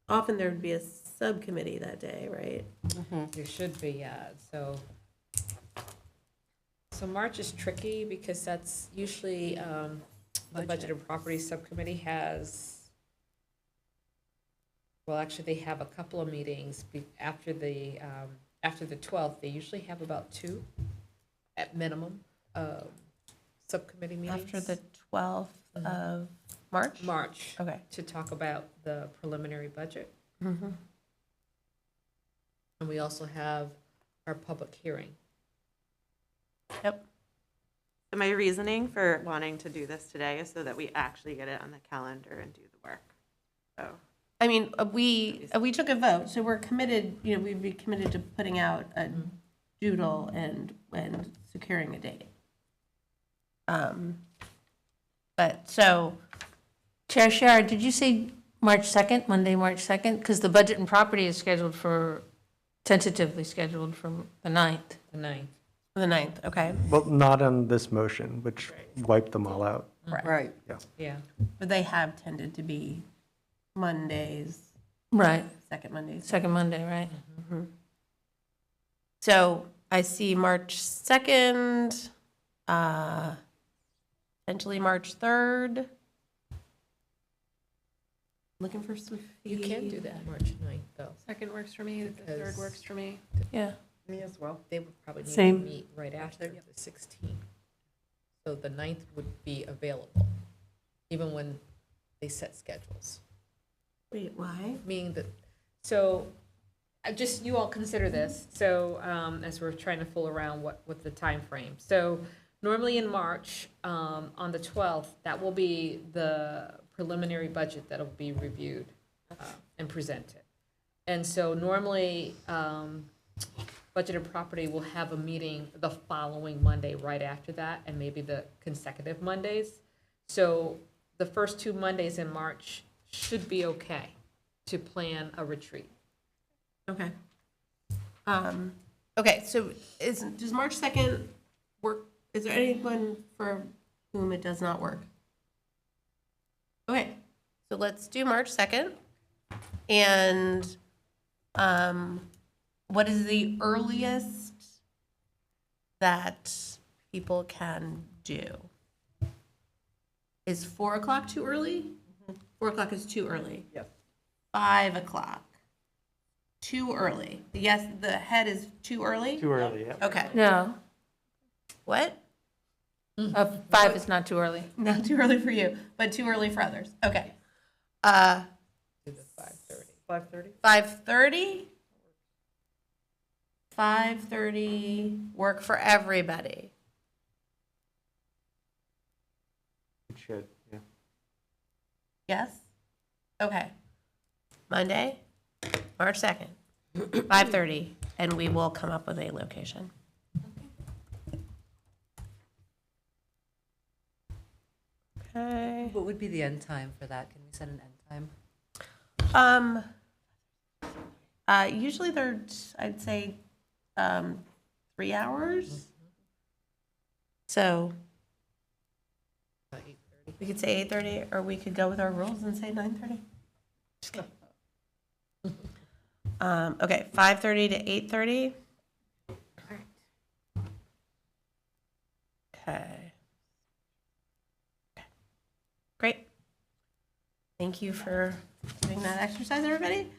often there would be a subcommittee that day, right? There should be, yeah, so. So March is tricky because that's usually, the Budget and Property Subcommittee has, well, actually, they have a couple of meetings after the 12th. They usually have about 2 at minimum, subcommittee meetings. After the 12th of March? March. Okay. To talk about the preliminary budget. Mm-hmm. And we also have our public hearing. Yep. So my reasoning for wanting to do this today is so that we actually get it on the calendar and do the work. So. I mean, we took a vote, so we're committed, we'd be committed to putting out a doodle and securing a date. But so. Chair Shara, did you say March 2nd, Monday, March 2nd? Because the Budget and Property is tentatively scheduled for the 9th. The 9th. The 9th, okay. Well, not on this motion, which wiped them all out. Right. Yeah. Yeah. But they have tended to be Mondays. Right. Second Mondays. Second Monday, right? Mm-hmm. So I see March 2nd, potentially March 3rd. Looking for some. You can do that March 9th, though. Second works for me, the third works for me. Yeah. Me as well. They would probably need to Same. meet right after the 16th. So the 9th would be available, even when they set schedules. Wait, why? Meaning that, so, you all consider this, so, as we're trying to fool around with the time frame. So normally in March, on the 12th, that will be the preliminary budget that'll be reviewed and presented. And so normally, Budget and Property will have a meeting the following Monday right after that, and maybe the consecutive Mondays. So the first 2 Mondays in March should be okay to plan a retreat. Okay. Okay, so does March 2nd work? Is there anyone for whom it does not work? Okay, so let's do March 2nd. And what is the earliest that people can do? Is 4 o'clock too early? 4 o'clock is too early. Yes. 5 o'clock. Too early. Yes, the head is too early? Too early, yeah. Okay. No, What? 5 is not too early. Not too early for you, but too early for others. Okay. Do the 5:30. 5:30? 5:30 work for everybody. It should, yeah. Yes? Okay. Monday, March 2nd, 5:30, and we will come up with a location. Okay. What would be the end time for that? Can we set an end time? Usually they're, I'd say, 3 hours. So we could say 8:30, or we could go with our rules and say 9:30. Just kidding. Okay, 5:30 to 8:30. Okay. Great. Thank you for doing that exercise, everybody.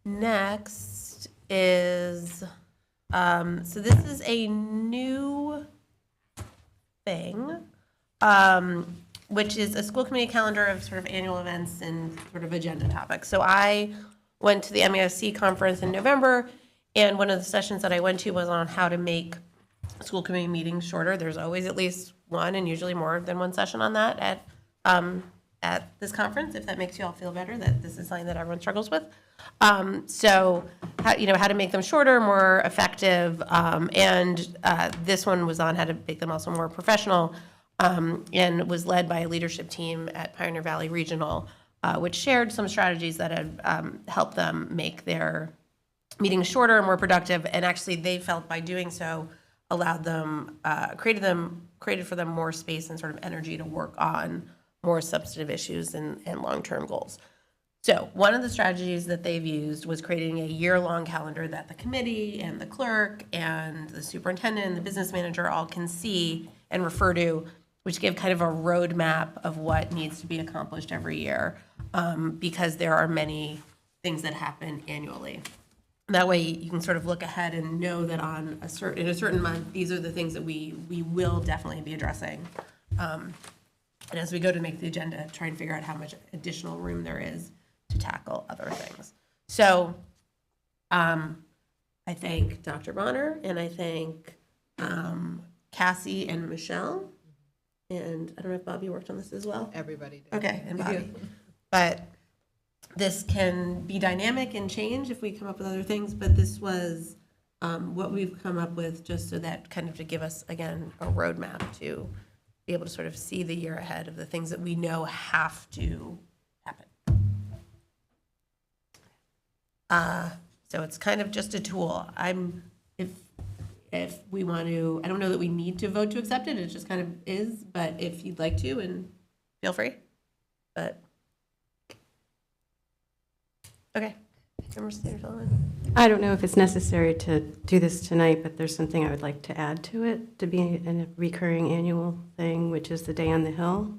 Next is, so this is a new thing, which is a school committee calendar of sort of annual events and sort of agenda topics. So I went to the MESC conference in November, and one of the sessions that I went to was on how to make school committee meetings shorter. There's always at least one, and usually more than one session on that at this conference, if that makes you all feel better, that this is something that everyone struggles with. So, how to make them shorter, more effective, and this one was on how to make them also more professional, and was led by a leadership team at Pioneer Valley Regional, which shared some strategies that had helped them make their meetings shorter and more productive. And actually, they felt by doing so, allowed them, created for them more space and sort of energy to work on more substantive issues and long-term goals. So one of the strategies that they've used was creating a year-long calendar that the committee and the clerk and the superintendent and the business manager all can see and refer to, which give kind of a roadmap of what needs to be accomplished every year, because there are many things that happen annually. That way you can sort of look ahead and know that in a certain month, these are the things that we will definitely be addressing. And as we go to make the agenda, try and figure out how much additional room there is to tackle other things. So I thank Dr. Bonner, and I thank Cassie and Michelle. And I don't know if Bobby worked on this as well. Everybody did. Okay, and Bobby. But this can be dynamic and change if we come up with other things, but this was what we've come up with, just so that kind of to give us, again, a roadmap to be able to sort of see the year ahead of the things that we know have to happen. So it's kind of just a tool. If we want to, I don't know that we need to vote to accept it, it just kind of is, but if you'd like to, and feel free. But, okay. I don't know if it's necessary to do this tonight, but there's something I would like to add to it, to be a recurring annual thing, which is the Day on the Hill.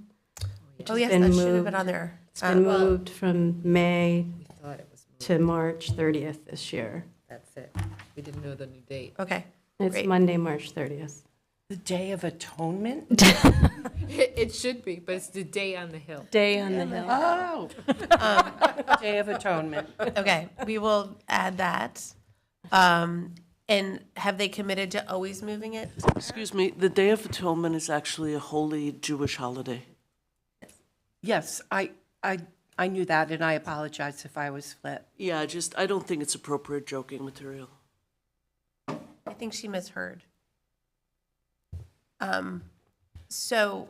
Oh, yes, that should have been on there. It's been moved from May thought it was to March 30th this year. That's it. We didn't know the new date. Okay. It's Great. Monday, March 30th. The Day of Atonement? It should be, but it's the Day on the Hill. Day on the Hill. Oh, Day of Atonement. Okay, we will add that. And have they committed to always moving it? Excuse me, the Day of Atonement is actually a holy Jewish holiday. Yes, I knew that, and I apologize if I was flip. Yeah, I don't think it's appropriate joking material. I think she misheard. So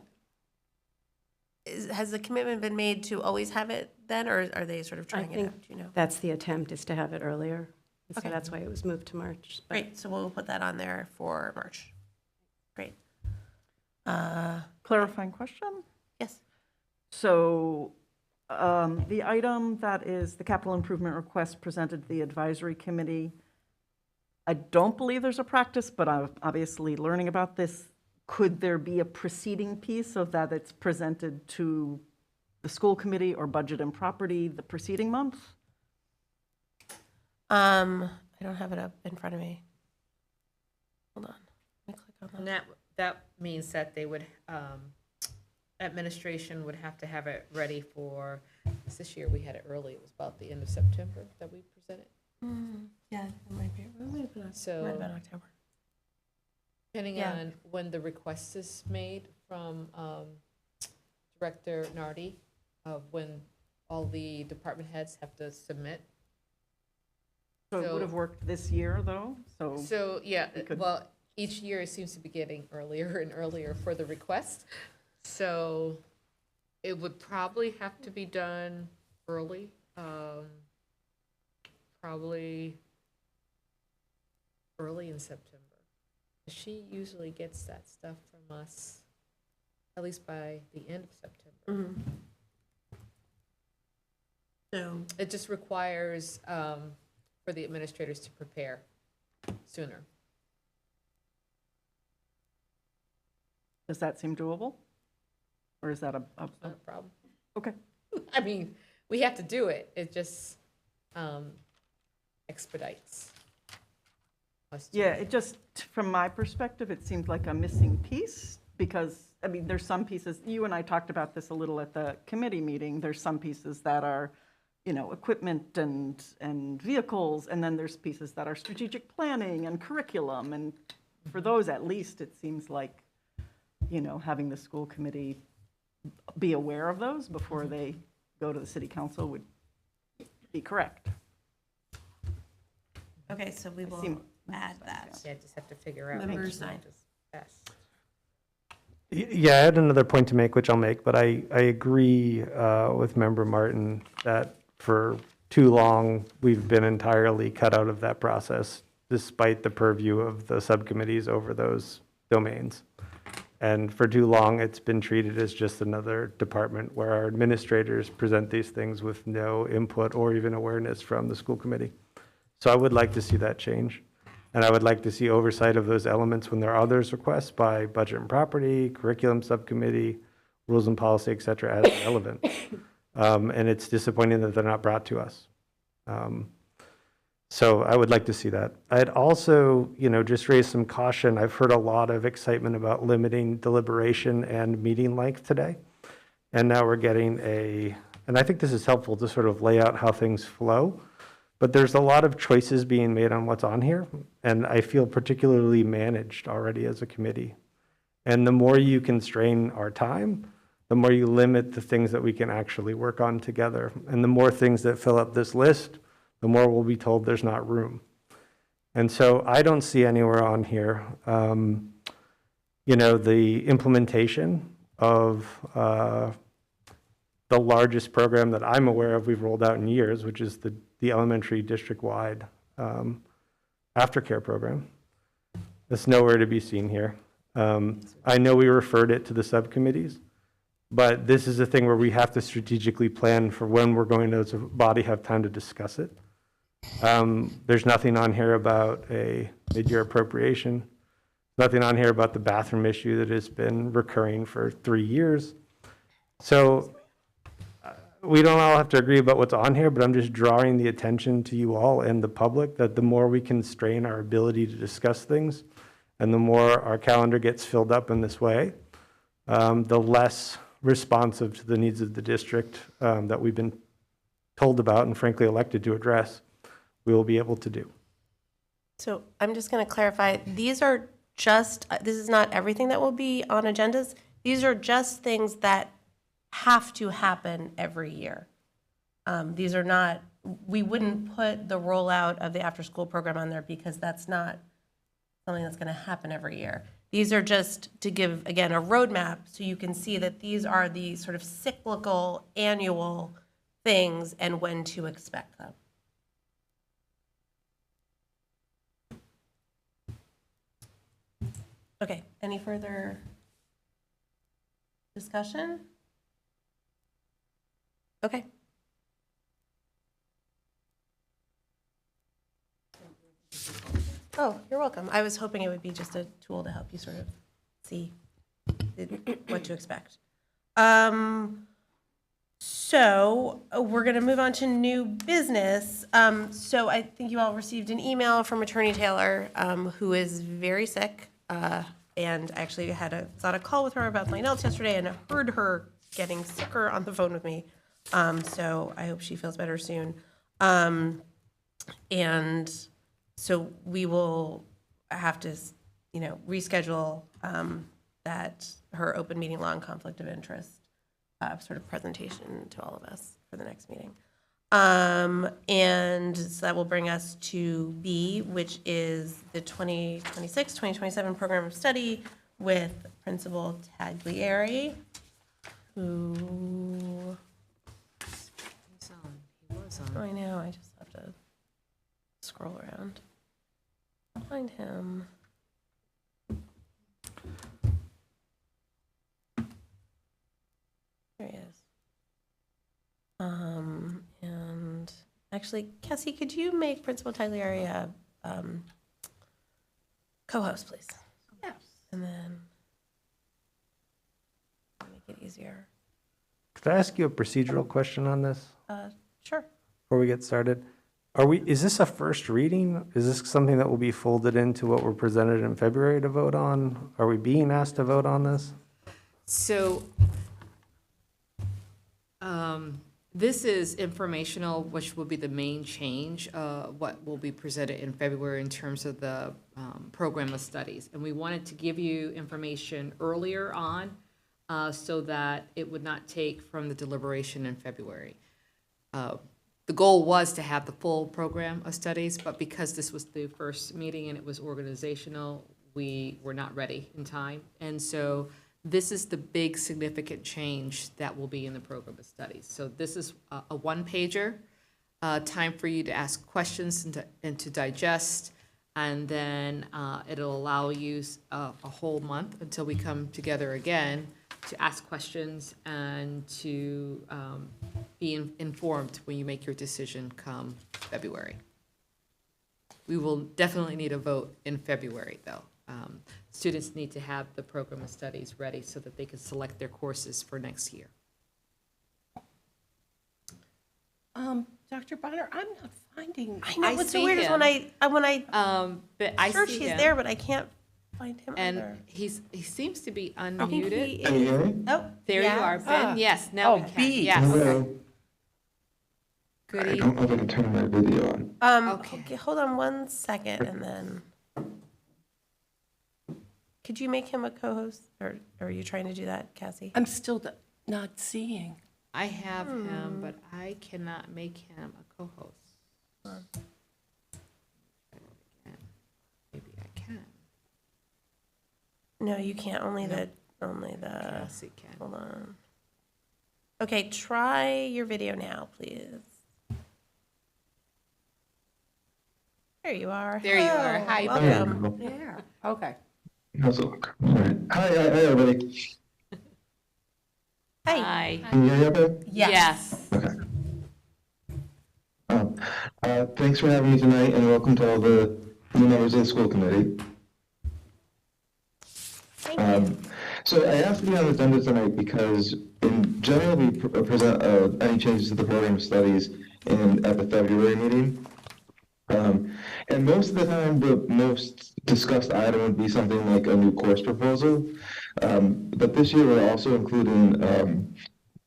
has the commitment been made to always have it then, or are they sort of trying it out? Do you know? That's the attempt, is to have it earlier. So Okay. that's why it was moved to March. But Great, so we'll put that on there for March. Great. Clarifying question? Yes. So the item that is the capital improvement request presented to the advisory committee, I don't believe there's a practice, but I'm obviously learning about this. Could there be a preceding piece so that it's presented to the school committee or budget and property the preceding month? I don't have it up in front of me. Hold on. Let me click on And that means that they would, administration would have to have it ready for, this year we had it early, it was about the end of September that we presented. Yeah, it might be. It might have been So October. depending Yeah. on when the request is made from Director Nardi, of when all the department heads have to submit. So it would have worked this year, though, So, yeah, we could- well, each year it seems to be getting earlier and earlier for the request. So it would probably have to be done early, probably early in September. She usually gets that stuff from us, at least by the end of September. So it just requires for the administrators to prepare sooner. Does that seem doable? Or is that a Not a problem. Okay. I mean, we have to do it. It just expedites us to Yeah, it. it just, from my perspective, it seemed like a missing piece because, I mean, there's some pieces, you and I talked about this a little at the committee meeting, there's some pieces that are, equipment and vehicles, and then there's pieces that are strategic planning and curriculum, and for those at least, it seems like, having the school committee be aware of those before they go to the city council would be correct. Okay, so we will add that. Yeah, just have to figure out. Members which sign. one is best. Yeah, I had another point to make, which I'll make, but I agree with Member Martin that for too long, we've been entirely cut out of that process despite the purview of the subcommittees over those domains. And for too long, it's been treated as just another department where our administrators present these things with no input or even awareness from the school committee. So I would like to see that change. And I would like to see oversight of those elements when there are others requests by budget and property, curriculum subcommittee, rules and policy, et cetera, as relevant. And it's disappointing that they're not brought to us. So I would like to see that. I'd also, just raise some caution. I've heard a lot of excitement about limiting deliberation and meeting length today. And now we're getting and I think this is helpful to sort of lay out how things flow, but there's a lot of choices being made on what's on here. And I feel particularly managed already as a committee. And the more you constrain our time, the more you limit the things that we can actually work on together. And the more things that fill up this list, the more we'll be told there's not room. And so I don't see anywhere on here, the implementation of the largest program that I'm aware of we've rolled out in years, which is the elementary district-wide aftercare program. That's nowhere to be seen here. I know we referred it to the subcommittees, but this is a thing where we have to strategically plan for when we're going to, as a body, have time to discuss it. There's nothing on here about a mid-year appropriation. Nothing on here about the bathroom issue that has been recurring for 3 years. So we don't all have to agree about what's on here, but I'm just drawing the attention to you all and the public that the more we constrain our ability to discuss things and the more our calendar gets filled up in this way, the less responsive to the needs of the district that we've been told about and frankly elected to address, we will be able to do. So I'm just going to clarify, these are just, this is not everything that will be on agendas. These are just things that have to happen every year. These are not, we wouldn't put the rollout of the after-school program on there because that's not something that's going to happen every year. These are just to give, again, a roadmap so you can see that these are the sort of cyclical annual things and when to expect them. Okay, any further discussion? Okay. Oh, you're welcome. I was hoping it would be just a tool to help you sort of see what to expect. So we're going to move on to new business. So I think you all received an email from Attorney Taylor, who is very sick. And I actually was on a call with her about something else yesterday and heard her getting sicker on the phone with me. So I hope she feels better soon. And so we will have to, reschedule that her open meeting law and conflict of interest sort of presentation to all of us for the next meeting. And so that will bring us to B, which is the 2026-2027 program of study with Principal Taglieri, who... I know, I just have to scroll around. Find him. There he is. And actually, Cassie, could you make Principal Taglieri a co-host, please? Yes. And then make it easier. Could I ask you a procedural question on this? Sure. Before we get started? Is this a first reading? Is this something that will be folded into what we're presented in February to vote on? Are we being asked to vote on this? So this is informational, which will be the main change, what will be presented in February in terms of the program of studies. And we wanted to give you information earlier on so that it would not take from the deliberation in February. The goal was to have the full program of studies, but because this was the first meeting and it was organizational, we were not ready in time. And so this is the big significant change that will be in the program of studies. So this is a one-pager, time for you to ask questions and to digest. And then it'll allow you a whole month until we come together again to ask questions and to be informed when you make your decision come February. We will definitely need a vote in February, though. Students need to have the program of studies ready so that they can select their courses for next year. Dr. Bonner, I'm not finding. I know, what's so weird is when I but I search, see he's him. there, but I can't find him And either. he seems to be Can unmuted. you hear me? Oh, There yes. you are, Ben. Yes, now we can. B. Yes. Hello. Good I evening. don't know if I can turn my video on. Okay, hold on 1 second, and then could you make him a co-host, or are you trying to do that, Cassie? I'm still not seeing. I have him, but I cannot make him a co-host. Maybe I can. No, you can't. Only the. Cassie can. Hold on. Okay, try your video now, please. There you are. There you are. Hi, welcome. Yeah, okay. How's it look? All right. Hi, everybody. Hi. Can you hear me okay? Yes. Okay. Thanks for having me tonight, and welcome to all the new members of the school committee. So I asked to be on the agenda tonight because in general we present any changes to the program of studies at the February meeting. And most of the time, the most discussed item would be something like a new course proposal. But this year, we're also including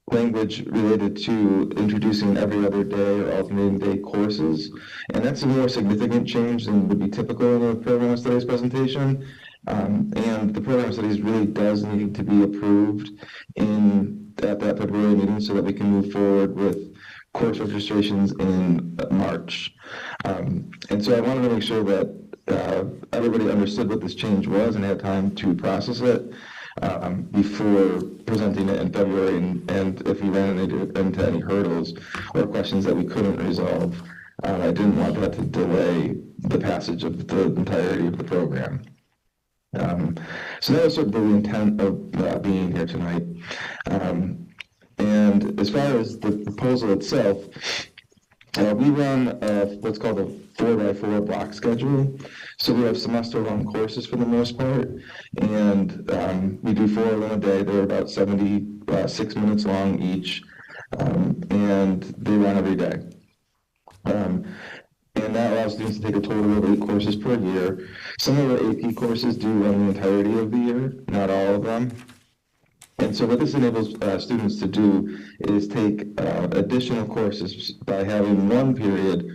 language related to introducing every other day or alternating day courses. And that's a more significant change than would be typical in a program of studies presentation. And the program of studies really does need to be approved at that February meeting so that we can move forward with course registrations in March. And so I wanted to make sure that everybody understood what this change was and had time to process it before presenting it in February. And if we ran into any hurdles or questions that we couldn't resolve, I didn't want that to delay the passage of the entirety of the program. So that was sort of the intent of being here tonight. And as far as the proposal itself, we run what's called a 4x4 block schedule. So we have semester-long courses for the most part, and we do 4 of them a day. They're about 76 minutes long each, and they run every day. And that allows students to take a total of 8 courses per year. Some of our AP courses do run the entirety of the year, not all of them. And so what this enables students to do is take additional courses by having one period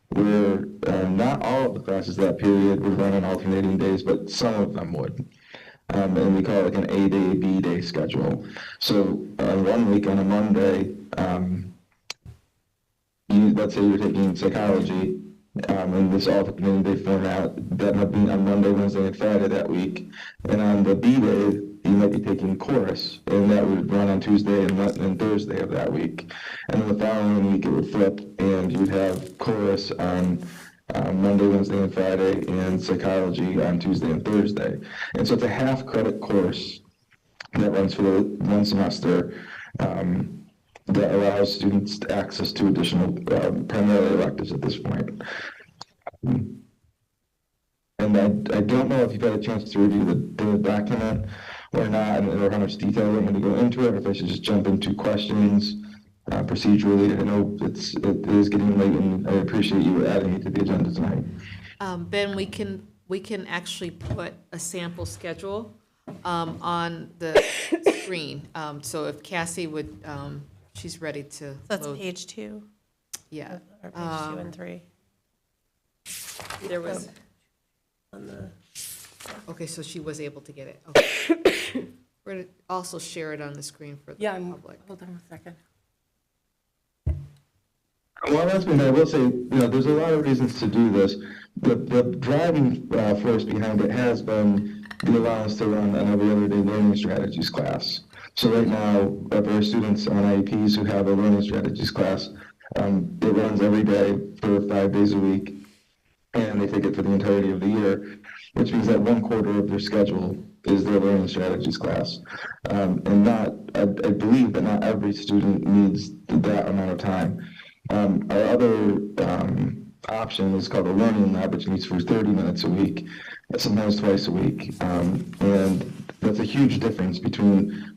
where not all of the classes that period would run on alternating days, but some of them would. And we call it like an A day, B day schedule. So 1 week on a Monday, let's say you're taking psychology, in this alternating day format, that might be on Monday, Wednesday, and Friday that week. And on the B day, you might be taking chorus, and that would run on Tuesday and Thursday of that week. And then the following week, it would flip, and you'd have chorus on Monday, Wednesday, and Friday, and psychology on Tuesday and Thursday. And so it's a half-credit course that runs for the 1 semester, that allows students access to additional, primarily electives at this point. And I don't know if you've had a chance to review the document or not, or how much detail I'm going to go into it, or if I should just jump into questions procedurally. I know it is getting late, and I appreciate you adding me to the agenda tonight. Ben, we can actually put a sample schedule on the screen. So if Cassie would, she's ready to. That's load. page 2. Yeah. Or page 2 and 3. There was. On the. Okay, so she was able to get it. Okay. We're going to also share it on the screen for the public. Hold on a second. Well, that's been, I will say, there's a lot of reasons to do this. The driving force behind it has been the allowance to run an every other day learning strategies class. So right now, for our students on IEPs who have a learning strategies class, it runs every day for 5 days a week. and they take it for the entirety of the year, which means that 1/4 of their schedule is their learning strategies class. I believe that not every student needs that amount of time. Our other option is called a learning lab, which meets for 30 minutes a week, sometimes twice a week. And that's a huge difference between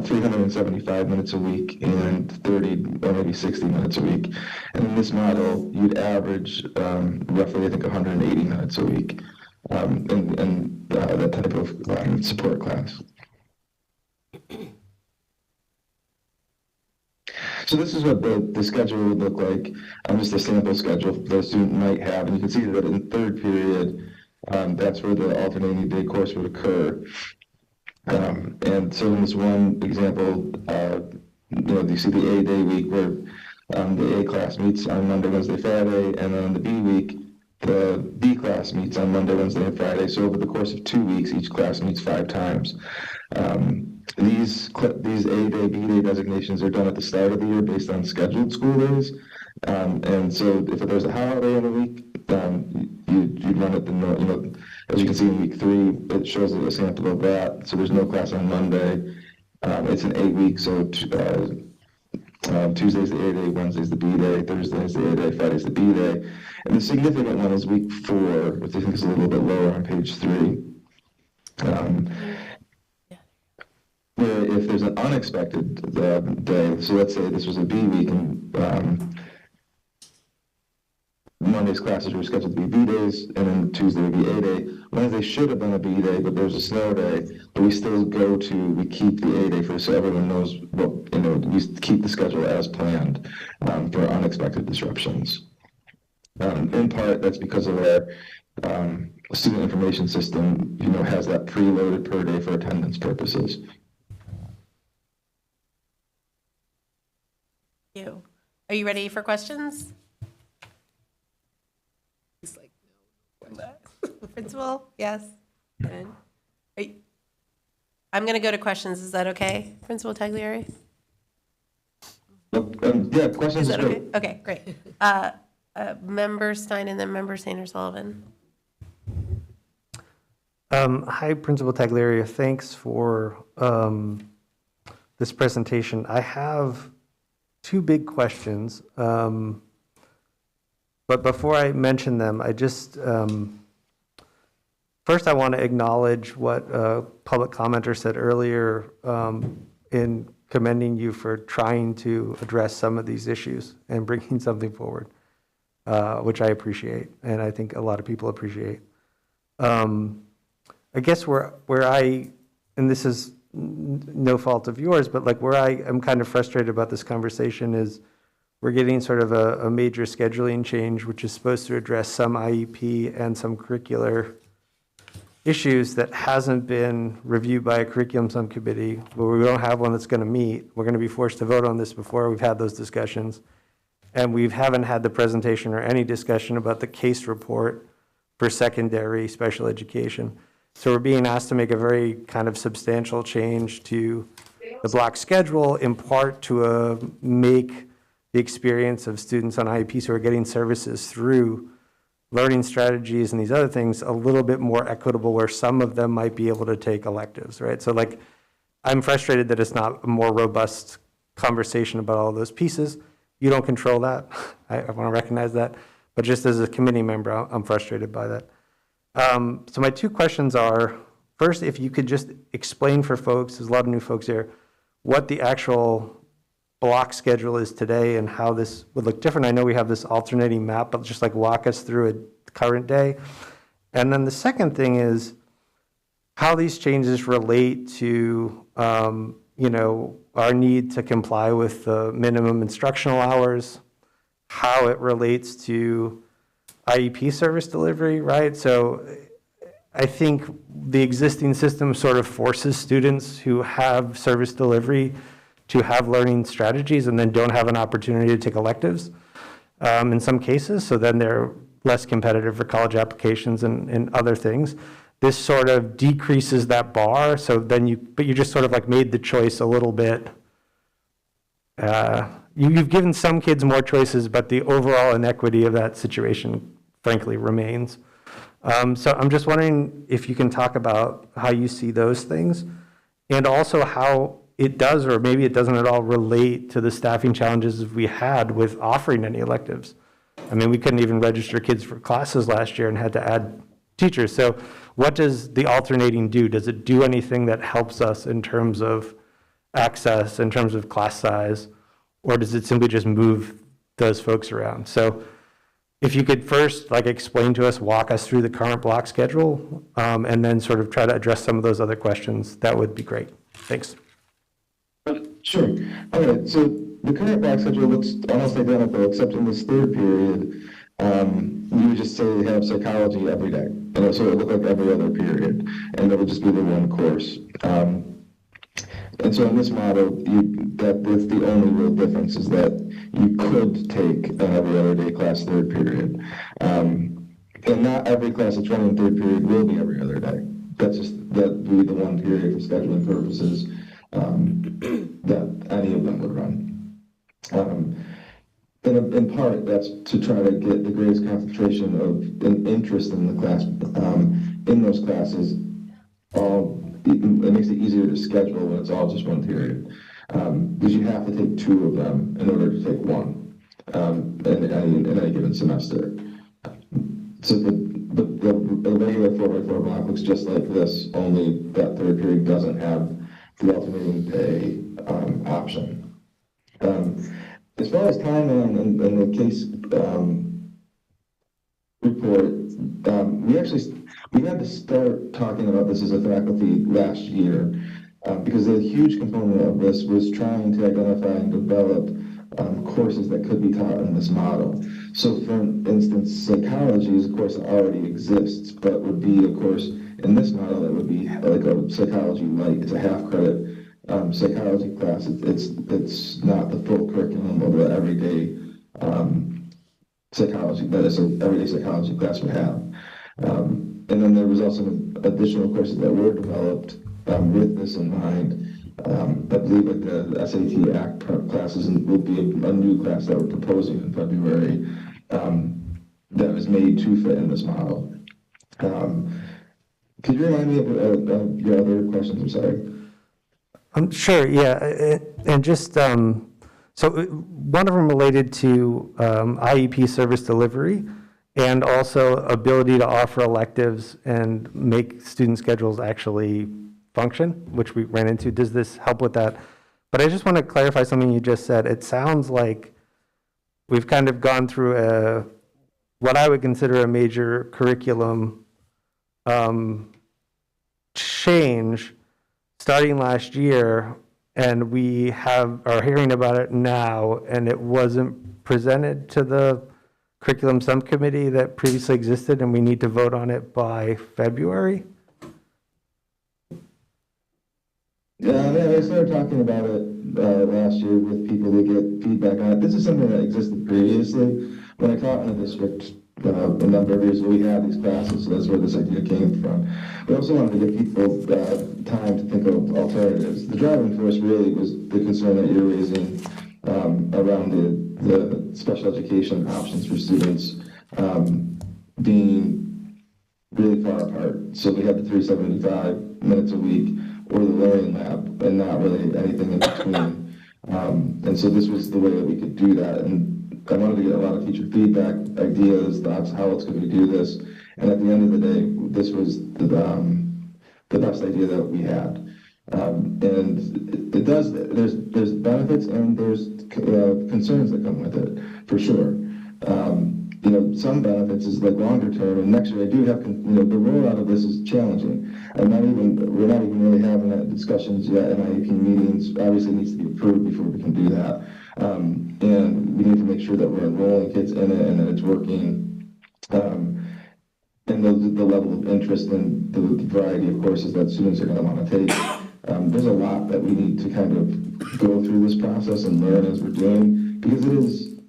375 minutes a week and 30 or maybe 60 minutes a week. And in this model, you'd average roughly, I think, 180 minutes a week in that type of support class. So this is what the schedule would look like, just a sample schedule the student might have. And you can see that in third period, that's where the alternating day course would occur. And so in this one example, you see the A day week where the A class meets on Monday, Wednesday, Friday, and then on the B week, the B class meets on Monday, Wednesday, and Friday. So over the course of 2 weeks, each class meets 5 times. These A day, B day designations are done at the start of the year based on scheduled school days. And so if there's a holiday in a week, you'd run it as you can see in week 3, it shows a sample of that. So there's no class on Monday. It's an 8 week, so Tuesday's the A day, Wednesday's the B day, Thursday's the A day, Friday's the B day. And the significant one is week 4, which I think is a little bit lower on page 3. Where if there's an unexpected day, so let's say this was a B week and Monday's classes were scheduled to be B days, and then Tuesday would be A day. Wednesday should have been a B day, but there's a snow day. But we still we keep the A day so everyone knows we keep the schedule as planned for unexpected disruptions. In part, that's because of our student information system, has that preloaded per day for attendance purposes. Are you ready for questions? He's like, Principal, yes? Good. I'm going to go to questions. Is that okay, Principal Taglieri? Yeah, questions Is that is okay? great. Okay, great. Member Stein and then Member Sainer-Sullivan. Hi, Principal Taglieri. Thanks for this presentation. I have 2 big questions. But before I mention them, I just, first I want to acknowledge what a public commenter said earlier in commending you for trying to address some of these issues and bringing something forward, which I appreciate, and I think a lot of people appreciate. I guess where I, and this is no fault of yours, but like where I am kind of frustrated about this conversation is we're getting sort of a major scheduling change, which is supposed to address some IEP and some curricular issues that hasn't been reviewed by a curriculum subcommittee, where we don't have one that's going to meet. We're going to be forced to vote on this before we've had those discussions. And we haven't had the presentation or any discussion about the case report for secondary special education. So we're being asked to make a very kind of substantial change to the block schedule, in part to make the experience of students on IEPs who are getting services through learning strategies and these other things a little bit more equitable, where some of them might be able to take electives, right? So like, I'm frustrated that it's not a more robust conversation about all those pieces. You don't control that. I want to recognize that. But just as a committee member, I'm frustrated by that. So my 2 questions are, first, if you could just explain for folks, there's a lot of new folks here, what the actual block schedule is today and how this would look different. I know we have this alternating map, but just like walk us through a current day. And then the second thing is how these changes relate to, our need to comply with the minimum instructional hours, how it relates to IEP service delivery, right? So I think the existing system sort of forces students who have service delivery to have learning strategies and then don't have an opportunity to take electives in some cases. So then they're less competitive for college applications and other things. This sort of decreases that bar. So then but you just sort of like made the choice a little bit. You've given some kids more choices, but the overall inequity of that situation frankly remains. So I'm just wondering if you can talk about how you see those things, and also how it does, or maybe it doesn't at all, relate to the staffing challenges we had with offering any electives. I mean, we couldn't even register kids for classes last year and had to add teachers. So what does the alternating do? Does it do anything that helps us in terms of access, in terms of class size, or does it simply just move those folks around? So if you could first explain to us, walk us through the current block schedule, and then sort of try to address some of those other questions, that would be great. Thanks. Sure. All right, so the current block schedule looks almost identical, except in this third period, we would just say we have psychology every day. And so it would look like every other period, and it would just be the one course. And so in this model, that's the only real difference, is that you could take an every other day class third period. And not every class that's running third period will be every other day. That would be the one period for scheduling purposes that any of them would run. In part, that's to try to get the greatest concentration of an interest in the class, in those classes. It makes it easier to schedule when it's all just one period, because you have to take two of them in order to take one in any given semester. So the regular 4x4 block looks just like this, only that third period doesn't have the alternating day option. As far as time and the case report, we had to start talking about this as a faculty last year, because a huge component of this was trying to identify and develop courses that could be taught in this model. So for instance, psychology is a course that already exists, but would be a course in this model that would be like a psychology light. It's a half credit psychology class. It's not the full curriculum of the everyday psychology that an everyday psychology class would have. And then there was also additional courses that were developed with this in mind. I believe like the SAT ACT prep classes will be a new class that we're proposing in February that was made to fit in this model. Could you remind me of your other questions? I'm sorry. Sure, yeah. And just, so one of them related to IEP service delivery, and also ability to offer electives and make student schedules actually function, which we ran into. Does this help with that? But I just want to clarify something you just said. It sounds like we've kind of gone through what I would consider a major curriculum change starting last year, and we are hearing about it now, and it wasn't presented to the curriculum subcommittee that previously existed, and we need to vote on it by February? Yeah, I started talking about it last year with people to get feedback on it. This is something that existed previously. When I taught in the district a number of years ago, we had these classes, so that's where this idea came from. We also wanted to give people time to think of alternatives. The driving force really was the concern that you're raising around the special education options for students being really far apart. So we had the 375 minutes a week or the learning lab, and not really anything in between. And so this was the way that we could do that. And I wanted to get a lot of teacher feedback, ideas, thoughts, how else could we do this? And at the end of the day, this was the best idea that we had. And it does, there's benefits and there's concerns that come with it, for sure. Some benefits is like longer term, and next year I do have, the rollout of this is challenging. We're not even really having that discussions yet in IEP meetings. Obviously it needs to be approved before we can do that. And we need to make sure that we're enrolling kids in it and that it's working. And the level of interest in the variety of courses that students are going to want to take. There's a lot that we need to kind of go through this process and learn as we're doing, because it is,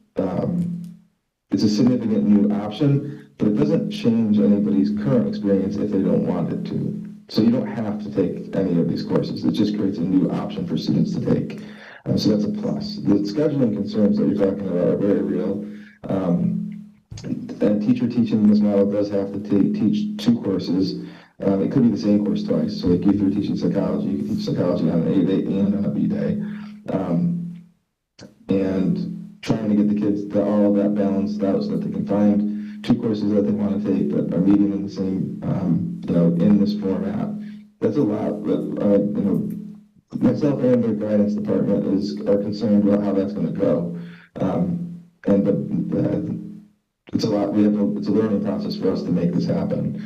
it's a significant new option, but it doesn't change anybody's current experience if they don't want it to. So you don't have to take any of these courses. It just creates a new option for students to take. So that's a plus. The scheduling concerns that you're talking about are very real. a teacher teaching this model does have to teach 2 courses. It could be the same course twice. So like if you're teaching psychology, you can teach psychology on an A day and on a B day. And trying to get the kids to all of that balanced out so that they can find 2 courses that they want to take that are meeting in the same, in this format. That's a lot. But, myself and the guidance department are concerned about how that's going to go. It's a lot. It's a learning process for us to make this happen.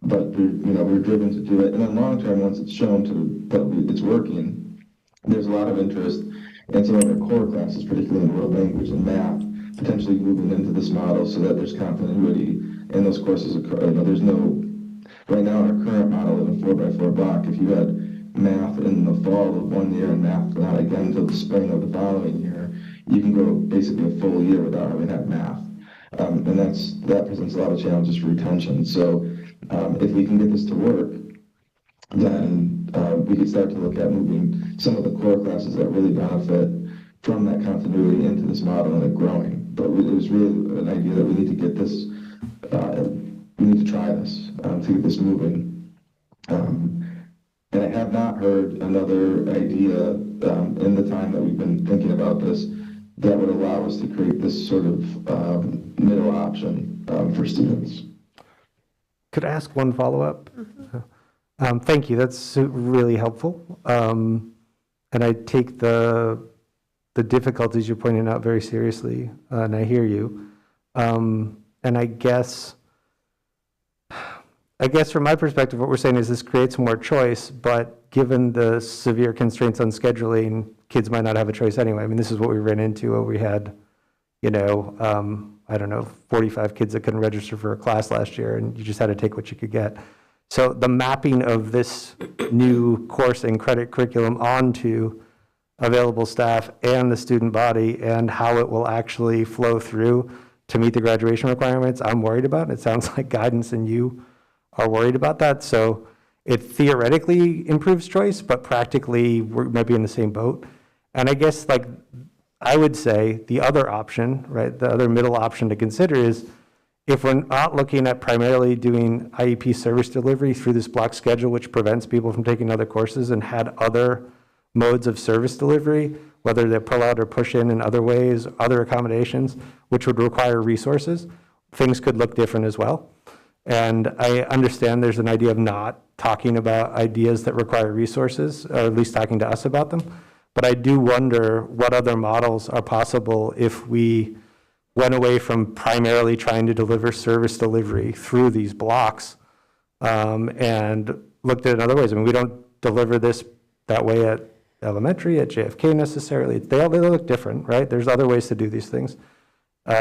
But we're driven to do it. And then long term, once it's shown that it's working, there's a lot of interest in some of our core classes, particularly in world language and math, potentially moving into this model so that there's continuity in those courses. There's no, right now in our current model in a 4x4 block, if you had math in the fall of one year and math not again until the spring of the following year, you can go basically a full year without having to have math. And that presents a lot of challenges for retention. So if we can get this to work, then we could start to look at moving some of the core classes that really benefit from that continuity into this model and it growing. But it was really an idea that we need to get this, we need to try this to get this moving. And I have not heard another idea in the time that we've been thinking about this that would allow us to create this sort of middle option for students. Could I ask one follow-up? Thank you. That's really helpful. And I take the difficulties you're pointing out very seriously, and I hear you. And I guess from my perspective, what we're saying is this creates more choice, but given the severe constraints on scheduling, kids might not have a choice anyway. I mean, this is what we ran into where we had, 45 kids that couldn't register for a class last year, and you just had to take what you could get. So the mapping of this new course and credit curriculum onto available staff and the student body and how it will actually flow through to meet the graduation requirements, I'm worried about. It sounds like guidance and you are worried about that. So it theoretically improves choice, but practically we might be in the same boat. And I guess I would say the other option, right, the other middle option to consider is if we're not looking at primarily doing IEP service delivery through this block schedule, which prevents people from taking other courses, and had other modes of service delivery, whether they're pull out or push in other ways, other accommodations, which would require resources, things could look different as well. And I understand there's an idea of not talking about ideas that require resources, or at least talking to us about them. But I do wonder what other models are possible if we went away from primarily trying to deliver service delivery through these blocks and looked at it in other ways. I mean, we don't deliver this that way at elementary, at JFK necessarily. They look different, right? There's other ways to do these things. They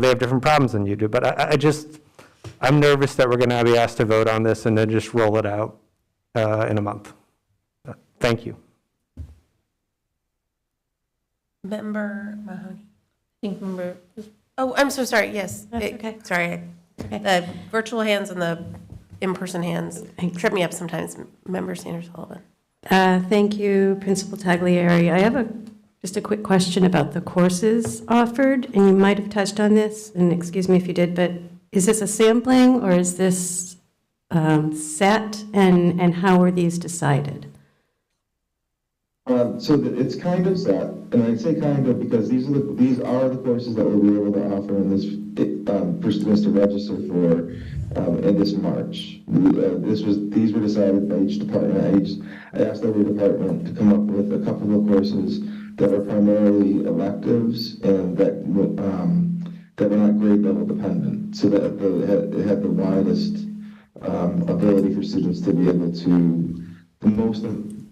have different problems than you do. But I'm nervous that we're going to be asked to vote on this and then just roll it out in a month. Thank you. Member Mahoney. Oh, I'm so sorry. Yes. Okay. Sorry. The virtual hands and the in-person hands trip me up sometimes. Member Sanders Sullivan. Thank you, Principal Taglieri. I have just a quick question about the courses offered, and you might have touched on this, and excuse me if you did, but is this a sampling or is this set, and how are these decided? It's kind of set, and I say kind of because these are the courses that we'll be able to offer in this for students to register for in this March. These were decided by each department. I asked every department to come up with a couple of courses that are primarily electives and that were not grade level dependent, so that it had the widest ability for students to be able to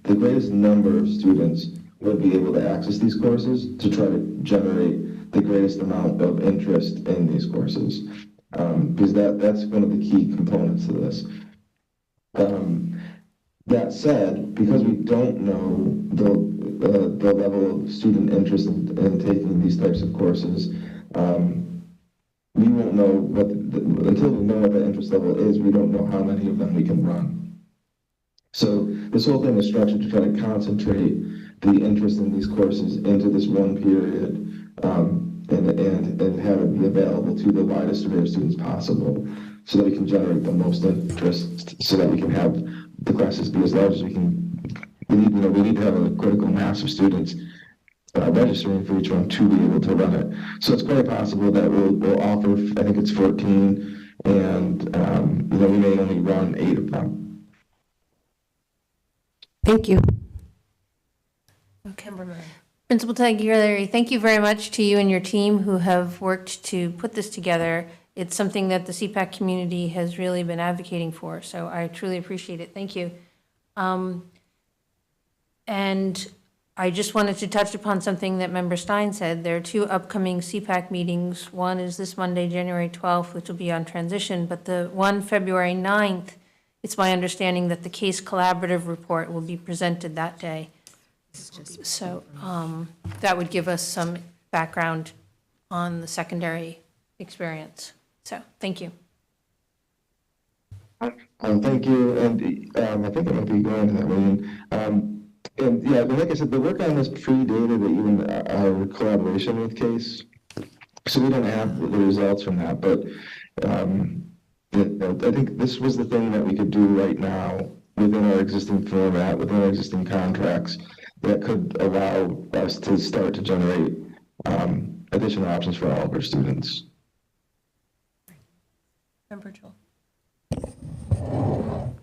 the greatest number of students would be able to access these courses to try to generate the greatest amount of interest in these courses. Because that's one of the key components of this. That said, because we don't know the level of student interest in taking these types of courses, we won't know until we know what the interest level is, we don't know how many of them we can run. So this whole thing is structured to try to concentrate the interest in these courses into this one period and have it be available to the widest array of students possible, so that we can generate the most interest, so that we can have the classes be as large as we can. We need to have a critical mass of students registering for each one to be able to run it. So it's quite possible that we'll offer, I think it's 14, and we may only run 8 of them. Thank you. Okay. Principal Taglieri, thank you very much to you and your team who have worked to put this together. It's something that the CPAC community has really been advocating for, so I truly appreciate it. Thank you. And I just wanted to touch upon something that Member Stein said. There are 2 upcoming CPAC meetings. One is this Monday, January 12th, which will be on transition, but the one February 9th, it's my understanding that the case collaborative report will be presented that day. So that would give us some background on the secondary experience. So thank you. Thank you, and I think I might be going to that meeting. And yeah, but like I said, the work on this predated even our collaboration with CASE, so we don't have the results from that. But I think this was the thing that we could do right now within our existing format, within our existing contracts, that could allow us to start to generate additional options for all of our students. Member Joel.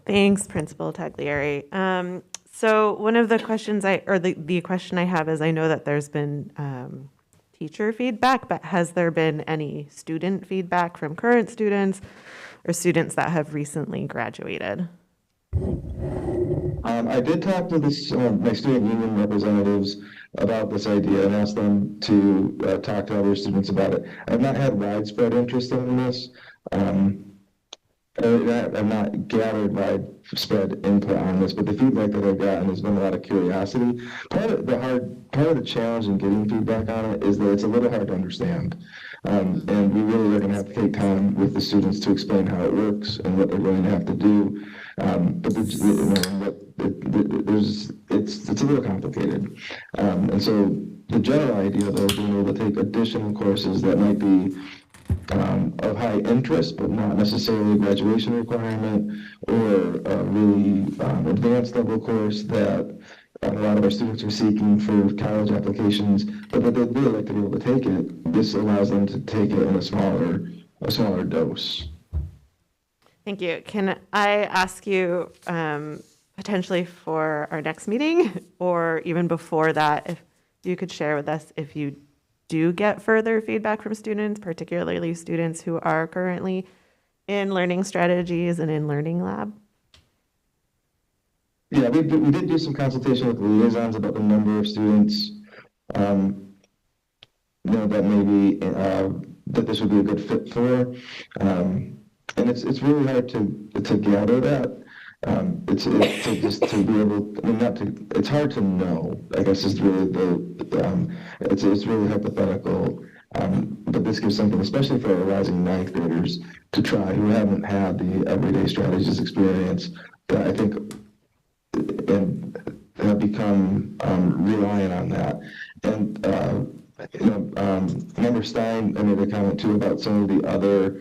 Thanks, Principal Taglieri. So one of the questions the question I have is, I know that there's been teacher feedback, but has there been any student feedback from current students or students that have recently graduated? I did talk to my student union representatives about this idea and asked them to talk to other students about it. I've not had widespread interest in this. I've not gathered widespread input on this, but the feedback that I've gotten has been a lot of curiosity. Part of the challenge in getting feedback on it is that it's a little hard to understand. And we really are going to have to take time with the students to explain how it works and what they're going to have to do. But it's a little complicated. And so the general idea, though, is being able to take additional courses that might be of high interest, but not necessarily a graduation requirement, or a really advanced level course that a lot of our students are seeking for college applications, but that they'd really like to be able to take it. This allows them to take it in a smaller dose. Thank you. Can I ask you potentially for our next meeting, or even before that, if you could share with us if you do get further feedback from students, particularly students who are currently in learning strategies and in Learning Lab? Yeah, we did do some consultation with liaisons about the number of students that maybe that this would be a good fit for, and it's really hard to gather that. It's hard to know, I guess, is really it's really hypothetical, but this gives something, especially for our rising ninth graders, to try, who haven't had the everyday strategies experience, that I think have become reliant on that. And Member Stein made a comment too about some of the other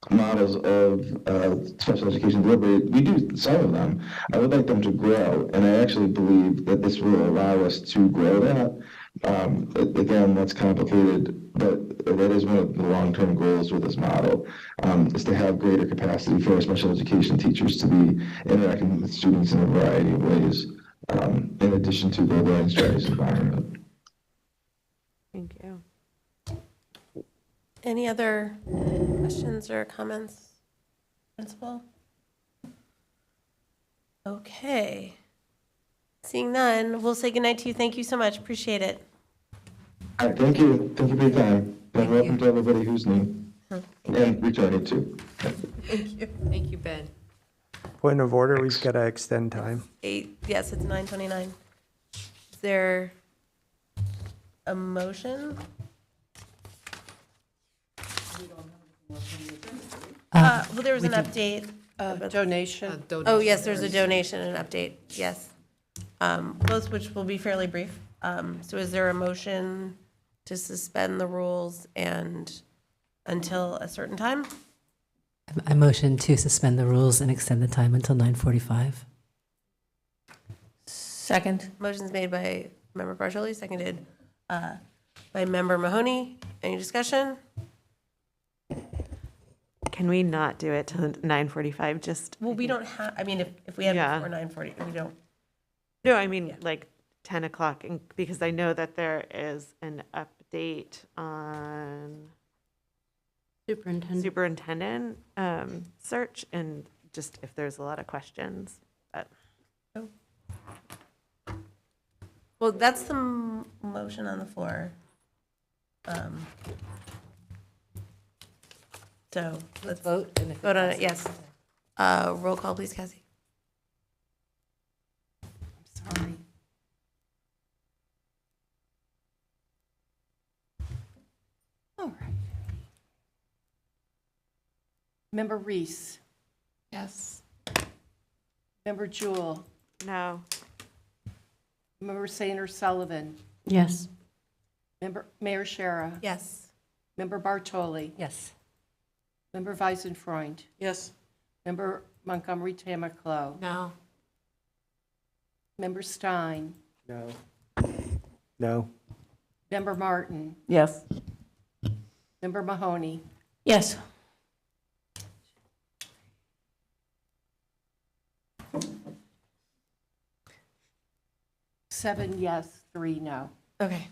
models of special education delivery. We do some of them. I would like them to grow, and I actually believe that this will allow us to grow that. Again, that's complicated, but that is one of the long-term goals with this model, is to have greater capacity for our special education teachers to be interacting with students in a variety of ways, in addition to the learning strategies environment. Thank you. Any other questions or comments, Principal? Okay. Seeing none, we'll say goodnight to you. Thank you so much. Appreciate it. All right, thank you. Thank you for your time. And welcome to everybody who's new. And returning too. Thank you. Thank you, Ben. Point of order, we've got to extend time. Yes, it's 9:29. Is there a motion? Well, there was an update. Donation. Oh, yes, there's a donation and an update, yes. Both which will be fairly brief. So is there a motion to suspend the rules and until a certain time? I motion to suspend the rules and extend the time until 9:45. Second. Motion's made by Member Bartoli, seconded by Member Mahoney. Any discussion? Can we not do it till 9:45? Just Well, we don't have, I mean, if we have Yeah. before 9:40, we don't. no, I mean like 10 o'clock, because I know that there is an update on superintendent search, and just if there's a lot of questions. But Well, that's the motion on the floor. So let's vote. And if it vote on it, passes. yes. Roll call, please, Cassie. Sorry. All right. Member Reese. Yes. Member Jewell. no. Member Sainer Sullivan. Yes. Mayor Shara. Yes. Member Bartoli. Yes. Member Weisenfreund. Yes. Member Montgomery Tamaclow. No. Member Stein. No. No. Member Martin. Yes. Member Mahoney. Yes. Seven yes, 3 no. Okay.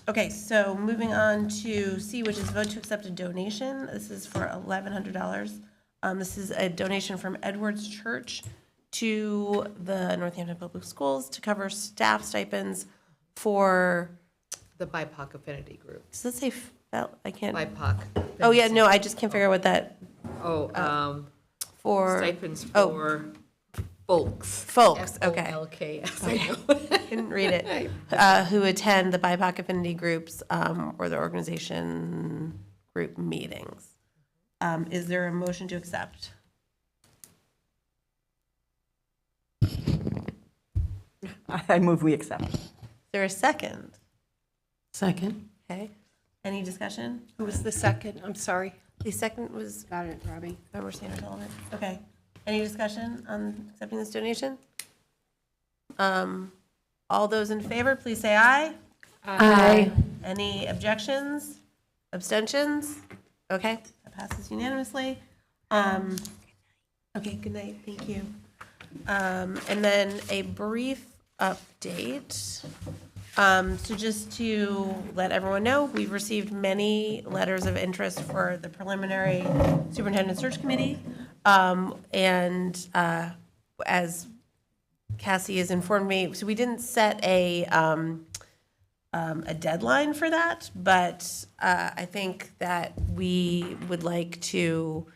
Okay, so moving on to C, which is vote to accept a donation. This is for $1,100. This is a donation from Edwards Church to the Northampton Public Schools to cover staff stipends for, The BIPOC affinity group. does it say, I can't. BIPOC. Oh, yeah, no, I just can't figure out what that, for. Stipends oh, for folks. Folks, okay. FOLKS. Couldn't read it. Who attend the BIPOC affinity groups or the organization group meetings. Is there a motion to accept? I move we accept. Is there a second? Second. Okay. Any discussion? Who was the second? I'm sorry. The second was Got it, Robbie. Member Sanders Sullivan. Okay. Any discussion on accepting this donation? All those in favor, please say aye. Aye. Any objections? Abstentions? Okay, that passes unanimously. Okay, good night, thank you. And then a brief update. So just to let everyone know, we've received many letters of interest for the preliminary superintendent search committee. And as Cassie has informed me, so we didn't set a deadline for that, but I think that we would like to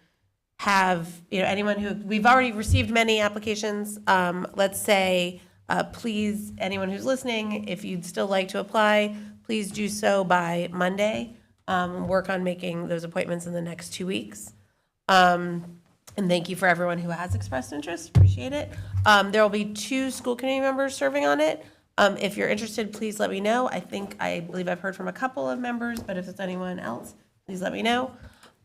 have, anyone who, we've already received many applications. Let's say, please, anyone who's listening, if you'd still like to apply, please do so by Monday. Work on making those appointments in the next 2 weeks. And thank you for everyone who has expressed interest. Appreciate it. There will be 2 school committee members serving on it. If you're interested, please let me know. I believe I've heard from a couple of members, but if it's anyone else, please let me know.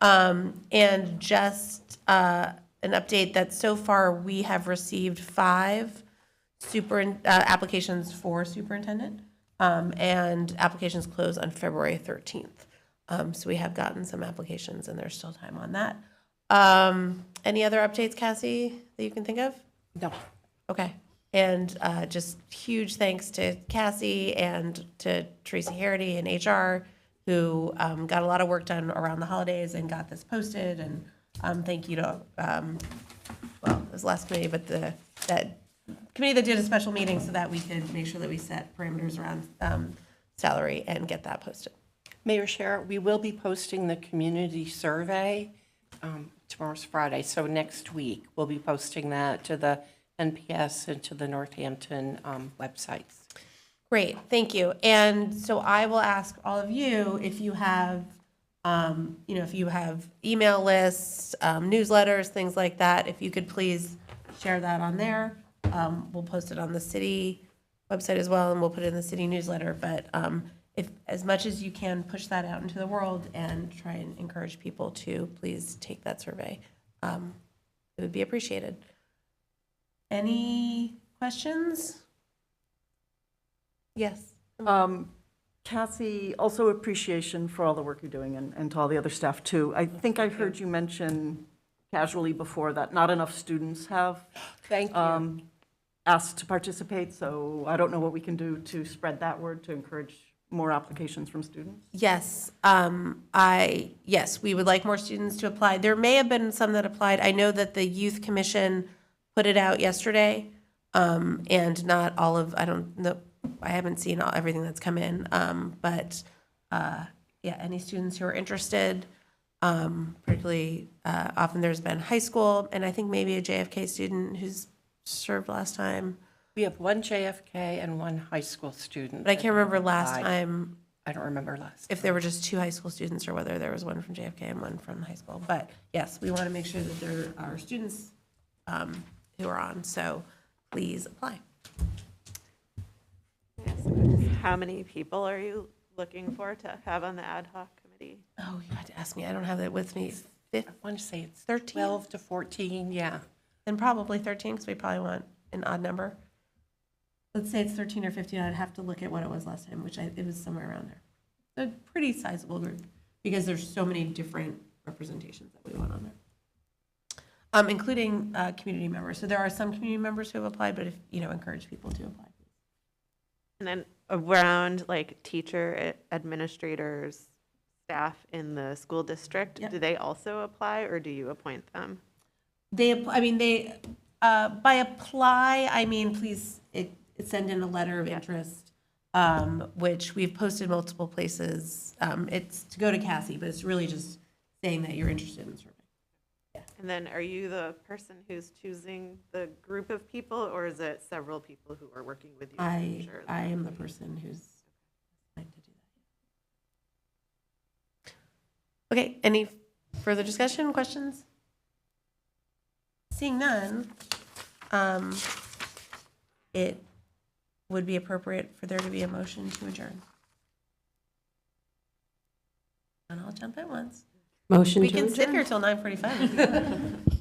And just an update that so far we have received 5 applications for superintendent, and applications close on February 13th. So we have gotten some applications, and there's still time on that. Any other updates, Cassie, that you can think of? No. Okay. And just huge thanks to Cassie and to Tracy Harity and HR, who got a lot of work done around the holidays and got this posted. And thank you to, well, it was the last committee, but that committee that did a special meeting so that we could make sure that we set parameters around salary and get that posted. Mayor Shara, we will be posting the community survey. Tomorrow's Friday, so next week we'll be posting that to the NPS and to the Northampton websites. Great, thank you. And so I will ask all of you if you have, if you have email lists, newsletters, things like that, if you could please share that on there. We'll post it on the city website as well, and we'll put it in the city newsletter. But if, as much as you can, push that out into the world and try and encourage people to please take that survey. It would be appreciated. Any questions? Yes. Cassie, also appreciation for all the work you're doing and to all the other staff too. I think I heard you mention casually before that not enough students have Thank you. asked to participate, so I don't know what we can do to spread that word to encourage more applications from students. Yes, yes, we would like more students to apply. There may have been some that applied. I know that the Youth Commission put it out yesterday, and not all of, I don't know, I haven't seen everything that's come in, but yeah, any students who are interested, particularly often there's been high school, and I think maybe a JFK student who's served last time. We have one JFK and one high school student. But I can't remember last time. I don't remember last. If there were just 2 high school students or whether there was one from JFK and one from high school. But yes, we want to make sure that there are students who are on, so please apply. How many people are you looking for to have on the ad hoc committee? Oh, you had to ask me. I don't have that with me. I want to say it's 13? 12 to 14, yeah. And probably 13, because we probably want an odd number. Let's say it's 13 or 15. I'd have to look at what it was last time, which it was somewhere around there. A pretty sizable group, because there's so many different representations that we want on there. Including community members. So there are some community members who have applied, but if, encourage people to apply. And then around like teacher, administrators, staff in the school district, do they also apply or do you appoint them? By apply, I mean, please send in a letter of interest, which we've posted multiple places. It's to go to Cassie, but it's really just saying that you're interested in the survey. Yeah. And then are you the person who's choosing the group of people or is it several people who are working with you? I am the person who's assigned to do that. Okay, any further discussion, questions? Seeing none, it would be appropriate for there to be a motion to adjourn. And I'll jump at once. Motion We to can sit adjourn. here till 9:45 if you want.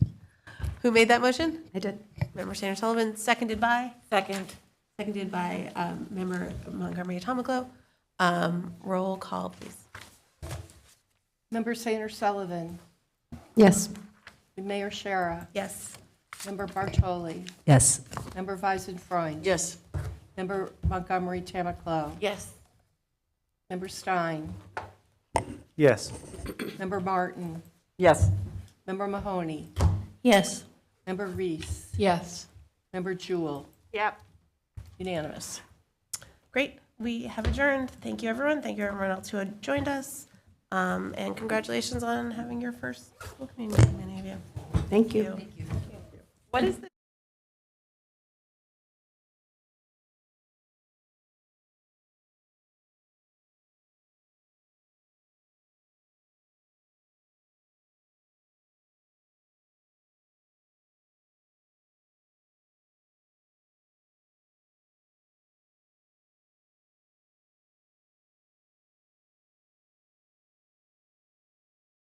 Who made that motion? I did. Member Sanders Sullivan, seconded by? Second. Seconded by Member Montgomery Atomiclo. Roll call, please. Member Sanders Sullivan. Yes. Mayor Shara. Yes. Member Bartoli. Yes. Member Weisenfreund. Yes. Member Montgomery Tamaclo. Yes. Member Stein. Yes. Member Martin. Yes. Member Mahoney. Yes. Member Reese. Yes. Member Jewell. Yep. Unanimous. Great. We have adjourned. Thank you, everyone. Thank you, everyone else who had joined us. And congratulations on having your first school committee meeting, many of you. Thank you. Thank you. What is the